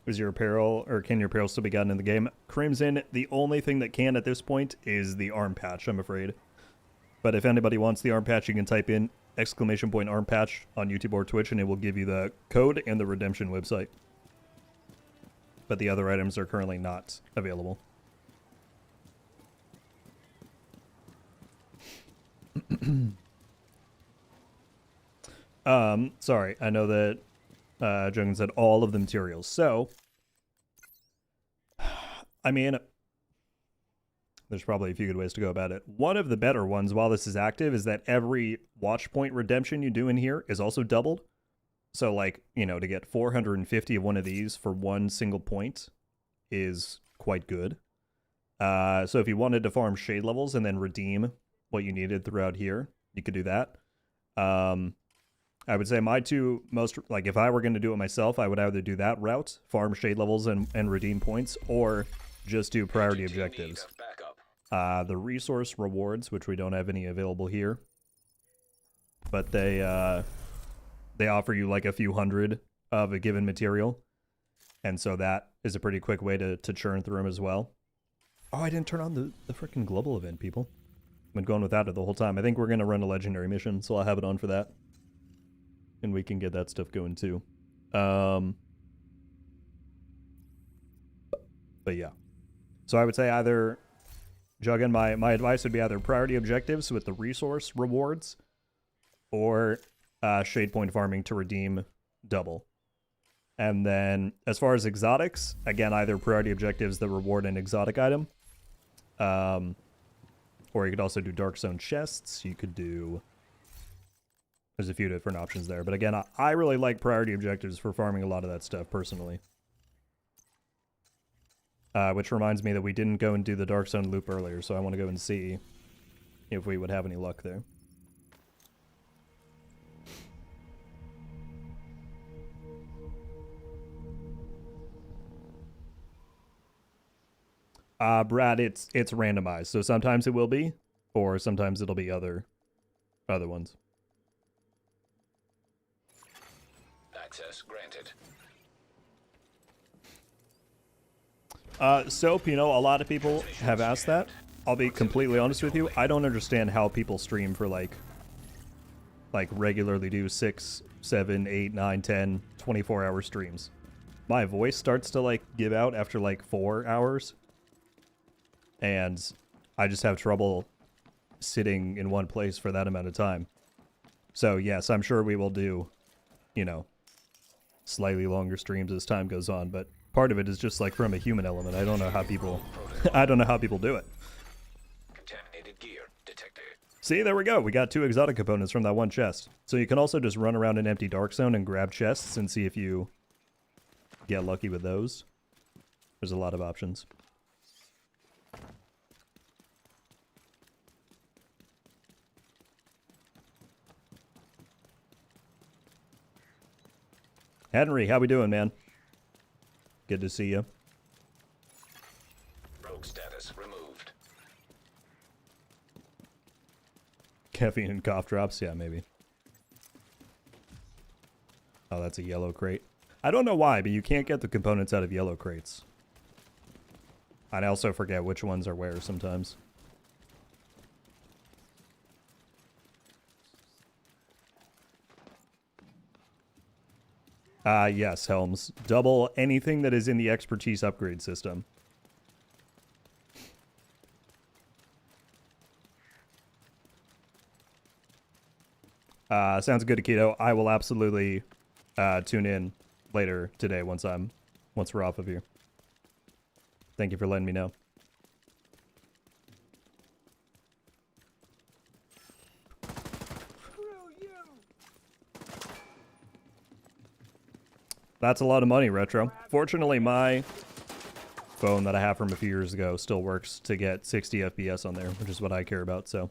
Speaker 1: Is your apparel, or can your apparel still be gotten in the game? Crimson, the only thing that can at this point is the arm patch, I'm afraid. But if anybody wants the arm patch, you can type in !arm patch on YouTube or Twitch, and it will give you the code and the redemption website. But the other items are currently not available. Sorry, I know that Jungen said all of the materials. So, I mean, there's probably a few good ways to go about it. One of the better ones, while this is active, is that every watch point redemption you do in here is also doubled. So, like, you know, to get 450 of one of these for one single point is quite good. So if you wanted to farm shade levels and then redeem what you needed throughout here, you could do that. I would say my two most, like, if I were going to do it myself, I would either do that route, farm shade levels and redeem points, or just do priority objectives. The resource rewards, which we don't have any available here, but they offer you like a few hundred of a given material, and so that is a pretty quick way to churn through them as well. Oh, I didn't turn on the freaking global event, people. I've been going without it the whole time. I think we're going to run a legendary mission, so I'll have it on for that. And we can get that stuff going too. But yeah. So I would say either, Juggin, my advice would be either priority objectives with the resource rewards, or shade point farming to redeem double. And then as far as exotics, again, either priority objectives that reward an exotic item. Or you could also do Dark Zone chests. You could do... There's a few different options there. But again, I really like priority objectives for farming a lot of that stuff, personally. Which reminds me that we didn't go and do the Dark Zone loop earlier, so I want to go and see if we would have any luck there. Brad, it's randomized. So sometimes it will be, or sometimes it'll be other ones.
Speaker 2: Access granted.
Speaker 1: Soap, you know, a lot of people have asked that. I'll be completely honest with you. I don't understand how people stream for like regularly do 6, 7, 8, 9, 10, 24-hour streams. My voice starts to like give out after like 4 hours. And I just have trouble sitting in one place for that amount of time. So yes, I'm sure we will do, you know, slightly longer streams as time goes on, but part of it is just like from a human element. I don't know how people I don't know how people do it.
Speaker 2: Contaminated gear detected.
Speaker 1: See, there we go. We got 2 exotic components from that one chest. So you can also just run around an empty dark zone and grab chests and see if you get lucky with those. There's a lot of options. Henry, how we doing, man? Good to see you.
Speaker 2: Rogue status removed.
Speaker 1: Caffeine and cough drops? Yeah, maybe. Oh, that's a yellow crate. I don't know why, but you can't get the components out of yellow crates. I also forget which ones are where sometimes. Yes, Helms. Double anything that is in the expertise upgrade system. Sounds good, Akito. I will absolutely tune in later today once we're off of here. Thank you for letting me know. That's a lot of money, Retro. Fortunately, my phone that I have from a few years ago still works to get 60 FPS on there, which is what I care about, so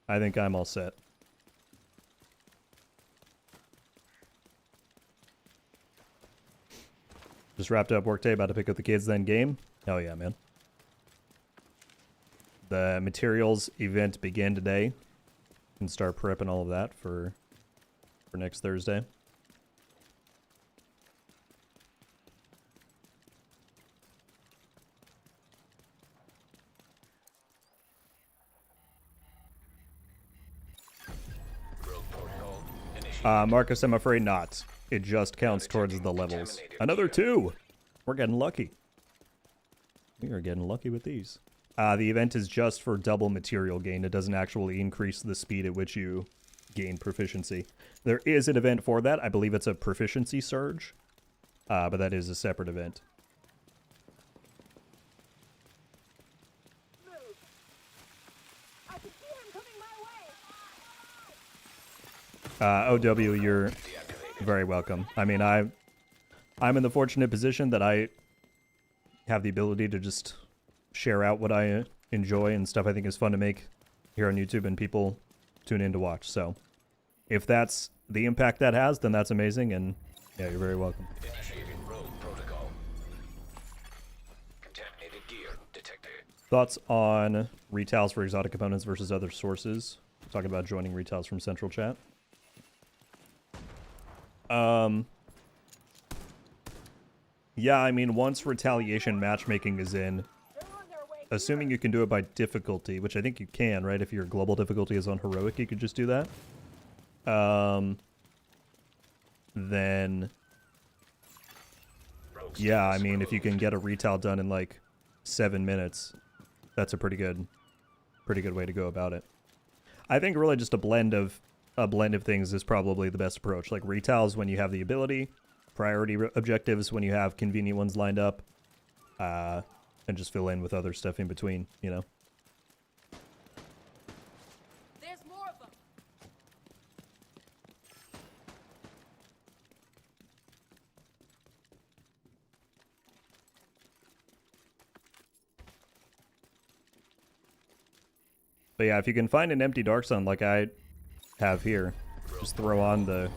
Speaker 1: I think I'm all set. Just wrapped up workday, about to pick up the kids, then game. Hell yeah, man. The materials event began today. Can start prepping all of that for next Thursday. Marcus, I'm afraid not. It just counts towards the levels. Another 2! We're getting lucky. We are getting lucky with these. The event is just for double material gain. It doesn't actually increase the speed at which you gain proficiency. There is an event for that. I believe it's a proficiency surge. But that is a separate event. OW, you're very welcome. I mean, I'm in the fortunate position that I have the ability to just share out what I enjoy and stuff I think is fun to make here on YouTube, and people tune in to watch. So if that's the impact that has, then that's amazing, and yeah, you're very welcome.
Speaker 2: Initiating rogue protocol. Contaminated gear detected.
Speaker 1: Thoughts on retails for exotic components versus other sources? Talking about joining retails from central chat. Yeah, I mean, once retaliation matchmaking is in, assuming you can do it by difficulty, which I think you can, right? If your global difficulty is on heroic, you could just do that. Then, yeah, I mean, if you can get a retail done in like 7 minutes, that's a pretty good way to go about it. I think really just a blend of things is probably the best approach. Like retails when you have the ability, priority objectives when you have convenient ones lined up, and just fill in with other stuff in between, you know?
Speaker 3: There's more of them.
Speaker 1: But yeah, if you can find an empty dark zone like I have here, just throw on the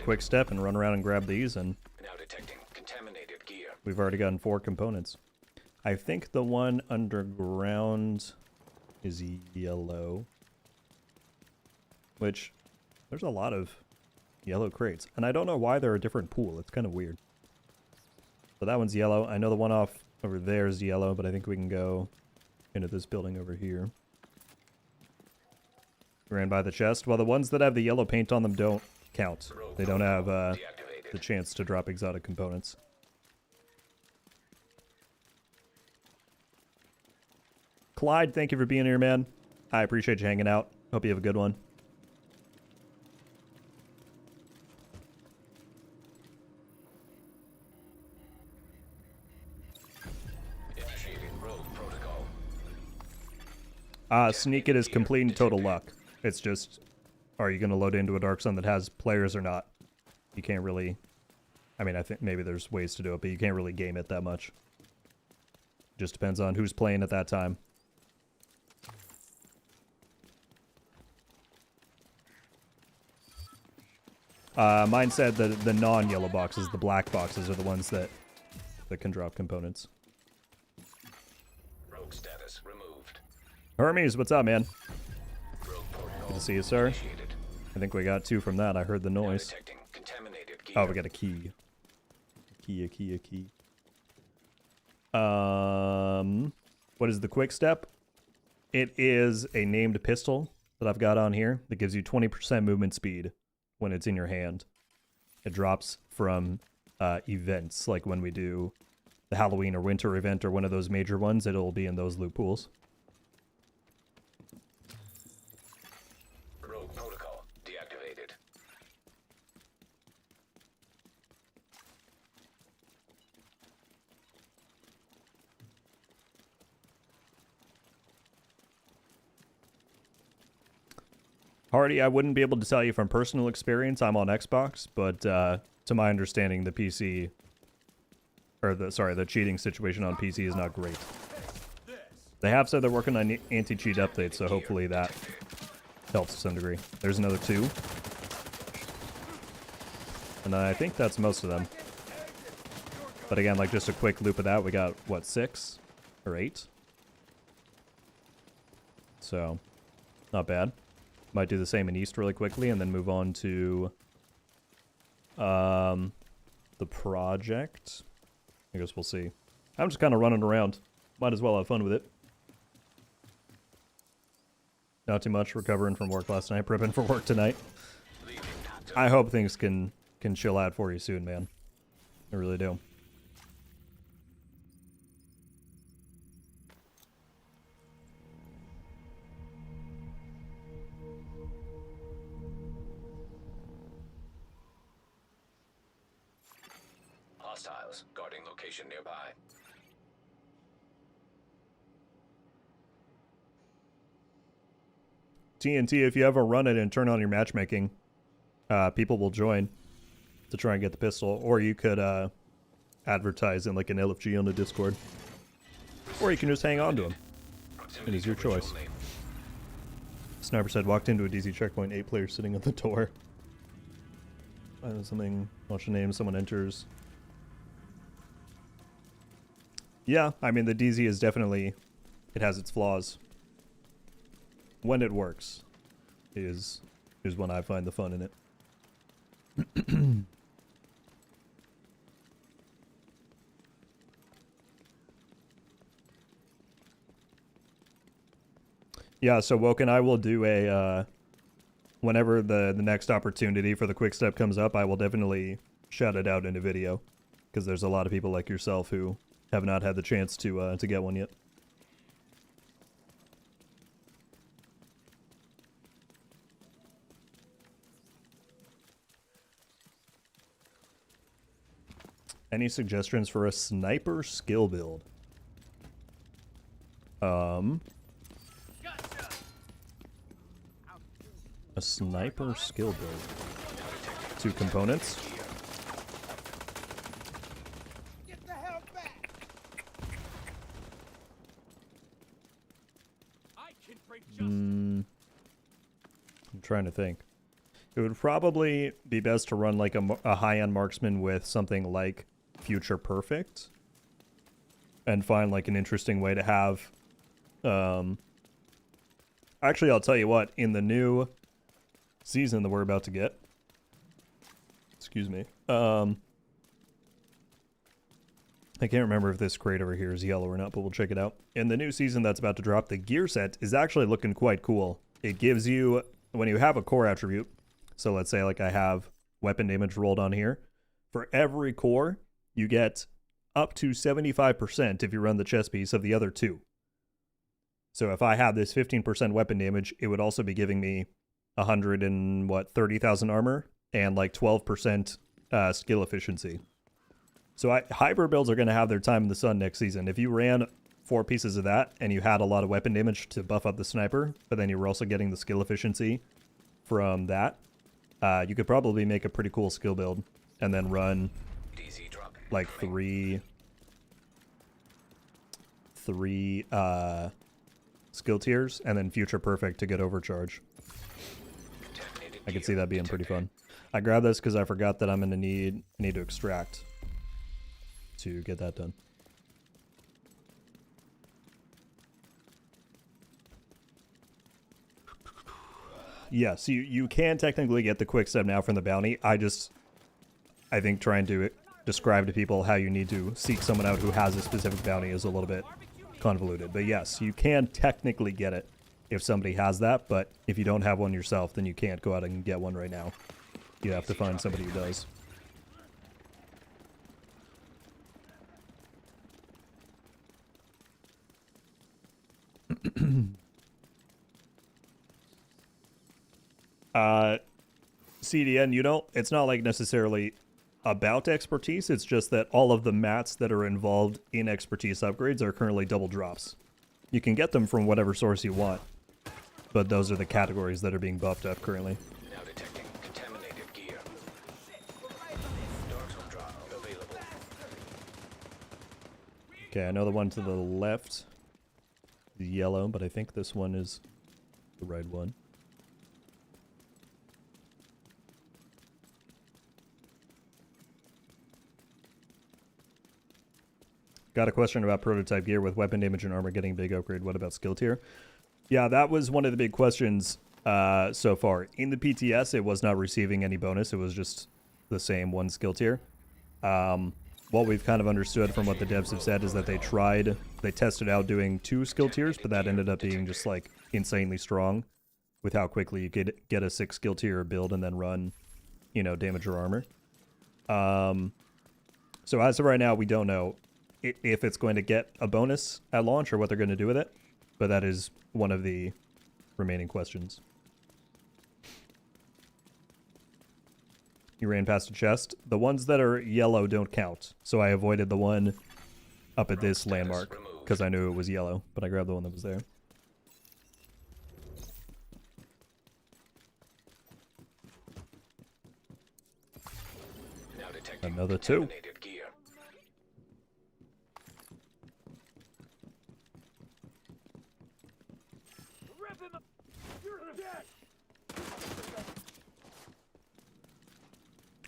Speaker 1: quick step and run around and grab these, and
Speaker 2: Now detecting contaminated gear.
Speaker 1: we've already gotten 4 components. I think the one underground is yellow. Which, there's a lot of yellow crates. And I don't know why they're a different pool. It's kind of weird. So that one's yellow. I know the one off over there is yellow, but I think we can go into this building over here. Ran by the chest. Well, the ones that have the yellow paint on them don't count. They don't have the chance to drop exotic components. Clyde, thank you for being here, man. I appreciate you hanging out. Hope you have a good one. Sneak it is complete and total luck. It's just, are you going to load into a Dark Sun that has players or not? You can't really, I mean, I think maybe there's ways to do it, but you can't really game it that much. Just depends on who's playing at that time. Mine said that the non-yellow boxes, the black boxes, are the ones that can drop components.
Speaker 2: Rogue status removed.
Speaker 1: Hermes, what's up, man?
Speaker 2: Rogue protocol
Speaker 1: Good to see you, sir.
Speaker 2: initiated.
Speaker 1: I think we got 2 from that. I heard the
Speaker 2: Now
Speaker 1: noise.
Speaker 2: detecting contaminated gear.
Speaker 1: Oh, we got a key. A key. What is the quick step? It is a named pistol that I've got on here that gives you 20% movement speed when it's in your hand. It drops from events, like when we do the Halloween or winter event or one of those major ones, it'll be in those loot pools.
Speaker 2: Rogue protocol deactivated.
Speaker 1: Hardy, I wouldn't be able to tell you from personal experience. I'm on Xbox, but to my understanding, the PC, or the cheating situation on PC is not great. They have said they're working on anti-cheat updates, so hopefully that helps to some degree. There's another 2. And I think that's most of them. But again, like just a quick loop of that, we got, what, 6 or 8? So, not bad. Might do the same in East really quickly and then move on to the project. I guess we'll see. I'm just kind of running around. Might as well have fun with it. Not too much, recovering from work last night, prepping for work tonight. I hope things can chill out for you soon, man. I really do.
Speaker 2: Hostiles guarding location nearby.
Speaker 1: TNT, if you ever run it and turn on your matchmaking, people will join to try and get the pistol, or you could advertise in like an LFG on the Discord, or you can just hang on to them. It is your choice. Sniper said, walked into a DZ checkpoint, 8 players sitting at the door. Something, watch the name, someone enters. Yeah, I mean, the DZ is definitely, it has its flaws. When it works is when I find the fun in it. Yeah, so Woken, I will do a, whenever the next opportunity for the quick step comes up, I will definitely shout it out in a video. Because there's a lot of people like yourself who have not had the chance to get one yet. Any suggestions for a sniper skill build? A sniper skill build. 2 components.
Speaker 4: Get the hell back! I can bring justice.
Speaker 1: I'm trying to think. It would probably be best to run like a high-end marksman with something like Future Perfect. and find like an interesting way to have. Actually, I'll tell you what. In the new season that we're about to get, excuse me. I can't remember if this crate over here is yellow or not, but we'll check it out. In the new season that's about to drop, the gear set is actually looking quite cool. It gives you, when you have a core attribute, so let's say like I have weapon damage rolled on here, for every core, you get up to 75% if you run the chest piece of the other two. So if I had this 15% weapon damage, it would also be giving me 30,000 armor and like 12% skill efficiency. So hyper builds are going to have their time in the sun next season. If you ran 4 pieces of that and you had a lot of weapon damage to buff up the sniper, but then you were also getting the skill efficiency from that, you could probably make a pretty cool skill build and then run like three skill tiers and then future perfect to get overcharge. I could see that being pretty fun. I grabbed this because I forgot that I'm going to need to extract to get that done. Yes, you can technically get the quick step now from the bounty. I think trying to describe to people how you need to seek someone out who has a specific bounty is a little bit convoluted. But yes, you can technically get it if somebody has that, but if you don't have one yourself, then you can't go out and get one right now. You have to find somebody who does. CDN, it's not like necessarily about expertise, it's just that all of the mats that are involved in expertise upgrades are currently double drops. You can get them from whatever source you want, but those are the categories that are being buffed up currently.
Speaker 2: Now detecting contaminated gear. Dark zone drop available.
Speaker 1: Okay, I know the one to the left is yellow, but I think this one is the right one. Got a question about prototype gear with weapon damage and armor getting big upgrade. What about skill tier? Yeah, that was one of the big questions so far. In the PTS, it was not receiving any bonus. It was just the same one skill tier. What we've kind of understood from what the devs have said is that they tested out doing 2 skill tiers, but that ended up being just like insanely strong with how quickly you could get a 6 skill tier build and then run, damage or armor. So as of right now, we don't know if it's going to get a bonus at launch or what they're going to do with it, but that is one of the remaining questions. You ran past a chest. The ones that are yellow don't count, so I avoided the one up at this landmark because I knew it was yellow, but I grabbed the one that was there.
Speaker 2: Now detecting
Speaker 1: Another 2.
Speaker 2: contaminated gear.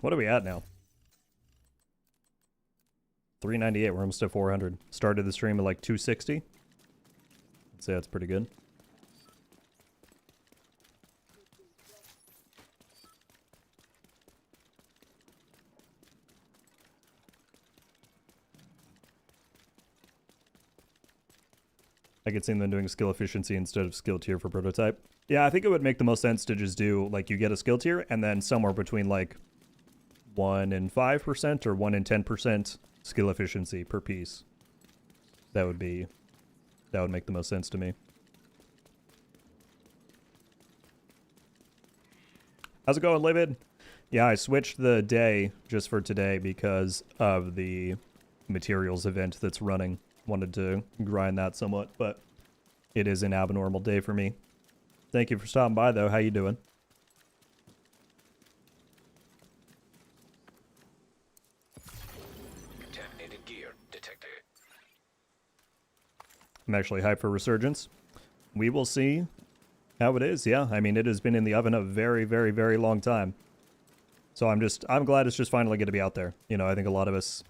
Speaker 1: What are we at now? 398. We're almost at 400. Started the stream at like 260. I'd say that's pretty good. I could see them doing skill efficiency instead of skill tier for prototype. Yeah, I think it would make the most sense to just do, like, you get a skill tier, and then somewhere between, like, 1 and 5% or 1 and 10% skill efficiency per piece. That would make the most sense to me. How's it going, Livid? Yeah, I switched the day just for today because of the materials event that's running. Wanted to grind that somewhat, but it is an abnormal day for me. Thank you for stopping by, though. How you doing?
Speaker 2: Contaminated gear detected.
Speaker 1: I'm actually hyped for Resurgence. We will see how it is. Yeah, I mean, it has been in the oven a very, very, very long time. So I'm glad it's just finally going to be out there. I think a lot of us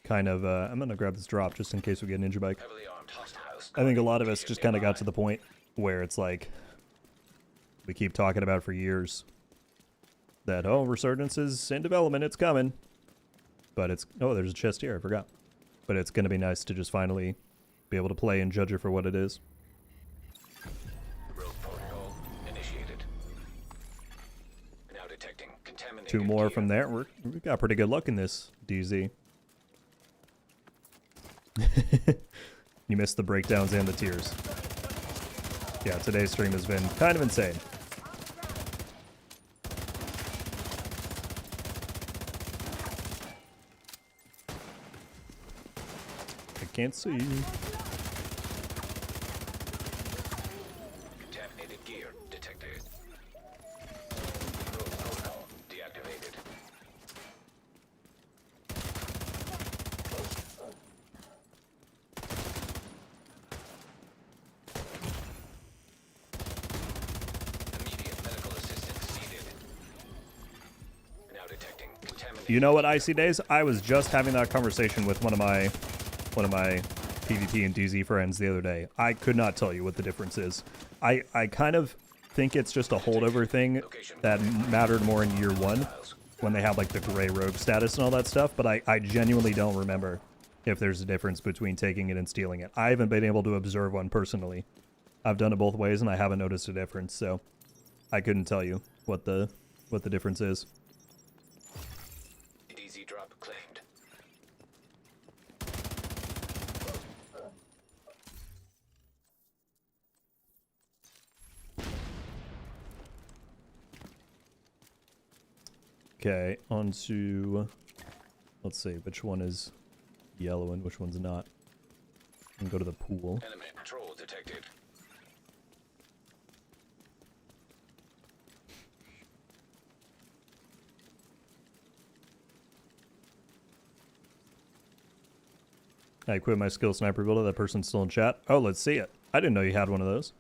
Speaker 1: kind of, I'm gonna grab this drop just in case we get a ninja bike.
Speaker 2: Heavily armed hostiles.
Speaker 1: I think a lot of us just kind of got to the point where it's like, we keep talking about for years that, oh, Resurgence is in development, it's coming. But it's, oh, there's a chest here, I forgot. But it's gonna be nice to just finally be able to play and judge it for what it is.
Speaker 2: Rogue protocol initiated. Now detecting contaminated
Speaker 1: 2 more
Speaker 2: gear.
Speaker 1: from there. We got pretty good luck in this, DZ. You missed the breakdowns and the tears. Yeah, today's stream has been kind of insane. I can't see.
Speaker 2: Contaminated gear detected. Rogue protocol deactivated. Immediate medical assistance needed. Now detecting contaminated.
Speaker 1: You know what, Icy Days? I was just having that conversation with one of my PvP and DZ friends the other day. I could not tell you what the difference is. I kind of think it's just a holdover thing that mattered more in year 1 when they had like the gray rogue status and all that stuff, but I genuinely don't remember if there's a difference between taking it and stealing it. I haven't been able to observe one personally. I've done it both ways and I haven't noticed a difference, so I couldn't tell you what the difference is.
Speaker 2: DZ drop claimed.
Speaker 1: Okay, on to, let's see, which one is yellow and which one's not. And go to the pool.
Speaker 2: Enemy patrol detected.
Speaker 1: I quit my skill sniper build. That person's still in chat. Oh, let's see it. I didn't know you had one of those.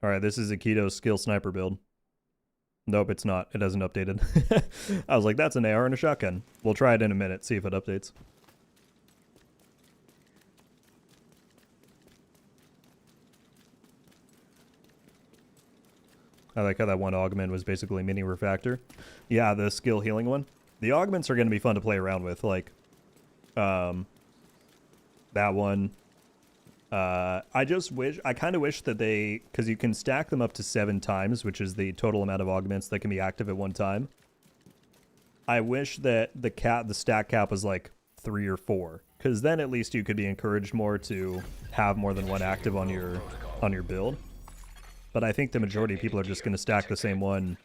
Speaker 1: Alright, this is a keto skill sniper build. Nope, it's not. It hasn't updated. I was like, that's an AR and a shotgun. We'll try it in a minute, see if it updates. I like how that one augment was basically mini refactor. Yeah, the skill healing one. The augments are going to be fun to play around with, like that one. I kind of wish that they, because you can stack them up to 7 times, which is the total amount of augments that can be active at one time. I wish that the stack cap was like 3 or 4, because then at least you could be encouraged more to have more than one active on your build. But I think the majority of people are just going to stack the same one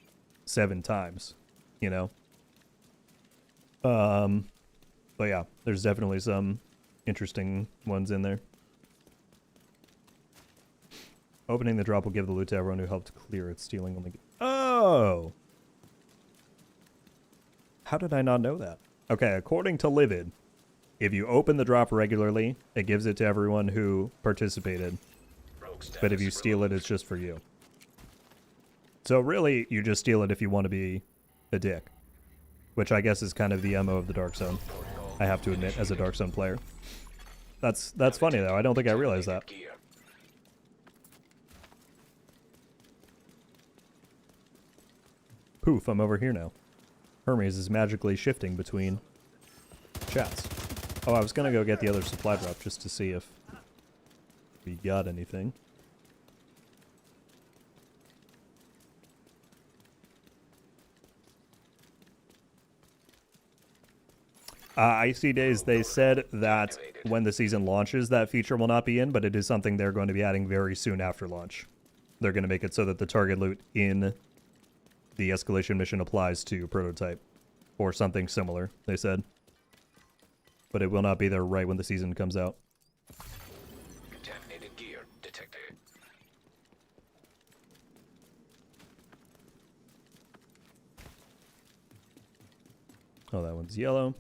Speaker 1: 7 times, you know? But yeah, there's definitely some interesting ones in there. Opening the drop will give the loot to everyone who helped clear it. Stealing only... Oh! How did I not know that? Okay, according to Livid, if you open the drop regularly, it gives it to everyone who participated. But if you steal it, it's just for you. So really, you just steal it if you want to be a dick. Which I guess is kind of the MO of the Dark Zone. I have to admit, as a Dark Zone player. That's funny, though. I don't think I realized that. Poof, I'm over here now. Hermes is magically shifting between chats. Oh, I was gonna go get the other supply drop just to see if we got anything. Icy Days, they said that when the season launches, that feature will not be in, but it is something they're going to be adding very soon after launch. They're going to make it so that the target loot in the escalation mission applies to prototype, or something similar, they said. But it will not be there right when the season comes out.
Speaker 2: Contaminated gear detected.
Speaker 1: Oh, that one's yellow.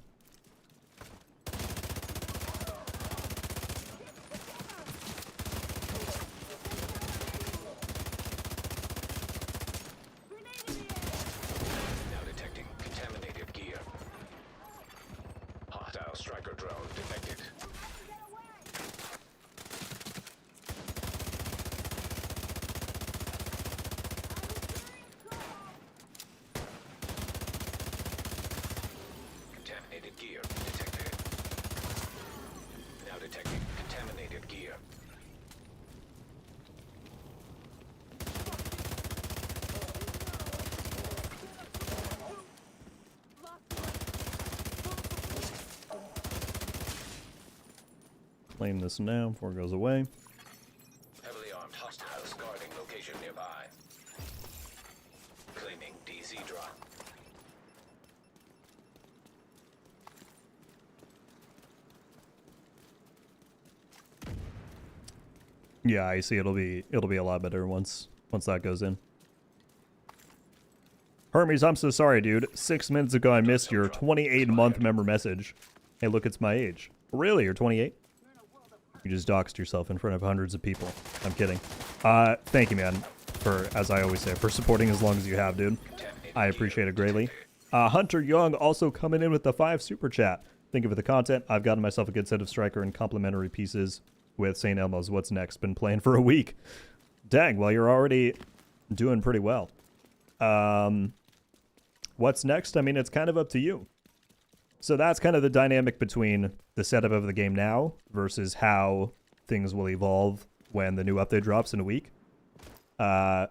Speaker 2: Now detecting contaminated gear.
Speaker 1: Claim this now before it goes away.
Speaker 2: Heavily armed hostiles guarding location nearby. Claiming DZ drop.
Speaker 1: Yeah, I see. It'll be a lot better once that goes in. Hermes, I'm so sorry, dude. 6 minutes ago, I missed your 28-month member message. Hey, look, it's my age. Really? You're 28? You just doxed yourself in front of hundreds of people. I'm kidding. Thank you, man, for, as I always say, for supporting as long as you have, dude. I appreciate it greatly. Hunter Young also coming in with the 5 super chat. Thank you for the content. I've gotten myself a good set of striker and complimentary pieces with St. Elmo's. What's next? Been playing for a week. Dang, well, you're already doing pretty well. What's next? I mean, it's kind of up to you. So that's kind of the dynamic between the setup of the game now versus how things will evolve when the new update drops in a week. You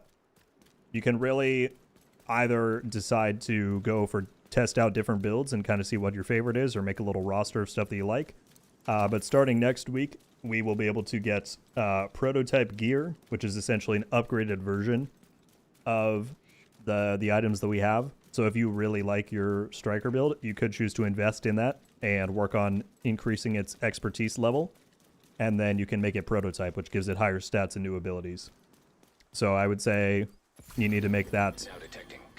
Speaker 1: can really either decide to go for test out different builds and kind of see what your favorite is, or make a little roster of stuff that you like. But starting next week, we will be able to get prototype gear, which is essentially an upgraded version of the items that we have. So if you really like your striker build, you could choose to invest in that and work on increasing its expertise level. And then you can make it prototype, which gives it higher stats and new abilities. So I would say you need to make that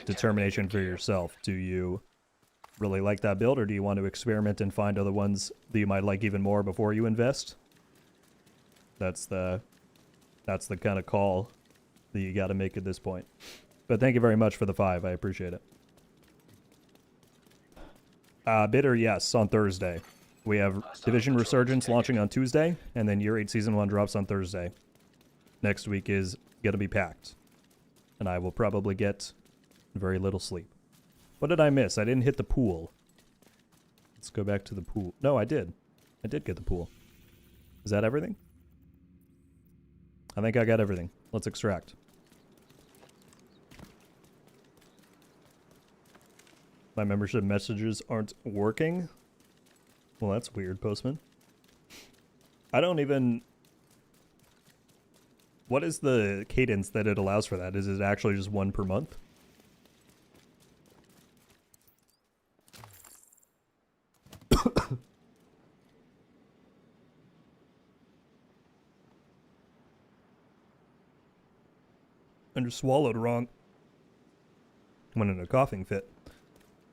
Speaker 1: determination for yourself. Do you really like that build, or do you want to experiment and find other ones that you might like even more before you invest? That's the kind of call that you got to make at this point. But thank you very much for the 5. I appreciate it. Bitter, yes, on Thursday. We have Division Resurgence launching on Tuesday, and then Year 8 Season 1 drops on Thursday. Next week is going to be packed. And I will probably get very little sleep. What did I miss? I didn't hit the pool. Let's go back to the pool. No, I did. I did get the pool. Is that everything? I think I got everything. Let's extract. My membership messages aren't working. Well, that's weird, Postman. I don't even... What is the cadence that it allows for that? Is it actually just 1 per month? I just swallowed wrong. Went in a coughing fit.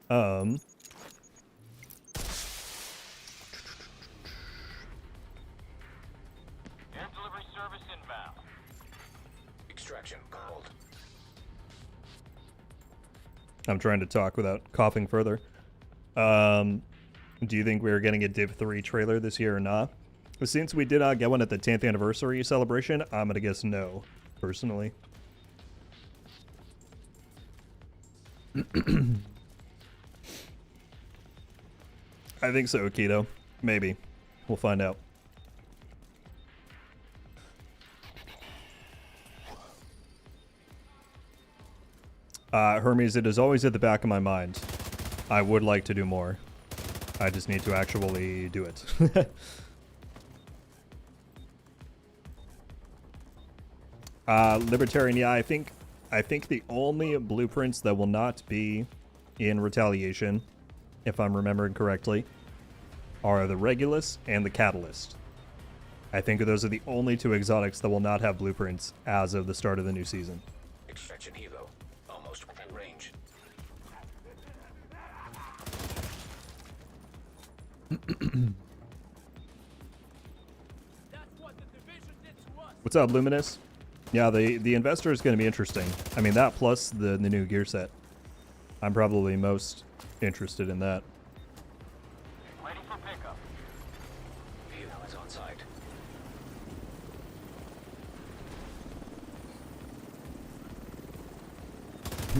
Speaker 2: Hand delivery service inbound. Extraction called.
Speaker 1: I'm trying to talk without coughing further. Do you think we're getting a Div 3 trailer this year or not? Since we did not get one at the 10th anniversary celebration, I'm gonna guess no, personally. I think so, Keto. Maybe. We'll find out. Hermes, it is always at the back of my mind. I would like to do more. I just need to actually do it. Libertarian, yeah, I think the only blueprints that will not be in Retaliation, if I'm remembering correctly, are the Regulus and the Catalyst. I think those are the only 2 exotics that will not have blueprints as of the start of the new season.
Speaker 2: Extraction helo. Almost within range.
Speaker 4: That's what the division did to us.
Speaker 1: What's up, Luminous? Yeah, the investor is going to be interesting. I mean, that plus the new gear set. I'm probably most interested in that.
Speaker 2: Ready for pickup. Helo is on site.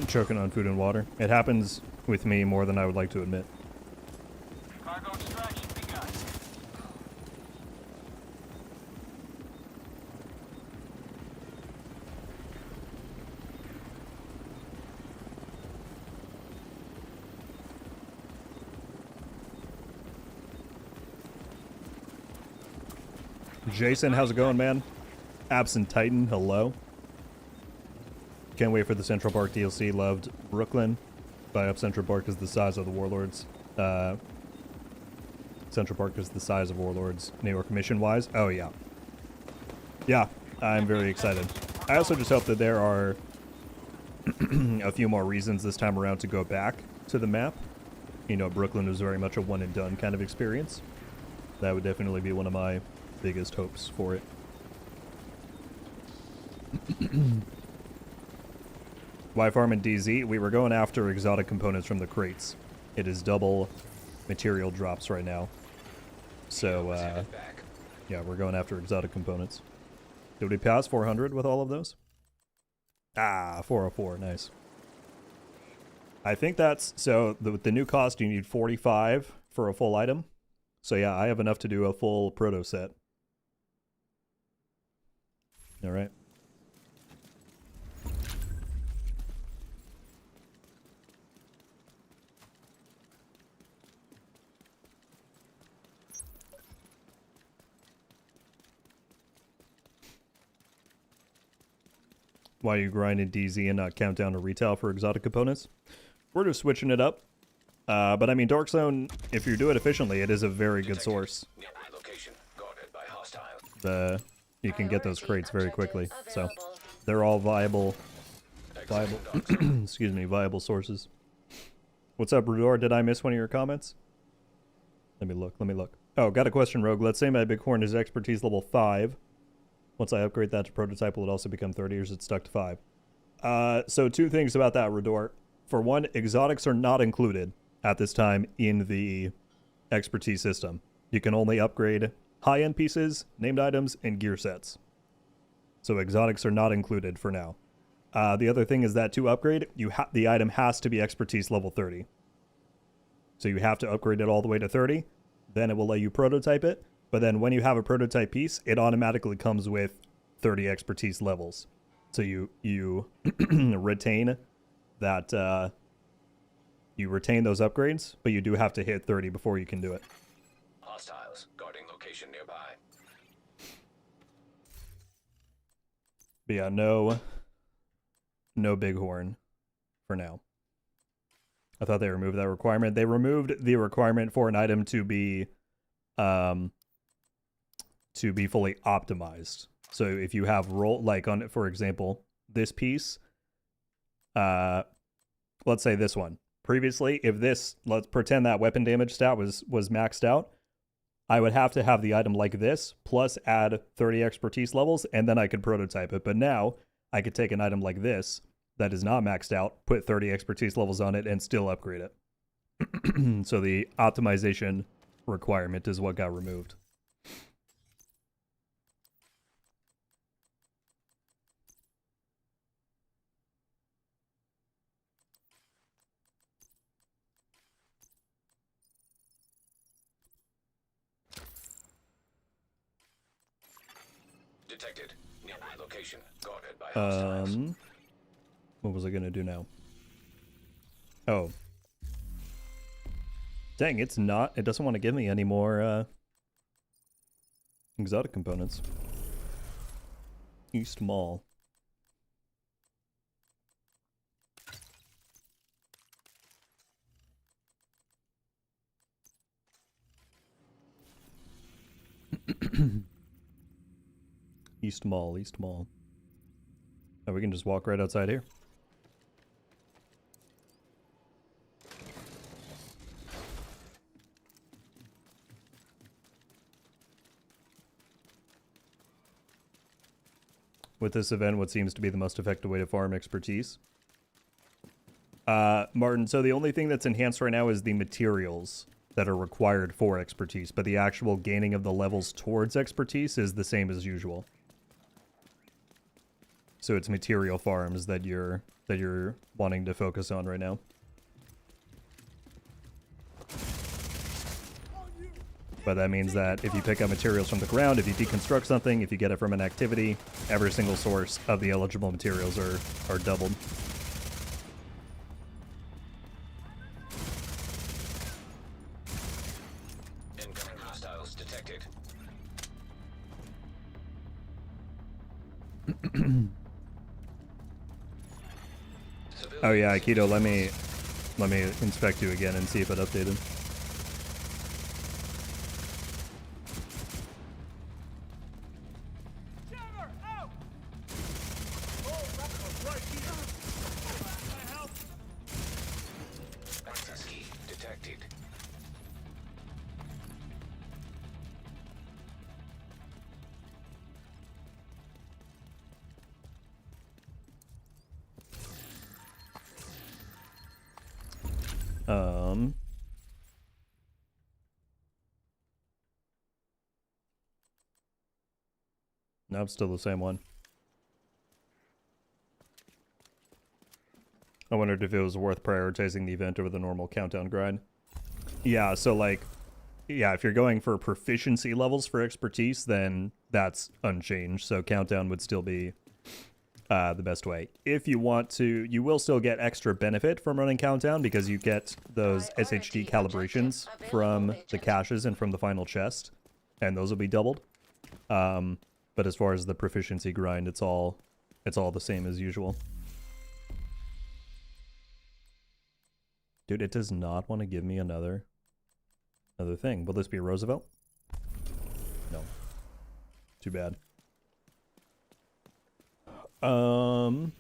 Speaker 1: Choking on food and water. It happens with me more than I would like to admit.
Speaker 2: Cargo extraction begun.
Speaker 1: Jason, how's it going, man? Absent Titan, hello. Can't wait for the Central Park DLC. Loved Brooklyn. By up Central Park is the size of the Warlords. Central Park is the size of Warlords. New York mission-wise. Oh, yeah. Yeah, I'm very excited. I also just hope that there are a few more reasons this time around to go back to the map. You know, Brooklyn was very much a one-and-done kind of experience. That would definitely be one of my biggest hopes for it. Why farm in DZ? We were going after exotic components from the crates. It is double material drops right now. So, yeah, we're going after exotic components. Did we pass 400 with all of those? Ah, 404, nice. I think that's, so with the new cost, you need 45 for a full item. So yeah, I have enough to do a full proto set. All right. Why are you grinding DZ and not Countdown to retail for exotic components? We're just switching it up. But I mean, Dark Zone, if you do it efficiently, it is a very good source.
Speaker 2: Location guarded by hostiles.
Speaker 1: You can get those crates very quickly. So they're all viable, excuse me, viable sources. What's up, Rudor? Did I miss one of your comments? Let me look. Oh, got a question, Rogue. Let's say my Bighorn is expertise level 5. Once I upgrade that to prototype, will it also become 30 or is it stuck to 5? So two things about that, Rudor. For one, exotics are not included at this time in the expertise system. You can only upgrade high-end pieces, named items, and gear sets. So exotics are not included for now. The other thing is that to upgrade, the item has to be expertise level 30. So you have to upgrade it all the way to 30, then it will let you prototype it, but then when you have a prototype piece, it automatically comes with 30 expertise levels. So you retain that, you retain those upgrades, but you do have to hit 30 before you can do it.
Speaker 2: Hostiles guarding location nearby.
Speaker 1: But yeah, no Bighorn for now. I thought they removed that requirement. They removed the requirement for an item to be fully optimized. So if you have roll, like on, for example, this piece, let's say this one. Previously, if this, let's pretend that weapon damage stat was maxed out, I would have to have the item like this, plus add 30 expertise levels, and then I could prototype it. But now, I could take an item like this, that is not maxed out, put 30 expertise levels on it, and still upgrade it. So the optimization requirement is what got removed.
Speaker 2: Detected. Nearby location guarded by hostiles.
Speaker 1: What was I gonna do now? Oh. Dang, it doesn't want to give me any more, exotic components. East Mall. East Mall. Oh, we can just walk right outside here. With this event, what seems to be the most effective way to farm expertise? Martin, so the only thing that's enhanced right now is the materials that are required for expertise, but the actual gaining of the levels towards expertise is the same as usual. So it's material farms that you're wanting to focus on right now. But that means that if you pick up materials from the ground, if you deconstruct something, if you get it from an activity, every single source of the eligible materials are doubled.
Speaker 2: Incoming hostiles detected.
Speaker 1: Oh yeah, Aikido, let me inspect you again and see if it updated.
Speaker 4: Jammer, out! Oh, that was right here. Can I help?
Speaker 2: Access key detected.
Speaker 1: No, it's still the same one. I wondered if it was worth prioritizing the event over the normal countdown grind. Yeah, so like, yeah, if you're going for proficiency levels for expertise, then that's unchanged. So countdown would still be the best way. If you want to, you will still get extra benefit from running countdown because you get those SHD calibrations from the caches and from the final chest, and those will be doubled. But as far as the proficiency grind, it's all the same as usual. Dude, it does not want to give me another thing. Will this be a Roosevelt? No. Too bad. You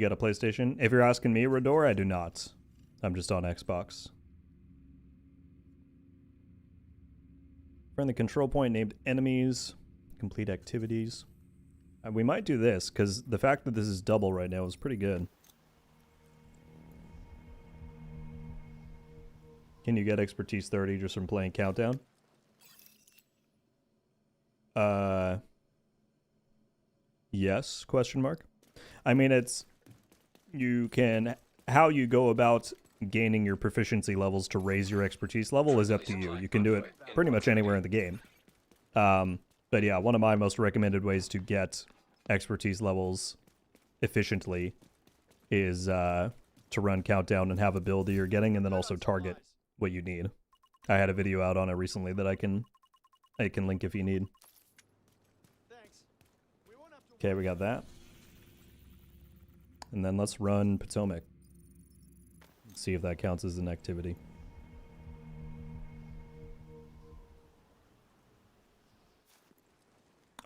Speaker 1: got a PlayStation? If you're asking me, Rador, I do not. I'm just on Xbox. Find the control point named enemies. Complete activities. We might do this, because the fact that this is double right now is pretty good. Can you get expertise 30 just from playing countdown? Yes, question mark. I mean, it's... You can... How you go about gaining your proficiency levels to raise your expertise level is up to you. You can do it pretty much anywhere in the game. But yeah, one of my most recommended ways to get expertise levels efficiently is to run countdown and have a build that you're getting, and then also target what you need. I had a video out on it recently that I can link if you need.
Speaker 4: Thanks. We won't have to
Speaker 1: Okay, we got that. And then let's run Potomac. See if that counts as an activity.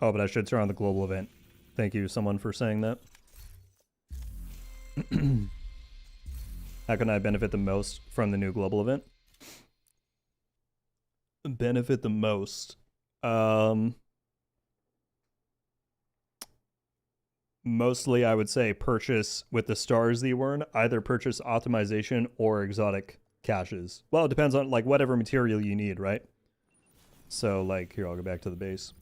Speaker 1: Oh, but I should turn on the global event. Thank you, someone, for saying that. How can I benefit the most from the new global event? Benefit the most? Mostly, I would say purchase with the stars that you earn. Either purchase optimization or exotic caches. Well, it depends on, like, whatever material you need, right? So, like, here, I'll go back to the base.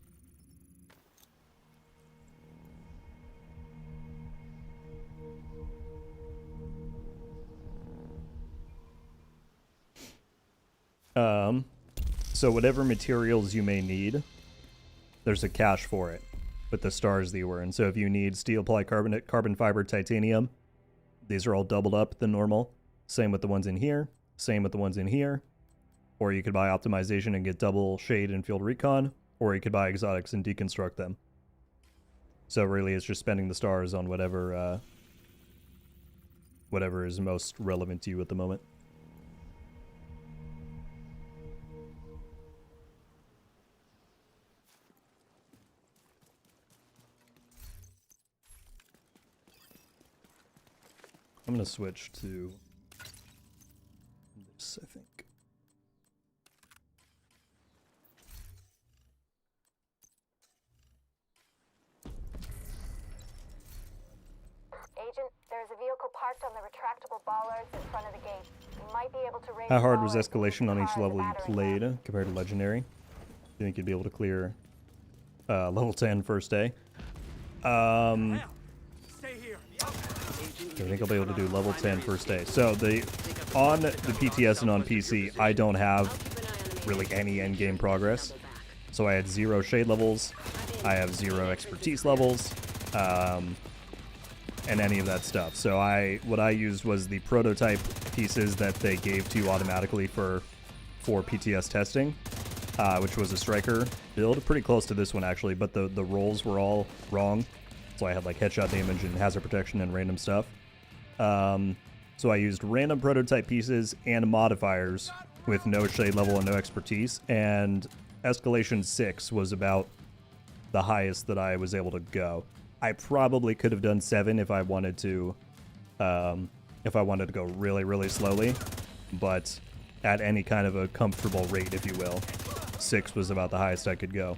Speaker 1: So whatever materials you may need, there's a cache for it with the stars that you earn. So if you need steel, polycarbonate, carbon fiber, titanium, these are all doubled up than normal. Same with the ones in here. Same with the ones in here. Or you could buy optimization and get double shade and field recon. Or you could buy exotics and deconstruct them. So really it's just spending the stars on whatever whatever is most relevant to you at the moment. I'm going to switch to this, I think.
Speaker 7: Agent, there's a vehicle parked on the retractable bollards in front of the gate. You might be able to raise
Speaker 1: How hard was
Speaker 7: bollards and
Speaker 1: escalation on
Speaker 7: use
Speaker 1: each
Speaker 7: the car
Speaker 1: level
Speaker 7: as a
Speaker 1: you
Speaker 7: battering
Speaker 1: played compared to Legendary? Do you think you'd be able to clear level 10 first day?
Speaker 4: Stay here.
Speaker 1: I think I'll be able to do level 10 first day. So on the PTS and on PC, I don't have really any endgame progress. So I had 0 shade levels, I have 0 expertise levels, and any of that stuff. So what I used was the prototype pieces that they gave to you automatically for PTS testing, which was a striker build, pretty close to this one actually, but the rolls were all wrong. So I had like headshot damage and hazard protection and random stuff. So I used random prototype pieces and modifiers with no shade level and no expertise, and escalation 6 was about the highest that I was able to go. I probably could have done 7 if I wanted to go really, really slowly, but at any kind of a comfortable rate, if you will, 6 was about the highest I could go.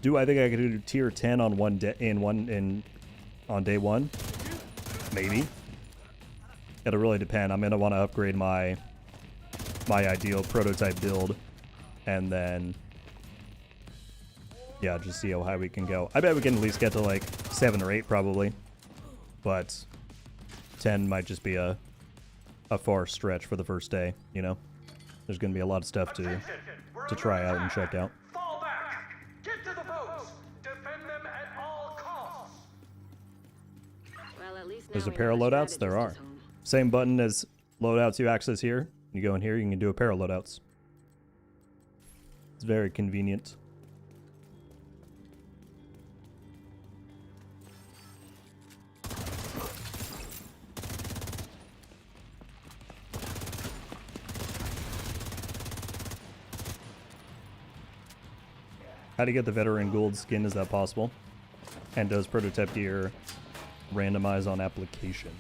Speaker 1: Do I think I could do tier 10 on on day 1? Maybe. It'll really depend. I'm gonna want to upgrade my ideal prototype build, and then yeah, just see how high we can go. I bet we can at least get to like 7 or 8 probably, but 10 might just be a far stretch for the first day. You know, there's gonna be a lot of stuff to try out and check out.
Speaker 4: Fall back! Get to the boats! Defend them at all costs!
Speaker 6: Well, at least
Speaker 1: There's
Speaker 6: now
Speaker 1: a
Speaker 6: we
Speaker 1: pair of
Speaker 6: know the
Speaker 1: loadouts? There are.
Speaker 6: strategist is home.
Speaker 1: Same button as loadouts you access here. You go in here, you can do a pair of loadouts. It's very convenient. How to get the veteran gold skin, is that possible? And does prototype gear randomize on application?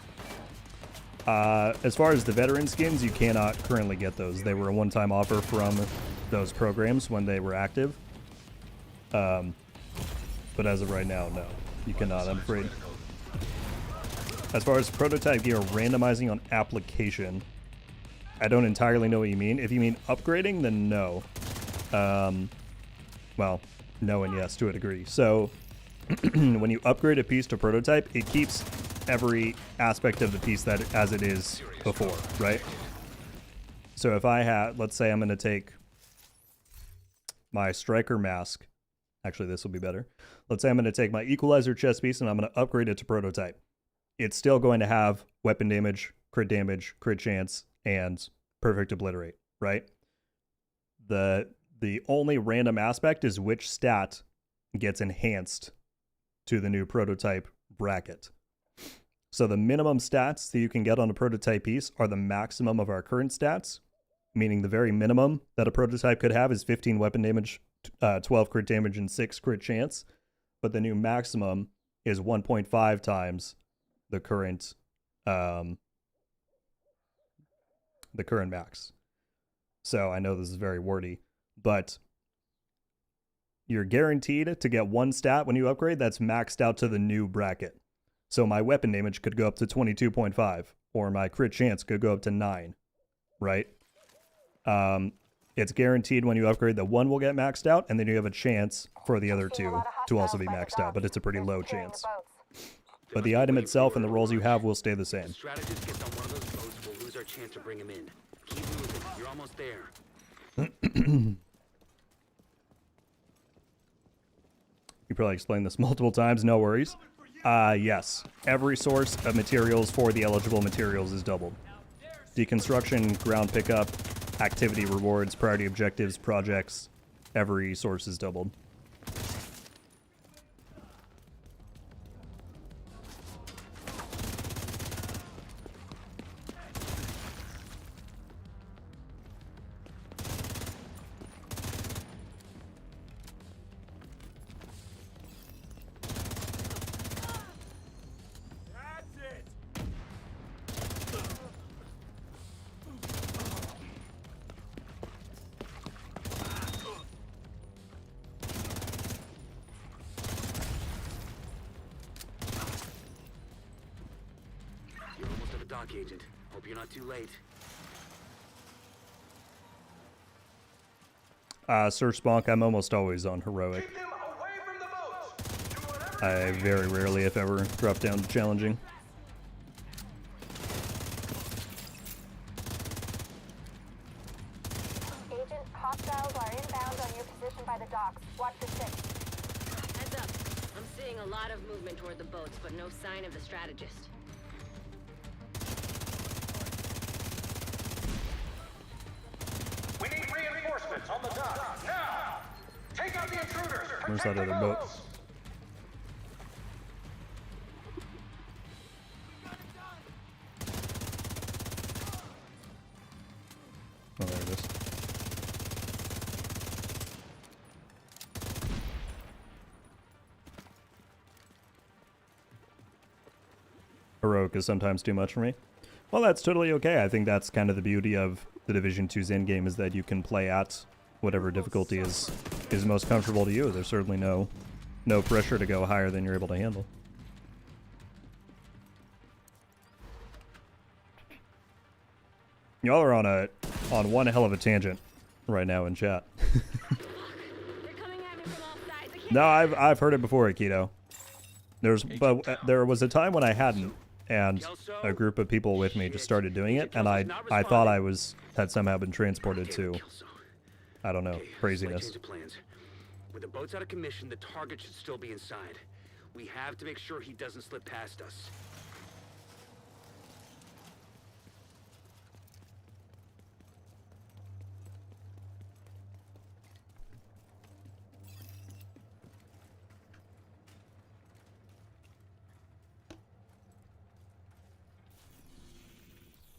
Speaker 1: As far as the veteran skins, you cannot currently get those. They were a one-time offer from those programs when they were active. But as of right now, no. You cannot, I'm afraid. As far as prototype gear randomizing on application, I don't entirely know what you mean. If you mean upgrading, then no. Well, no and yes to a degree. So when you upgrade a piece to prototype, it keeps every aspect of the piece that as it is before, right? So if I had, let's say I'm going to take my striker mask. Actually, this will be better. Let's say I'm going to take my equalizer chest piece and I'm going to upgrade it to prototype. It's still going to have weapon damage, crit chance, and perfect obliterate, right? The only random aspect is which stat gets enhanced to the new prototype bracket. So the minimum stats that you can get on a prototype piece are the maximum of our current stats, meaning the very minimum that a prototype could have is 15 weapon damage, 12 crit damage, and 6 crit chance. But the new maximum is 1.5 times the current max. So I know this is very wordy, but you're guaranteed to get one stat when you upgrade that's maxed out to the new bracket. So my weapon damage could go up to 22.5, or my crit chance could go up to 9, right? It's guaranteed when you upgrade that one will get maxed out, and then you have a chance for the other two to also be maxed out, but it's a pretty low chance. But the item itself and the rolls you have will stay the same.
Speaker 5: Strategist gets on one of those boats, we'll lose our chance to bring him in. Keep moving. You're almost there.
Speaker 1: You probably explained this multiple times, no worries. Yes, every source of materials for the eligible materials is doubled. Deconstruction, ground pickup, activity rewards, priority objectives, projects, every source is doubled.
Speaker 4: That's it!
Speaker 5: You're almost at the dock, Agent. Hope you're not too late.
Speaker 1: Sir Spunk, I'm almost always on heroic.
Speaker 4: Keep them away from the boats! Do whatever
Speaker 1: I very rarely, if ever, drop down to challenging.
Speaker 7: Agent, hostiles are inbound on your position by the docks. Watch your six.
Speaker 6: Heads up. I'm seeing a lot of movement toward the boats, but no sign of the strategist.
Speaker 4: We need reinforcements on the dock, now!
Speaker 1: Where's that other boat? Oh, there it is. Heroic is sometimes too much for me. Well, that's totally okay. I think that's kind of the beauty of the Division 2's endgame, is that you can play at whatever difficulty is most comfortable to you. There's certainly no pressure to go higher than you're able to handle. Y'all are on one hell of a tangent right now in chat.
Speaker 6: They're coming at me from all sides. I can't.
Speaker 1: No, I've heard it before, Aikido. There was a time when I hadn't, and a group of people with me just started doing it, and I thought I had somehow been transported to, I don't know,
Speaker 5: Okay, slight
Speaker 1: craziness.
Speaker 5: change of plans. With the boats out of commission, the target should still be inside. We have to make sure he doesn't slip past us.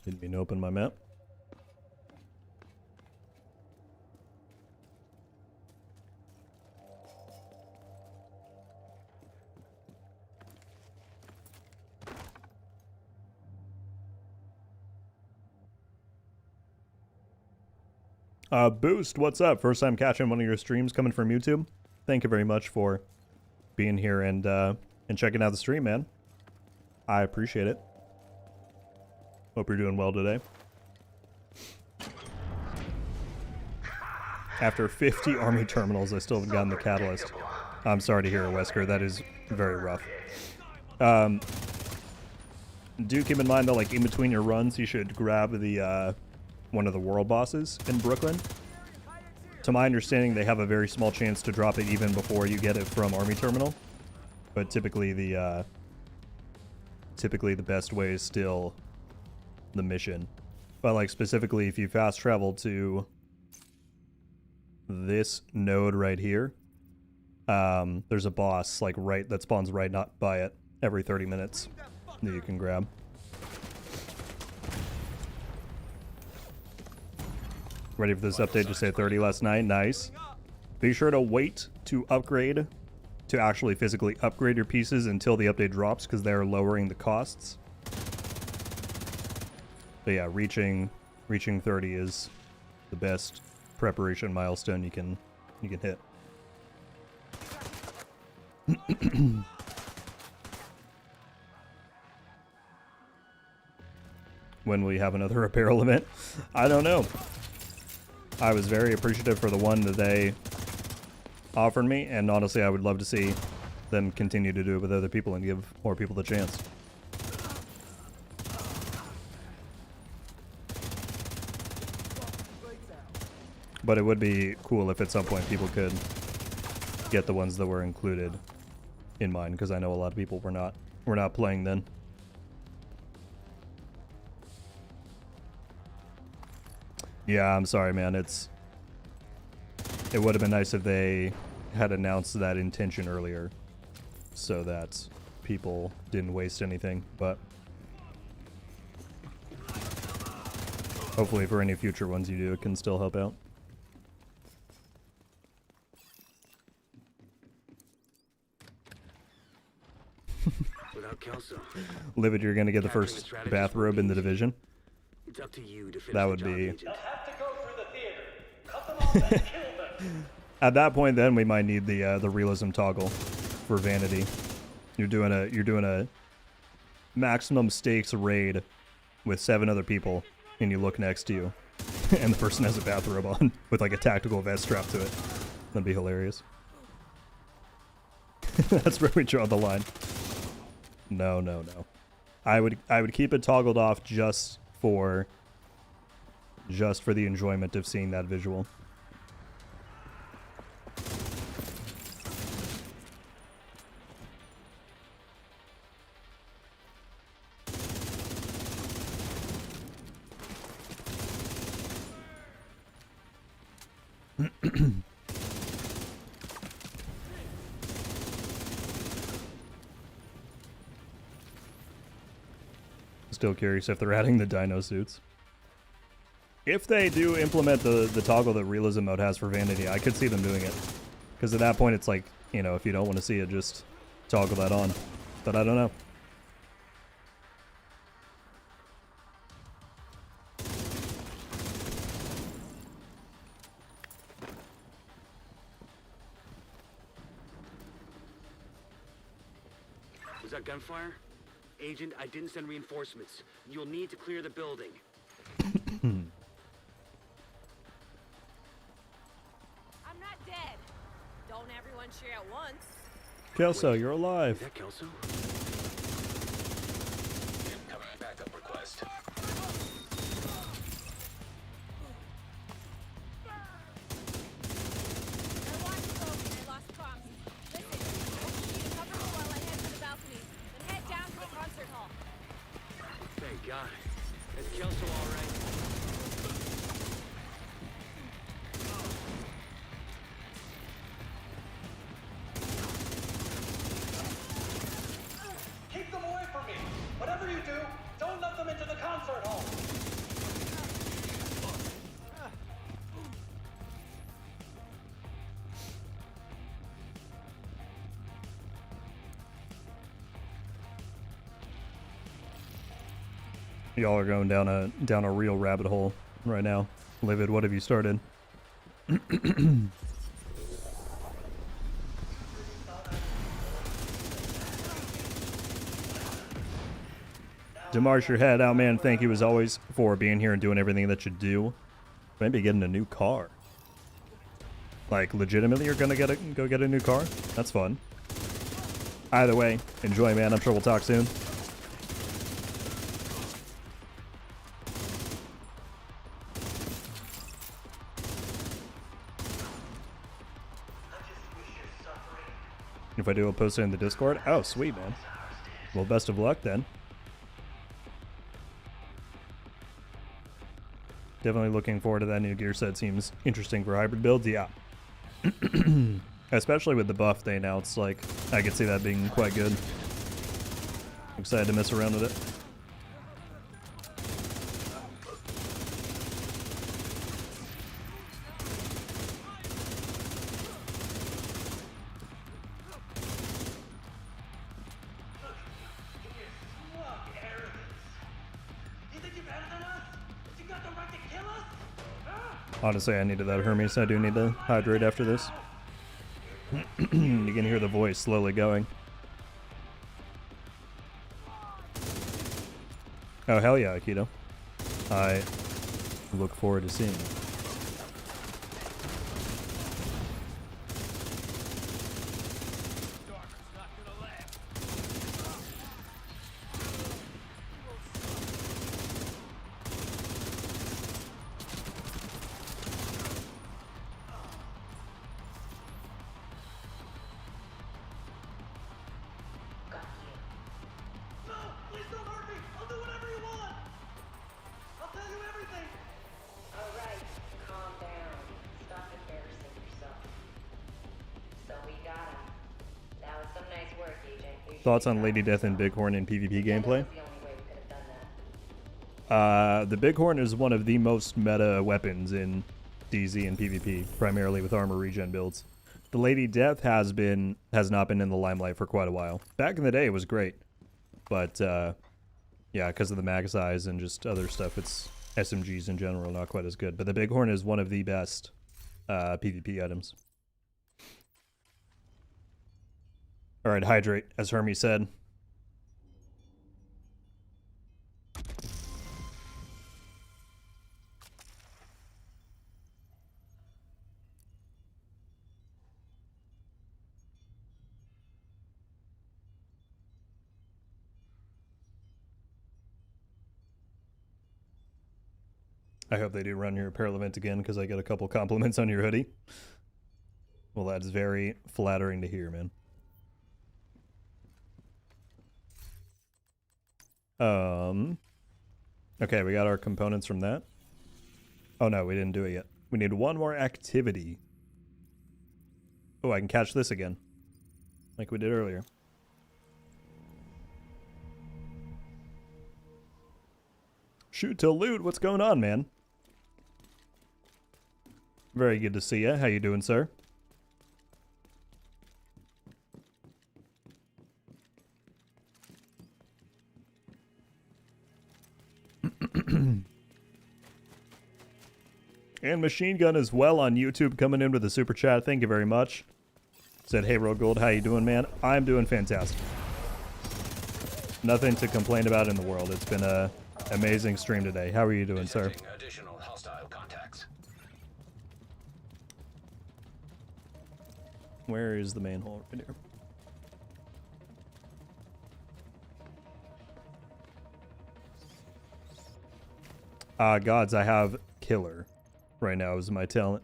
Speaker 1: Didn't mean to open my map. Boost, what's up? First time catching one of your streams coming from YouTube. Thank you very much for being here and checking out the stream, man. I appreciate it. Hope you're doing well today. After 50 army terminals, I still haven't gotten the catalyst. I'm sorry to hear, Wesker. That is very rough. Do keep in mind, though, like in between your runs, you should grab the one of the world bosses in Brooklyn. To my understanding, they have a very small chance to drop it even before you get it from army terminal. But typically the best way is still the mission. But like specifically, if you fast travel to this node right here, there's a boss like that spawns right not by it every 30 minutes that you can grab. Ready for this update to say 30 last night. Nice. Be sure to wait to upgrade, to actually physically upgrade your pieces until the update drops, because they're lowering the costs. But yeah, reaching 30 is the best preparation milestone you can hit. When will we have another apparel event? I don't know. I was very appreciative for the one that they offered me, and honestly, I would love to see them continue to do it with other people and give more people the chance. But it would be cool if at some point people could get the ones that were included in mine, because I know a lot of people were not playing then. Yeah, I'm sorry, man. It would have been nice if they had announced that intention earlier, so that people didn't waste anything. But hopefully, for any future ones you do, it can still help out.
Speaker 5: Without Kelso,
Speaker 1: Livid, you're gonna get the first bathrobe in the division.
Speaker 5: it's up to you to finish
Speaker 1: That
Speaker 5: the
Speaker 1: would
Speaker 5: job,
Speaker 1: be-
Speaker 5: Agent.
Speaker 4: Have to go through the theater. Cut them off and kill them.
Speaker 1: At that point, then we might need the realism toggle for vanity. You're doing a maximum stakes raid with 7 other people, and you look next to you, and the person has a bathrobe on with like a tactical vest strapped to it. That'd be hilarious. That's where we draw the line. No. I would keep it toggled off just for the enjoyment of seeing that visual. Still curious if they're adding the dino suits. If they do implement the toggle that realism mode has for Vanity, I could see them doing it. Because at that point it's like, you know, if you don't want to see it, just toggle that on. But I don't know.
Speaker 5: Was that gunfire? Agent, I didn't send reinforcements. You'll need to clear the building.
Speaker 3: I'm not dead. Don't everyone share at once.
Speaker 1: Kelso, you're alive.
Speaker 5: Is that Kelso?
Speaker 2: Incoming backup request.
Speaker 3: I watched it over and I lost comms. Listen, I want you to cover me while I head to the balcony, then head down to the concert hall.
Speaker 5: Thank God. Is Kelso all right?
Speaker 4: Keep them away from me! Whatever you do, don't let them into the concert hall!
Speaker 1: Y'all are going down a real rabbit hole right now. Livid, what have you started? Demarsh your head out, man. Thank you as always for being here and doing everything that you do. Maybe getting a new car. Like legitimately, you're gonna go get a new car? That's fun. Either way, enjoy, man. I'm sure we'll talk soon. If I do, I'll post it in the Discord. Oh, sweet, man. Well, best of luck then. Definitely looking forward to that new gear set. Seems interesting for hybrid builds. Yeah. Especially with the buff they announced. Like, I could see that being quite good. Excited to mess around with it. Honestly, I needed that Hermes. I do need to hydrate after this. You can hear the voice slowly going. Oh, hell yeah, Aikido. I look forward to seeing it.
Speaker 4: No! Please don't hurt me! I'll do whatever you want! I'll tell you everything!
Speaker 6: Alright, calm down. Stop embarrassing yourself. So we got him. That was some nice work, Agent. You should
Speaker 1: Thoughts
Speaker 6: be
Speaker 1: on
Speaker 6: proud
Speaker 1: Lady
Speaker 6: of
Speaker 1: Death and
Speaker 6: yourself.
Speaker 1: Bighorn in PvP
Speaker 6: That
Speaker 1: gameplay?
Speaker 6: was the only way we could have done that.
Speaker 1: The Bighorn is one of the most meta weapons in DZ and PvP, primarily with armor regen builds. The Lady Death has not been in the limelight for quite a while. Back in the day, it was great, but yeah, because of the mag size and just other stuff, it's SMGs in general not quite as good. But the Bighorn is one of the best PvP items. All right, hydrate, as Hermes said. I hope they do run your apparel event again because I get a couple compliments on your hoodie. Well, that's very flattering to hear, man. Okay, we got our components from that. Oh no, we didn't do it yet. We need one more activity. Oh, I can catch this again. Like we did earlier. Shoot to loot. What's going on, man? Very good to see you. How you doing, sir? And Machine Gun as well on YouTube coming in with a super chat. Thank you very much. Said, hey, Road Gold, how you doing, man? I'm doing fantastic. Nothing to complain about in the world. It's been a amazing stream today. How are you doing, sir?
Speaker 2: Detecting additional hostile contacts.
Speaker 1: Where is the manhole? Right here. Gods, I have Killer right now is my talent.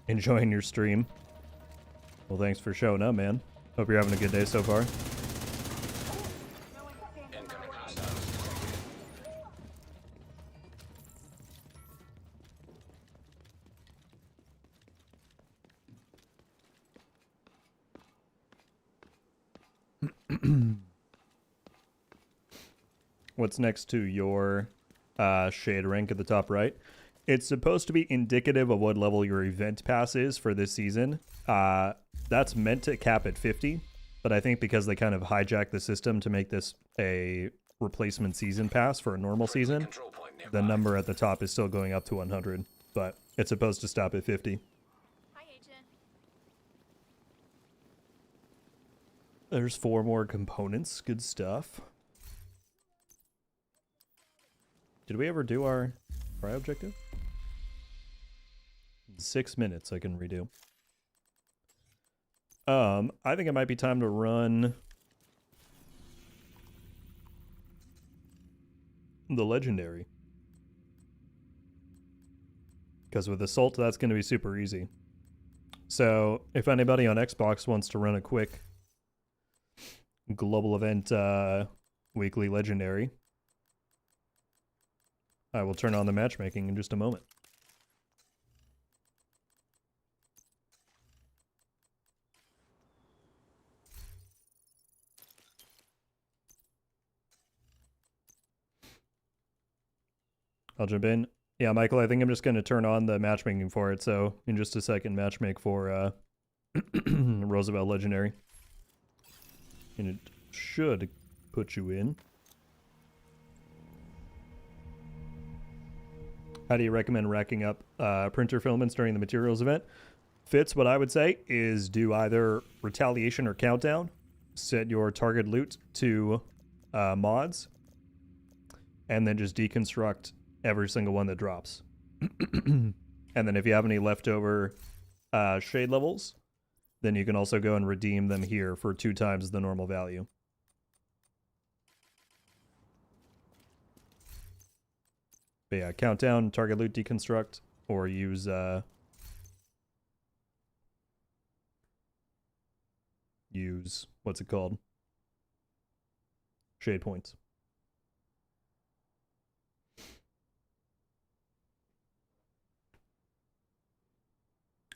Speaker 1: Enjoying your stream. Well, thanks for showing up, man. Hope you're having a good day so far.
Speaker 2: Incoming hostiles detected.
Speaker 1: What's next to your shade rank at the top right? It's supposed to be indicative of what level your event pass is for this season. That's meant to cap at 50, but I think because they kind of hijacked the system to make this a replacement season pass for a normal season,
Speaker 2: Control point nearby.
Speaker 1: the number at the top is still going up to 100, but it's supposed to stop at 50.
Speaker 3: Hi, Agent.
Speaker 1: There's 4 more components. Good stuff. Did we ever do our fry objective? 6 minutes I can redo. I think it might be time to run the legendary. Because with Assault, that's going to be super easy. So, if anybody on Xbox wants to run a quick global event weekly legendary, I will turn on the matchmaking in just a moment. I'll jump in. Yeah, Michael, I think I'm just going to turn on the matchmaking for it. So in just a second, matchmake for Roosevelt Legendary. And it should put you in. How do you recommend racking up printer filaments during the materials event? Fitz, what I would say is do either retaliation or countdown. Set your target loot to mods. And then just deconstruct every single one that drops. And then if you have any leftover shade levels, then you can also go and redeem them here for 2 times the normal value. But yeah, countdown, target loot, deconstruct, or use what's it called? Shade points.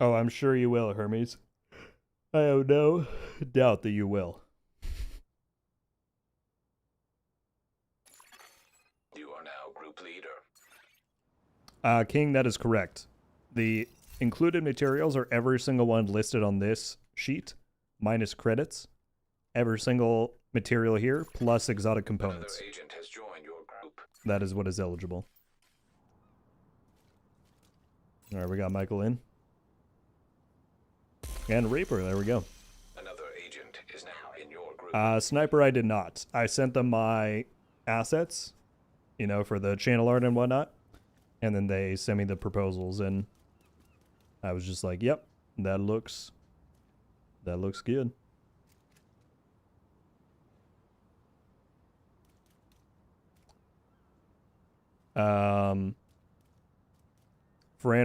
Speaker 1: Oh, I'm sure you will, Hermes. I have no doubt that you will.
Speaker 2: You are now group leader.
Speaker 1: King, that is correct. The included materials are every single one listed on this sheet, minus credits. Every single material here, plus exotic components.
Speaker 2: Another agent has joined your group.
Speaker 1: That is what is eligible. Alright, we got Michael in. And Reaper, there we go.
Speaker 2: Another agent is now in your group.
Speaker 1: Sniper, I did not. I sent them my assets, you know, for the channel art and whatnot. And then they sent me the proposals, and I was just like, yep, that looks good. Fran,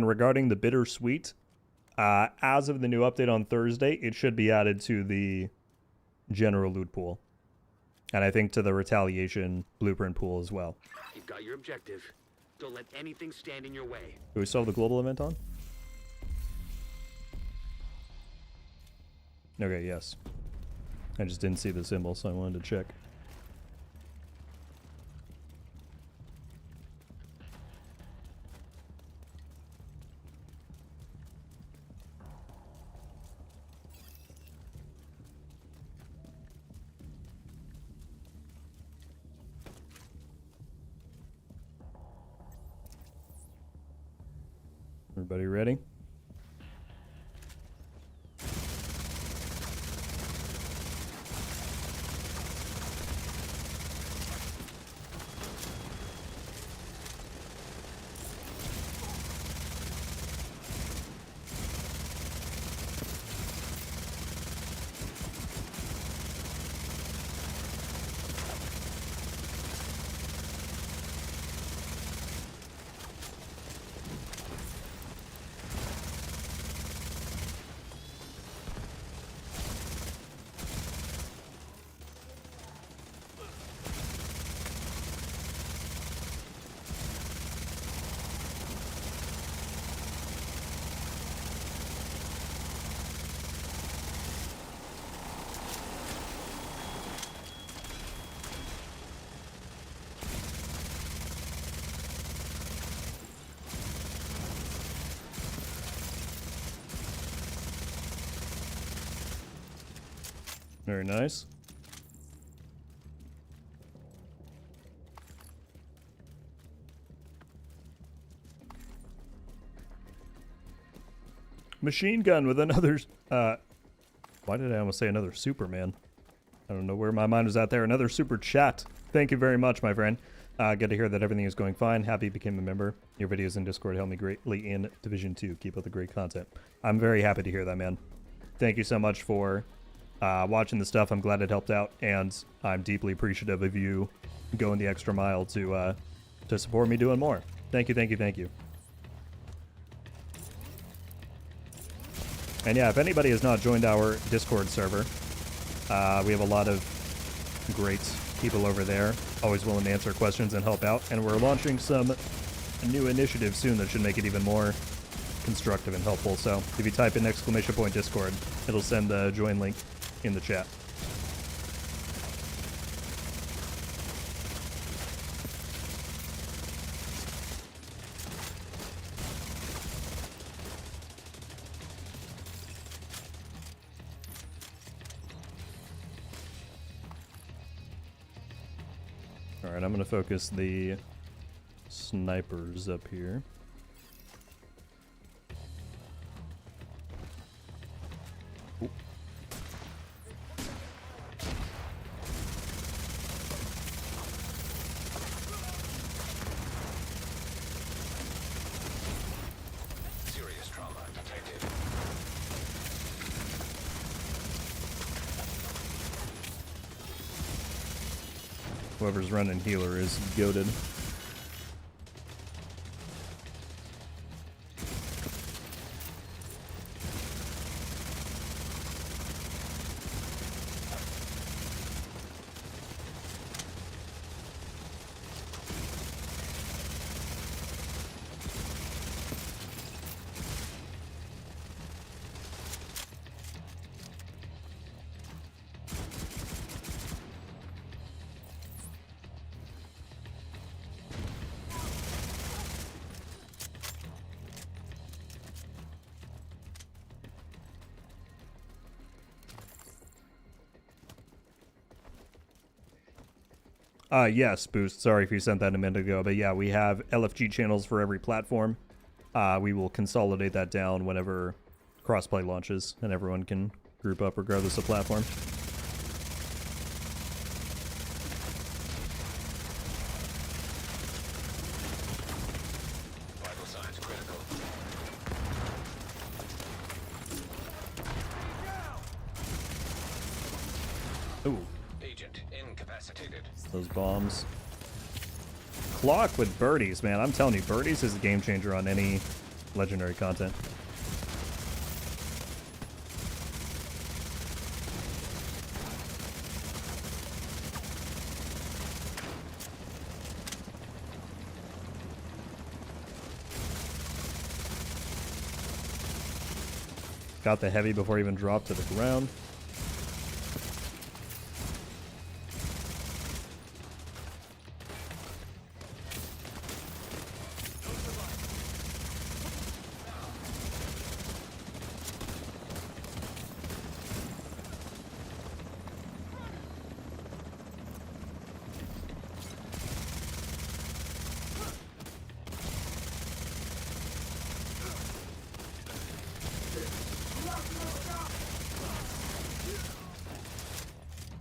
Speaker 1: regarding the bittersweet, as of the new update on Thursday, it should be added to the general loot pool. And I think to the retaliation blueprint pool as well.
Speaker 5: You've got your objective. Don't let anything stand in your way.
Speaker 1: Do we still have the global event on? Okay, yes. I just didn't see the symbol, so I wanted to check. Everybody ready? Very nice. Machine gun with another, why did I almost say another Superman? I don't know where my mind was at there. Another super chat. Thank you very much, my friend. Good to hear that everything is going fine. Happy you became a member. Your videos in Discord help me greatly in Division 2. Keep up the great content. I'm very happy to hear that, man. Thank you so much for watching the stuff. I'm glad it helped out, and I'm deeply appreciative of you going the extra mile to support me doing more. Thank you, thank you, thank you. And yeah, if anybody has not joined our Discord server, we have a lot of great people over there, always willing to answer questions and help out, and we're launching some new initiatives soon that should make it even more constructive and helpful. So if you type in !Discord, it'll send the join link in the chat. Alright, I'm going to focus the snipers up here. Ooh.
Speaker 2: Serious trauma detected.
Speaker 1: Whoever's running healer is goated. Yes, Boost. Sorry if you sent that a minute ago, but yeah, we have LFG channels for every platform. We will consolidate that down whenever crossplay launches, and everyone can group up regardless of platform.
Speaker 2: Vital signs critical.
Speaker 1: Ooh,
Speaker 2: Agent incapacitated.
Speaker 1: those bombs. Clock with birdies, man. I'm telling you, birdies is a game changer on any legendary content. Got the heavy before he even dropped to the ground.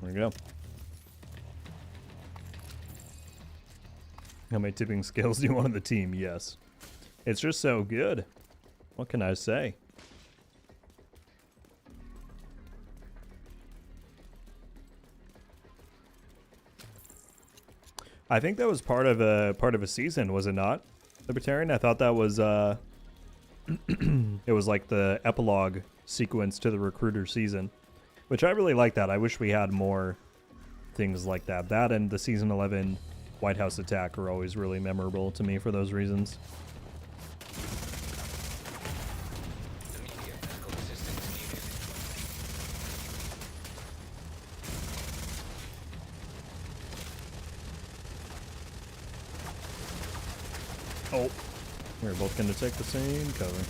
Speaker 1: There we go. How many tipping scales do you want on the team? Yes. It's just so good. What can I say? I think that was part of a season, was it not? Libertarian? I thought that was it was like the epilogue sequence to the recruiter season, which I really like that. I wish we had more things like that. That and the season 11 White House attack are always really memorable to me for those reasons.
Speaker 2: Immediate medical assistance needed.
Speaker 1: Oh, we're both going to take the same cover.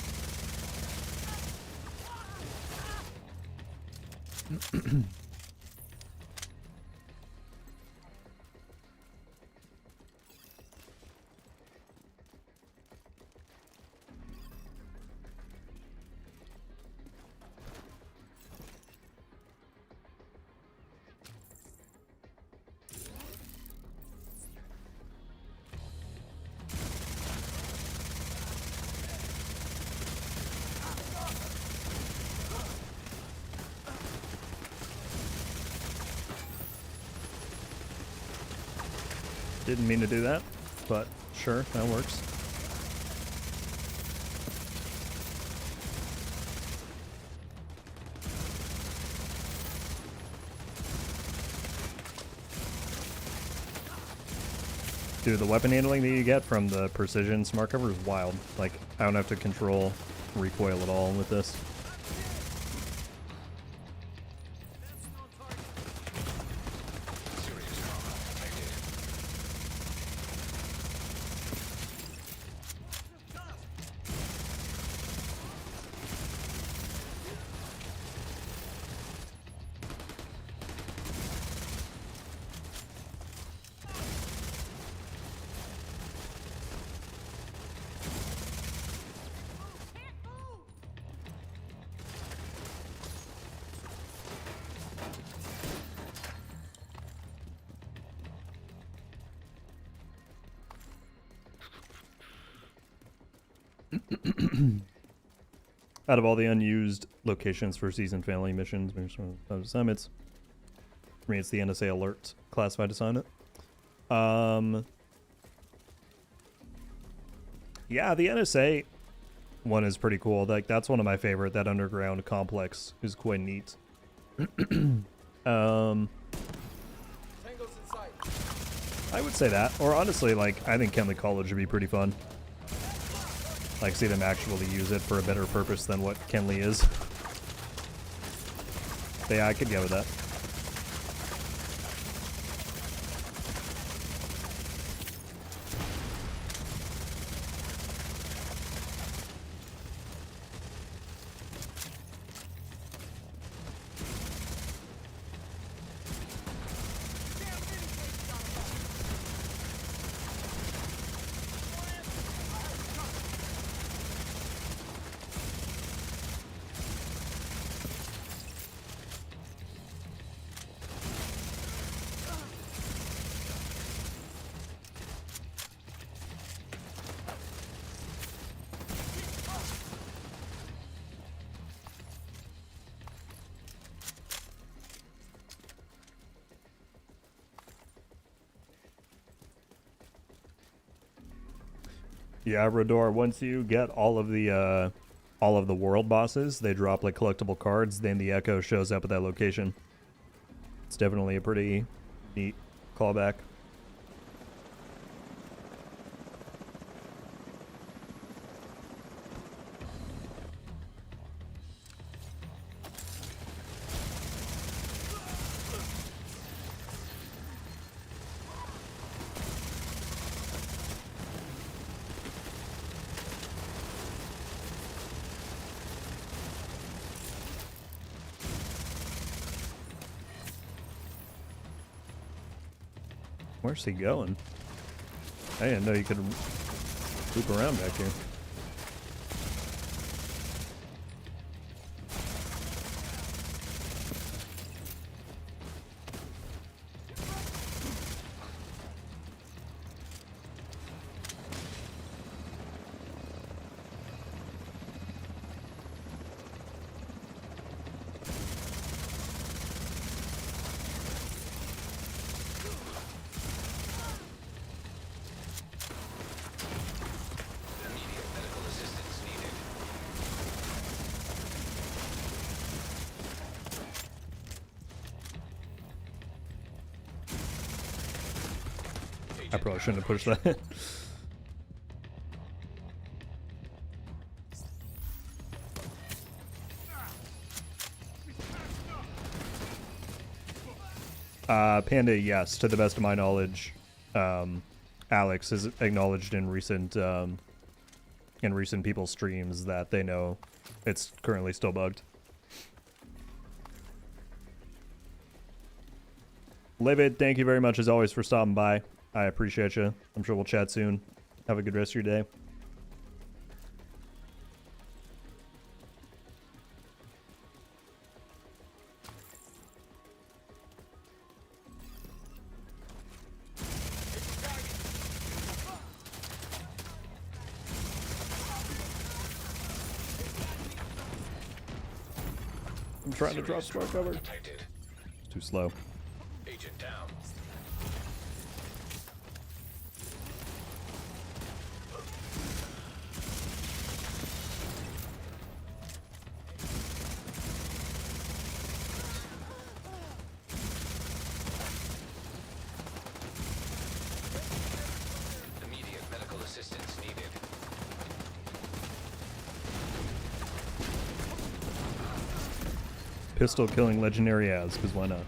Speaker 1: Didn't mean to do that, but sure, that works. Dude, the weapon handling that you get from the precision smart cover is wild. Like, I don't have to control recoil at all with this.
Speaker 2: Serious trauma detected.
Speaker 1: Out of all the unused locations for season family missions, summits, for me it's the NSA alert classified assignment. Yeah, the NSA one is pretty cool. Like, that's one of my favorite. That underground complex is quite neat.
Speaker 4: Tango's in sight.
Speaker 1: I would say that. Or honestly, like, I think Kenley College would be pretty fun. Like, see them actually use it for a better purpose than what Kenley is. But yeah, I could go with that. Yeah, Rodor, once you get all of the world bosses, they drop like collectible cards, then the Echo shows up at that location. It's definitely a pretty neat callback. Where's he going? I didn't know you could loop around back here. I probably shouldn't have pushed that. Panda, yes, to the best of my knowledge, Alex has acknowledged in recent people's streams that they know it's currently still bugged. Livid, thank you very much as always for stopping by. I appreciate you. I'm sure we'll chat soon. Have a good rest of your day. I'm trying to drop smoke cover.
Speaker 2: Detected.
Speaker 1: It's too slow.
Speaker 2: Agent down. Immediate medical assistance needed.
Speaker 1: Pistol killing legendary as, because why not?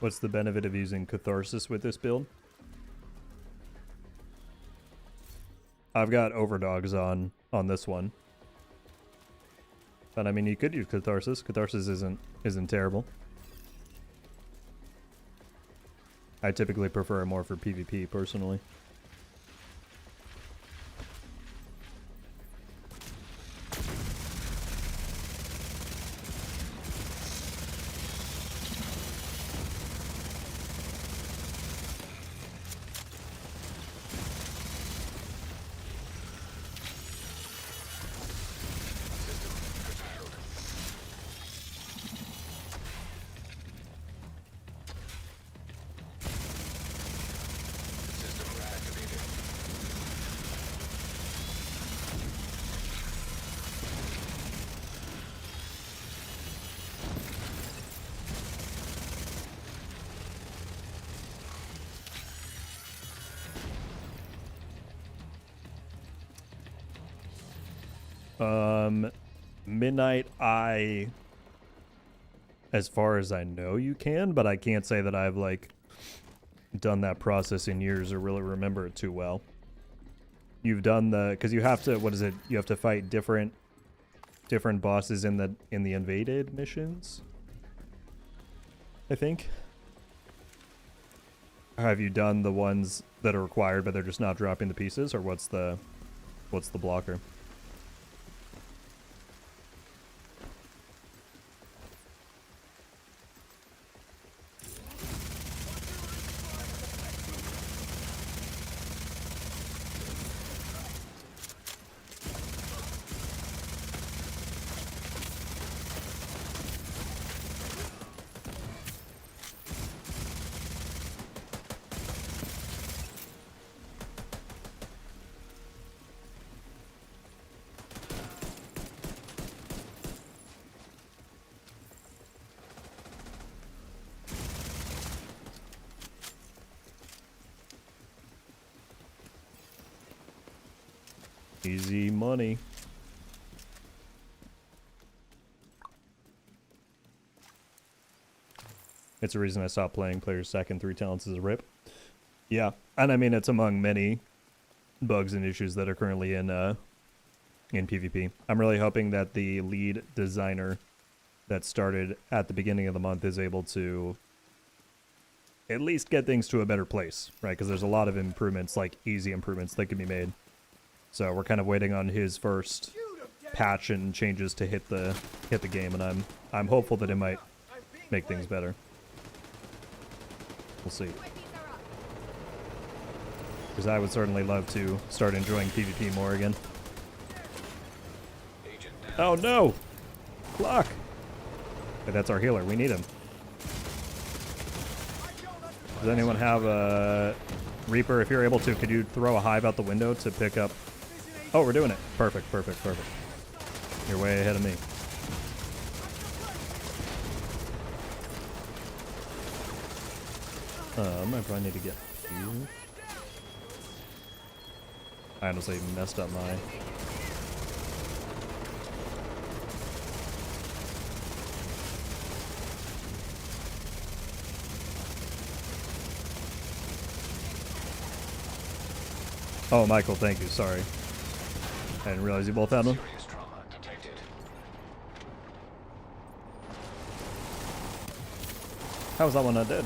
Speaker 1: What's the benefit of using Catharsis with this build? I've got Overdogs on this one. But I mean, you could use Catharsis. Catharsis isn't terrible. I typically prefer it more for PvP personally.
Speaker 2: System reactivated.
Speaker 1: Midnight, as far as I know, you can, but I can't say that I've like done that process in years or really remember it too well. You've done because you have to, what is it? You have to fight different bosses in the invaded missions, I think. Have you done the ones that are required, but they're just not dropping the pieces, or what's the blocker? Easy money. It's a reason I stopped playing Player's Second 3 Talents is a rip. Yeah, and I mean it's among many bugs and issues that are currently in PvP. I'm really hoping that the lead designer that started at the beginning of the month is able to at least get things to a better place, right? Because there's a lot of improvements, like easy improvements that can be made. So we're kind of waiting on his first patch and changes to hit the game, and I'm hopeful that it might make things better. We'll see. Because I would certainly love to start enjoying PvP more again.
Speaker 2: Agent
Speaker 1: Oh
Speaker 2: down.
Speaker 1: no! Clock! Hey, that's our healer. We need him. Does anyone have a Reaper? If you're able to, could you throw a hive out the window to pick up? Oh, we're doing it. Perfect, perfect, perfect. You're way ahead of me. I might probably need to get here. I honestly messed up my... Oh, Michael, thank you. Sorry. I didn't realize you both had one.
Speaker 2: Serious trauma detected.
Speaker 1: How was that one not dead?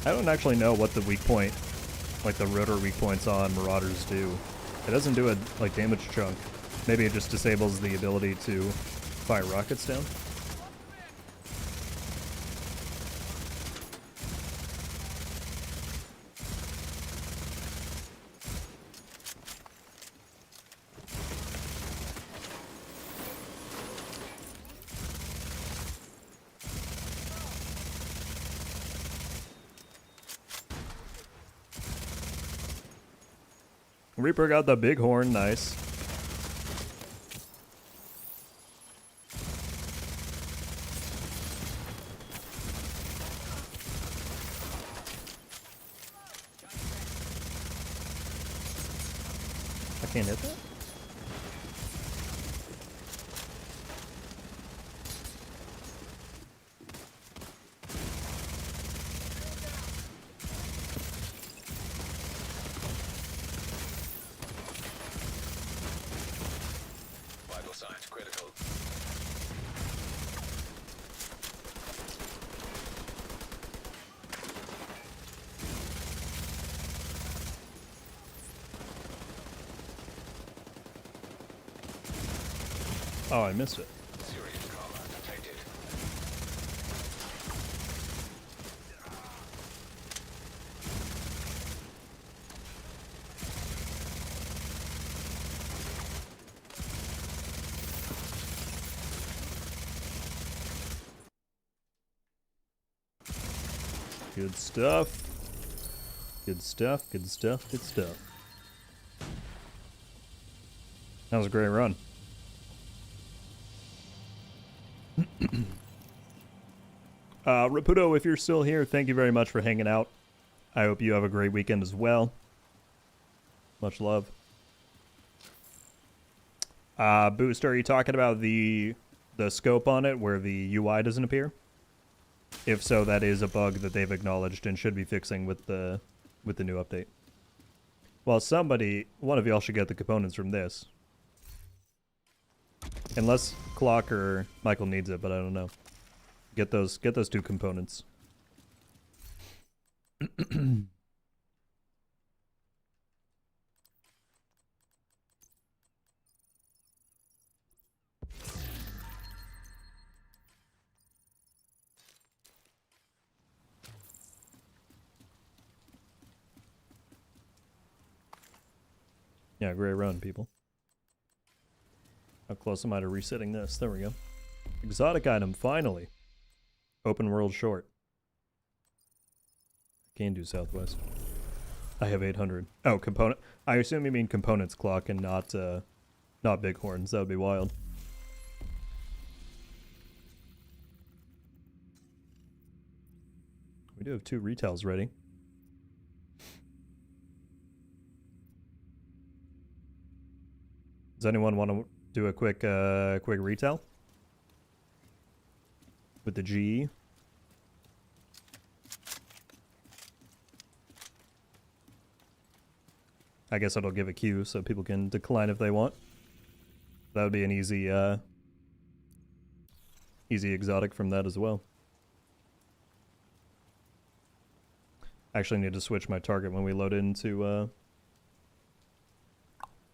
Speaker 1: I don't actually know what the weak point, like the rotor weak points on Marauders do. It doesn't do a like damage chunk. Maybe it just disables the ability to fire rockets down. Reaper got the big horn, nice. I can't hit that?
Speaker 2: Vital signs critical.
Speaker 1: Oh, I missed it.
Speaker 2: Serious trauma detected.
Speaker 1: Good stuff. Good stuff, good stuff, good stuff. That was a great run. Raputo, if you're still here, thank you very much for hanging out. I hope you have a great weekend as well. Much love. Boost, are you talking about the scope on it where the UI doesn't appear? If so, that is a bug that they've acknowledged and should be fixing with the new update. Well, one of y'all should get the components from this. Unless Clock or Michael needs it, but I don't know. Get those two components. Yeah, great run, people. How close am I to resetting this? There we go. Exotic item, finally. Open world short. Can do Southwest. I have 800. Oh, component. I assume you mean components, Clock, and not bighorns. That would be wild. We do have 2 retails ready. Does anyone want to do a quick retail with the GE? I guess it'll give a queue so people can decline if they want. That would be an easy exotic from that as well. I actually need to switch my target when we load into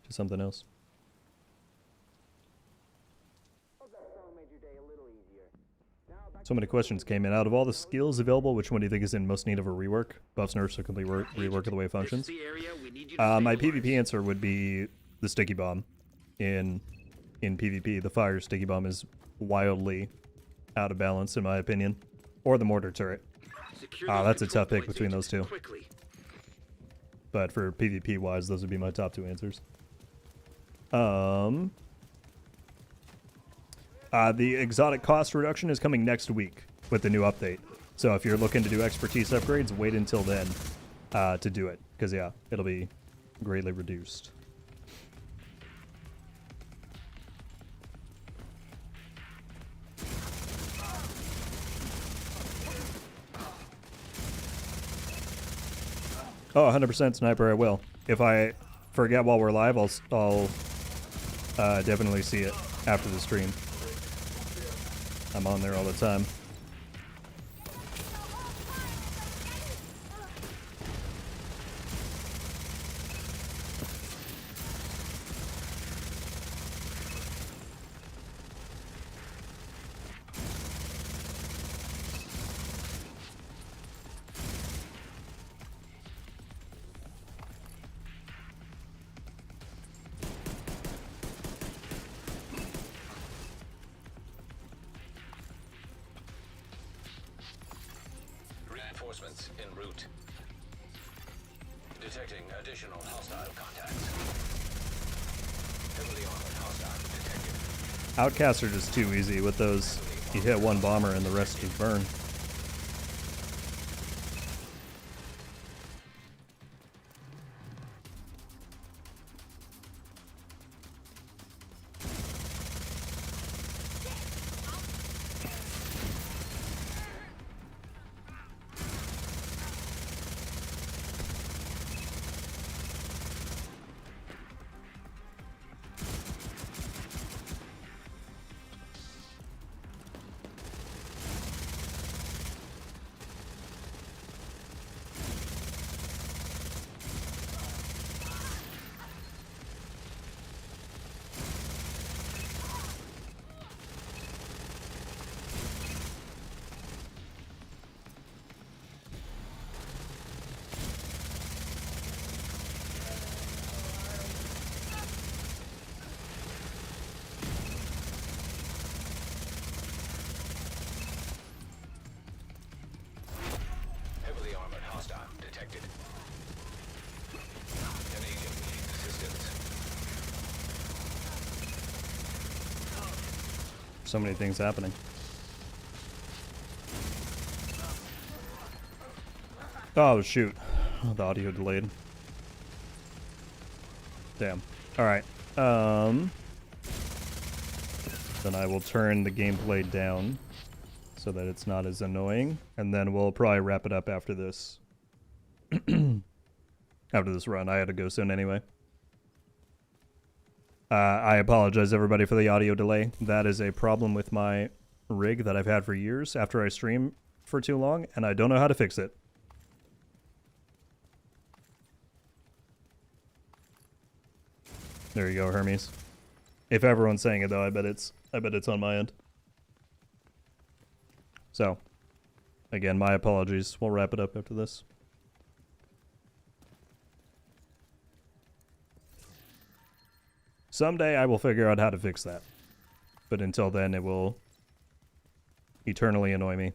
Speaker 1: to something else.
Speaker 5: Hope that song made your day a little easier. Now back
Speaker 1: So many questions came in. Out of all the skills available, which one do you think is in most need of a rework? Buffs, nerfs, or complete rework of the way it functions? My PvP answer would be the sticky bomb. In PvP, the fire sticky bomb is wildly out of balance in my opinion. Or the mortar turret. That's a tough pick between those two. But for PvP wise, those would be my top two answers. The exotic cost reduction is coming next week with the new update. So if you're looking to do expertise upgrades, wait until then to do it. Because, yeah, it'll be greatly reduced. Oh, 100% sniper, I will. If I forget while we're live, I'll definitely see it after the stream. I'm on there all the time.
Speaker 2: Reinforcements en route. Detecting additional hostile contacts. Heavily armored hostile detected.
Speaker 1: Outcasts are just too easy with those. You hit one bomber and the rest just burn.
Speaker 2: Heavily armored hostile detected. An agent needing assistance.
Speaker 1: So many things happening. Oh, shoot. The audio delayed. Damn. Alright. Then I will turn the gameplay down so that it's not as annoying. And then we'll probably wrap it up after this. After this run. I had to go soon anyway. I apologize, everybody, for the audio delay. That is a problem with my rig that I've had for years after I stream for too long, and I don't know how to fix it. There you go, Hermes. If everyone's saying it though, I bet it's on my end. So, again, my apologies. We'll wrap it up after this. Someday I will figure out how to fix that. But until then, it will eternally annoy me.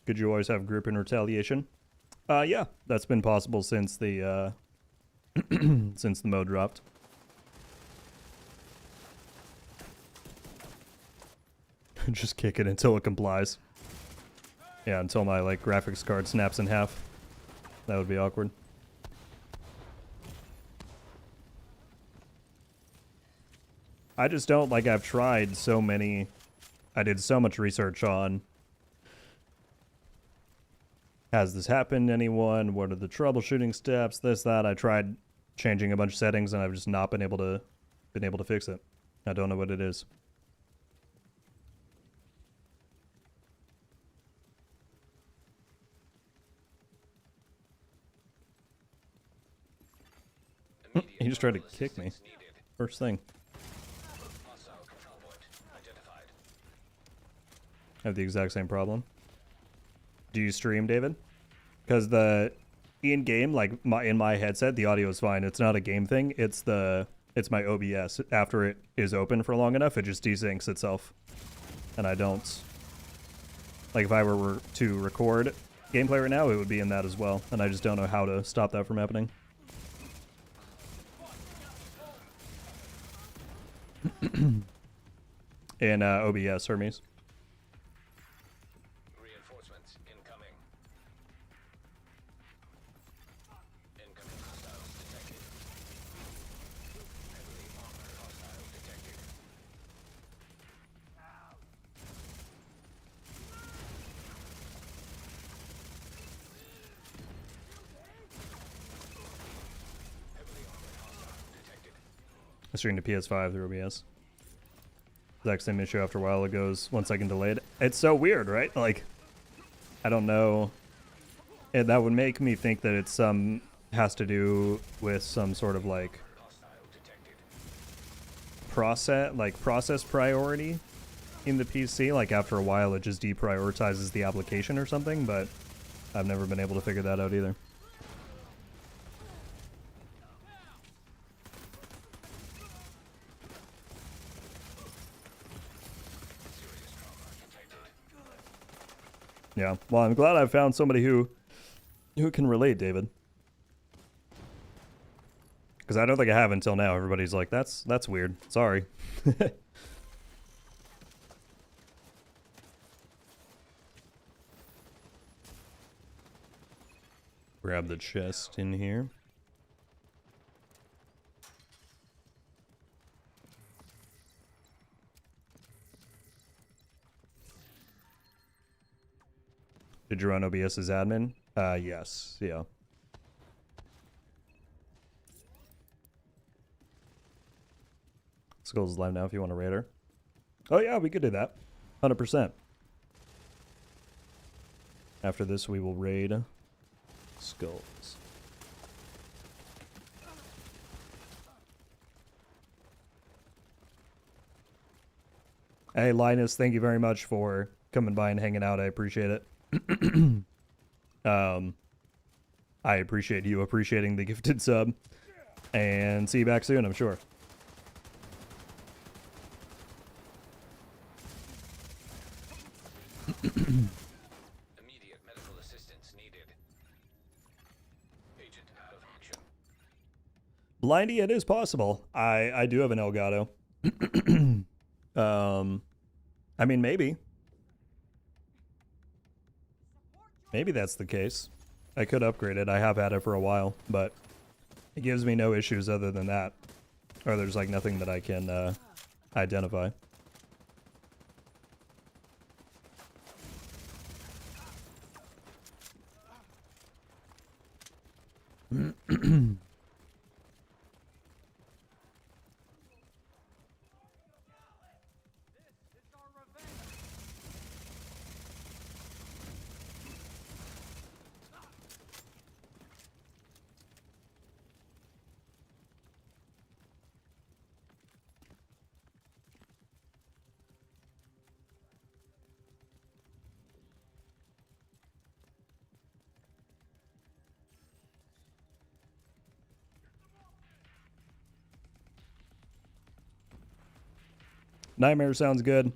Speaker 1: Could you always have group in retaliation? Yeah, that's been possible since the since the mode dropped. Just kick it until it complies. Yeah, until my like graphics card snaps in half. That would be awkward. I just don't like. I've tried so many. I did so much research on. Has this happened to anyone? What are the troubleshooting steps? This, that. I tried changing a bunch of settings and I've just not been able to fix it. I don't know what it is. He just tried to kick me. First thing.
Speaker 2: Hostile control point identified.
Speaker 1: I have the exact same problem. Do you stream, David? Because the in-game, like in my headset, the audio is fine. It's not a game thing. It's my OBS. After it is open for long enough, it just desyncs itself, and I don't. Like if I were to record gameplay right now, it would be in that as well, and I just don't know how to stop that from happening. In OBS, Hermes.
Speaker 2: Reinforcements incoming. Incoming hostiles detected. Heavily armored hostiles detected. Heavily armored hostiles detected.
Speaker 1: I streamed to PS5 through OBS. Exact same issue after a while. It goes 1 second delayed. It's so weird, right? Like, I don't know. That would make me think that it's has to do with some sort of like process priority in the PC. Like after a while, it just deprioritizes the application or something. But I've never been able to figure that out either. Yeah, well, I'm glad I found somebody who can relate, David. Because I don't think I have until now. Everybody's like, that's weird. Sorry. Grab the chest in here. Did you run OBS as admin? Yes. Yeah. Skulls is live now if you want to raid her. Oh yeah, we could do that. 100%. After this, we will raid Skulls. Hey, Linus, thank you very much for coming by and hanging out. I appreciate it. I appreciate you appreciating the gifted sub, and see you back soon, I'm sure.
Speaker 2: Immediate medical assistance needed. Agent out of action.
Speaker 1: Blindy, it is possible. I do have an Elgato. I mean, maybe. Maybe that's the case. I could upgrade it. I have had it for a while, but it gives me no issues other than that. Or there's like nothing that I can identify. Nightmare sounds good.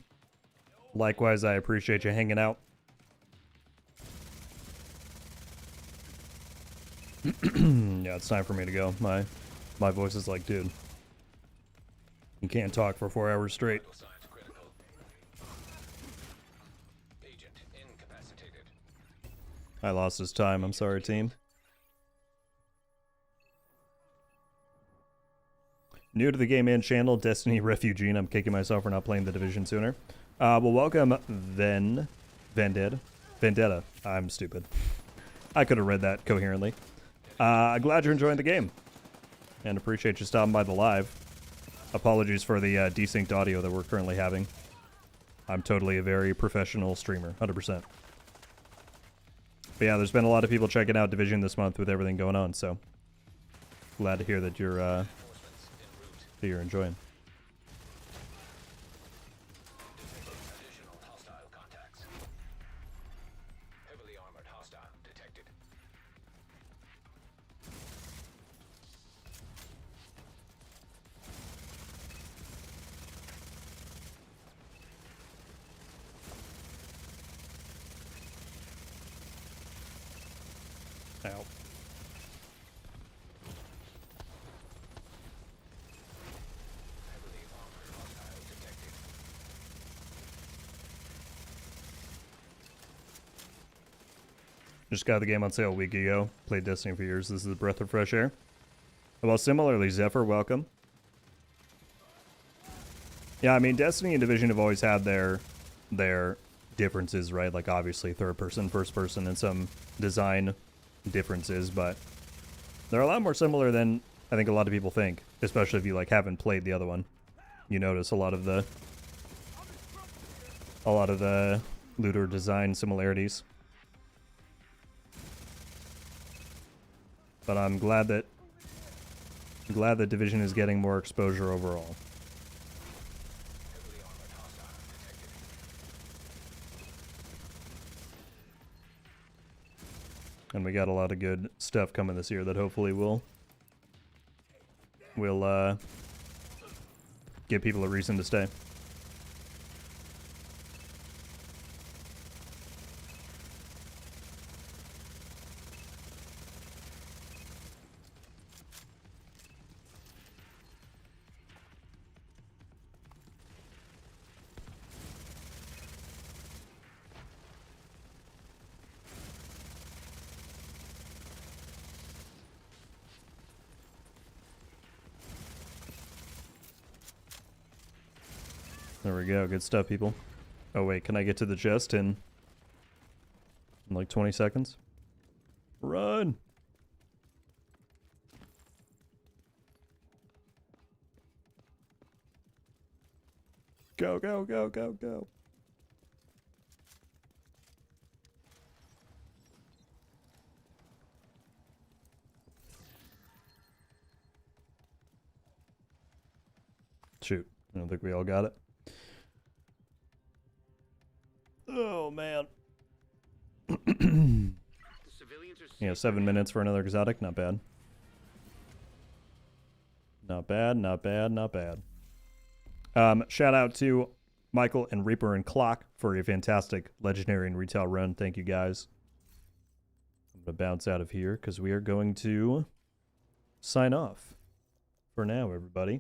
Speaker 1: Likewise, I appreciate you hanging out. Yeah, it's time for me to go. My voice is like, dude, you can't talk for 4 hours straight.
Speaker 2: Vital signs critical. Agent incapacitated.
Speaker 1: I lost his time. I'm sorry, team. New to the Game In channel, Destiny Refugee, and I'm kicking myself for not playing the Division sooner. Well, welcome, then, Vendetta. I'm stupid. I could have read that coherently. Glad you're enjoying the game. And appreciate you stopping by the live. Apologies for the desynced audio that we're currently having. I'm totally a very professional streamer, 100%. But yeah, there's been a lot of people checking out Division this month with everything going on, so glad to hear that you're enjoying.
Speaker 2: Additional hostile contacts. Heavily armored hostile detected.
Speaker 1: Ow.
Speaker 2: Heavily armored hostile detected.
Speaker 1: Just got the game on sale a week ago. Played Destiny for years. This is a breath of fresh air. Well, similarly, Zephyr, welcome. Yeah, I mean, Destiny and Division have always had their differences, right? Like, obviously, third person, first person, and some design differences, but they're a lot more similar than I think a lot of people think, especially if you, like, haven't played the other one. You notice a lot of the looter design similarities. But I'm glad that Division is getting more exposure overall.
Speaker 2: Heavily armored hostile detected.
Speaker 1: And we got a lot of good stuff coming this year that hopefully will give people a reason to stay. There we go. Good stuff, people. Oh, wait. Can I get to the chest in like 20 seconds? Run! Go, go, go, go, go. Shoot. I don't think we all got it. Oh, man.
Speaker 5: Civilians are
Speaker 1: Yeah, 7 minutes for another exotic. Not bad. Not bad, not bad, not bad. Shout out to Michael and Reaper and Clock for a fantastic legendary and retail run. Thank you, guys. I'm going to bounce out of here because we are going to sign off for now, everybody.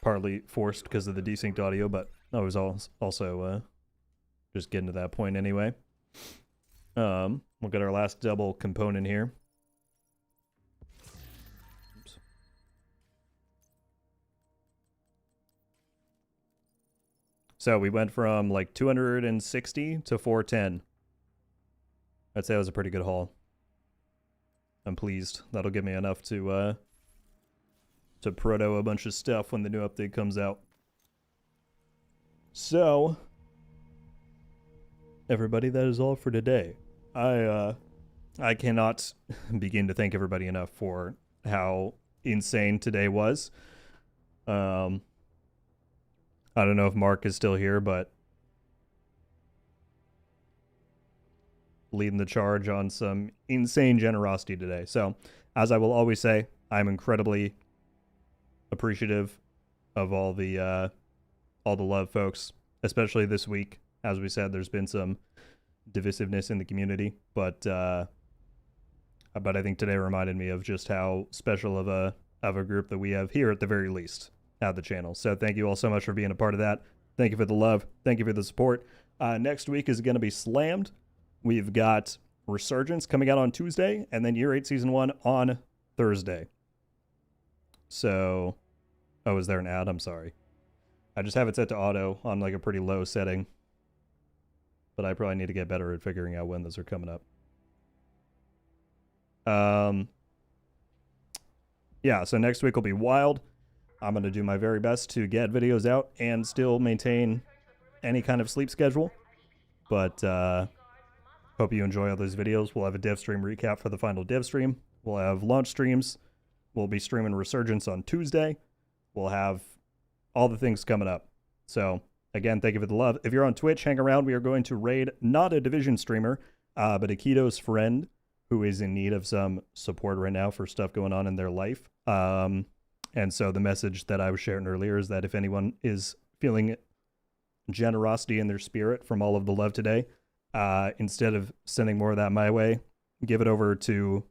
Speaker 1: Partly forced because of the desynced audio, but I was also just getting to that point anyway. We'll get our last double component here. Oops. So we went from like 260 to 410. I'd say that was a pretty good haul. I'm pleased. That'll give me enough to proto a bunch of stuff when the new update comes out. So, everybody, that is all for today. I cannot begin to thank everybody enough for how insane today was. I don't know if Mark is still here, but leading the charge on some insane generosity today. So, as I will always say, I'm incredibly appreciative of all the love, folks, especially this week. As we said, there's been some divisiveness in the community, but I think today reminded me of just how special of a group that we have here, at the very least, at the channel. So thank you all so much for being a part of that. Thank you for the love. Thank you for the support. Next week is going to be slammed. We've got Resurgence coming out on Tuesday, and then Year 8 Season 1 on Thursday. So, oh, is there an ad? I'm sorry. I just have it set to auto on like a pretty low setting. But I probably need to get better at figuring out when those are coming up. Yeah, so next week will be wild. I'm going to do my very best to get videos out and still maintain any kind of sleep schedule. But hope you enjoy all those videos. We'll have a div stream recap for the final div stream. We'll have launch streams. We'll be streaming Resurgence on Tuesday. We'll have all the things coming up. So, again, thank you for the love. If you're on Twitch, hang around. We are going to raid not a Division streamer, but a Keto's friend who is in need of some support right now for stuff going on in their life. And so the message that I was sharing earlier is that if anyone is feeling generosity in their spirit from all of the love today, instead of sending more of that my way, give it over to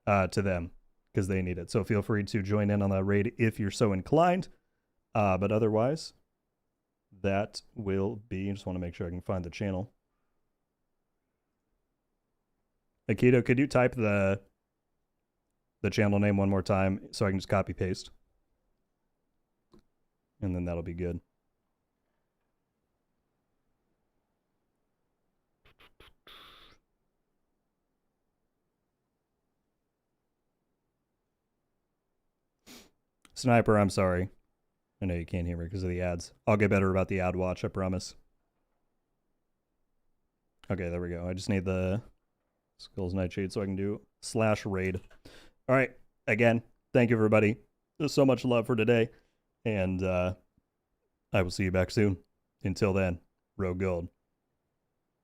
Speaker 1: them because they need it. So feel free to join in on that raid if you're so inclined. But otherwise, that will be. I just want to make sure I can find the channel. Akito, could you type the channel name one more time so I can just copy paste? And then that'll be good. Sniper, I'm sorry. I know you can't hear me because of the ads. I'll get better about the ad watch, I promise. Okay, there we go. I just need the Skulls Nightshade so I can do /raid. All right. Again, thank you, everybody. There's so much love for today. And I will see you back soon. Until then, Rogue Gold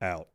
Speaker 1: out.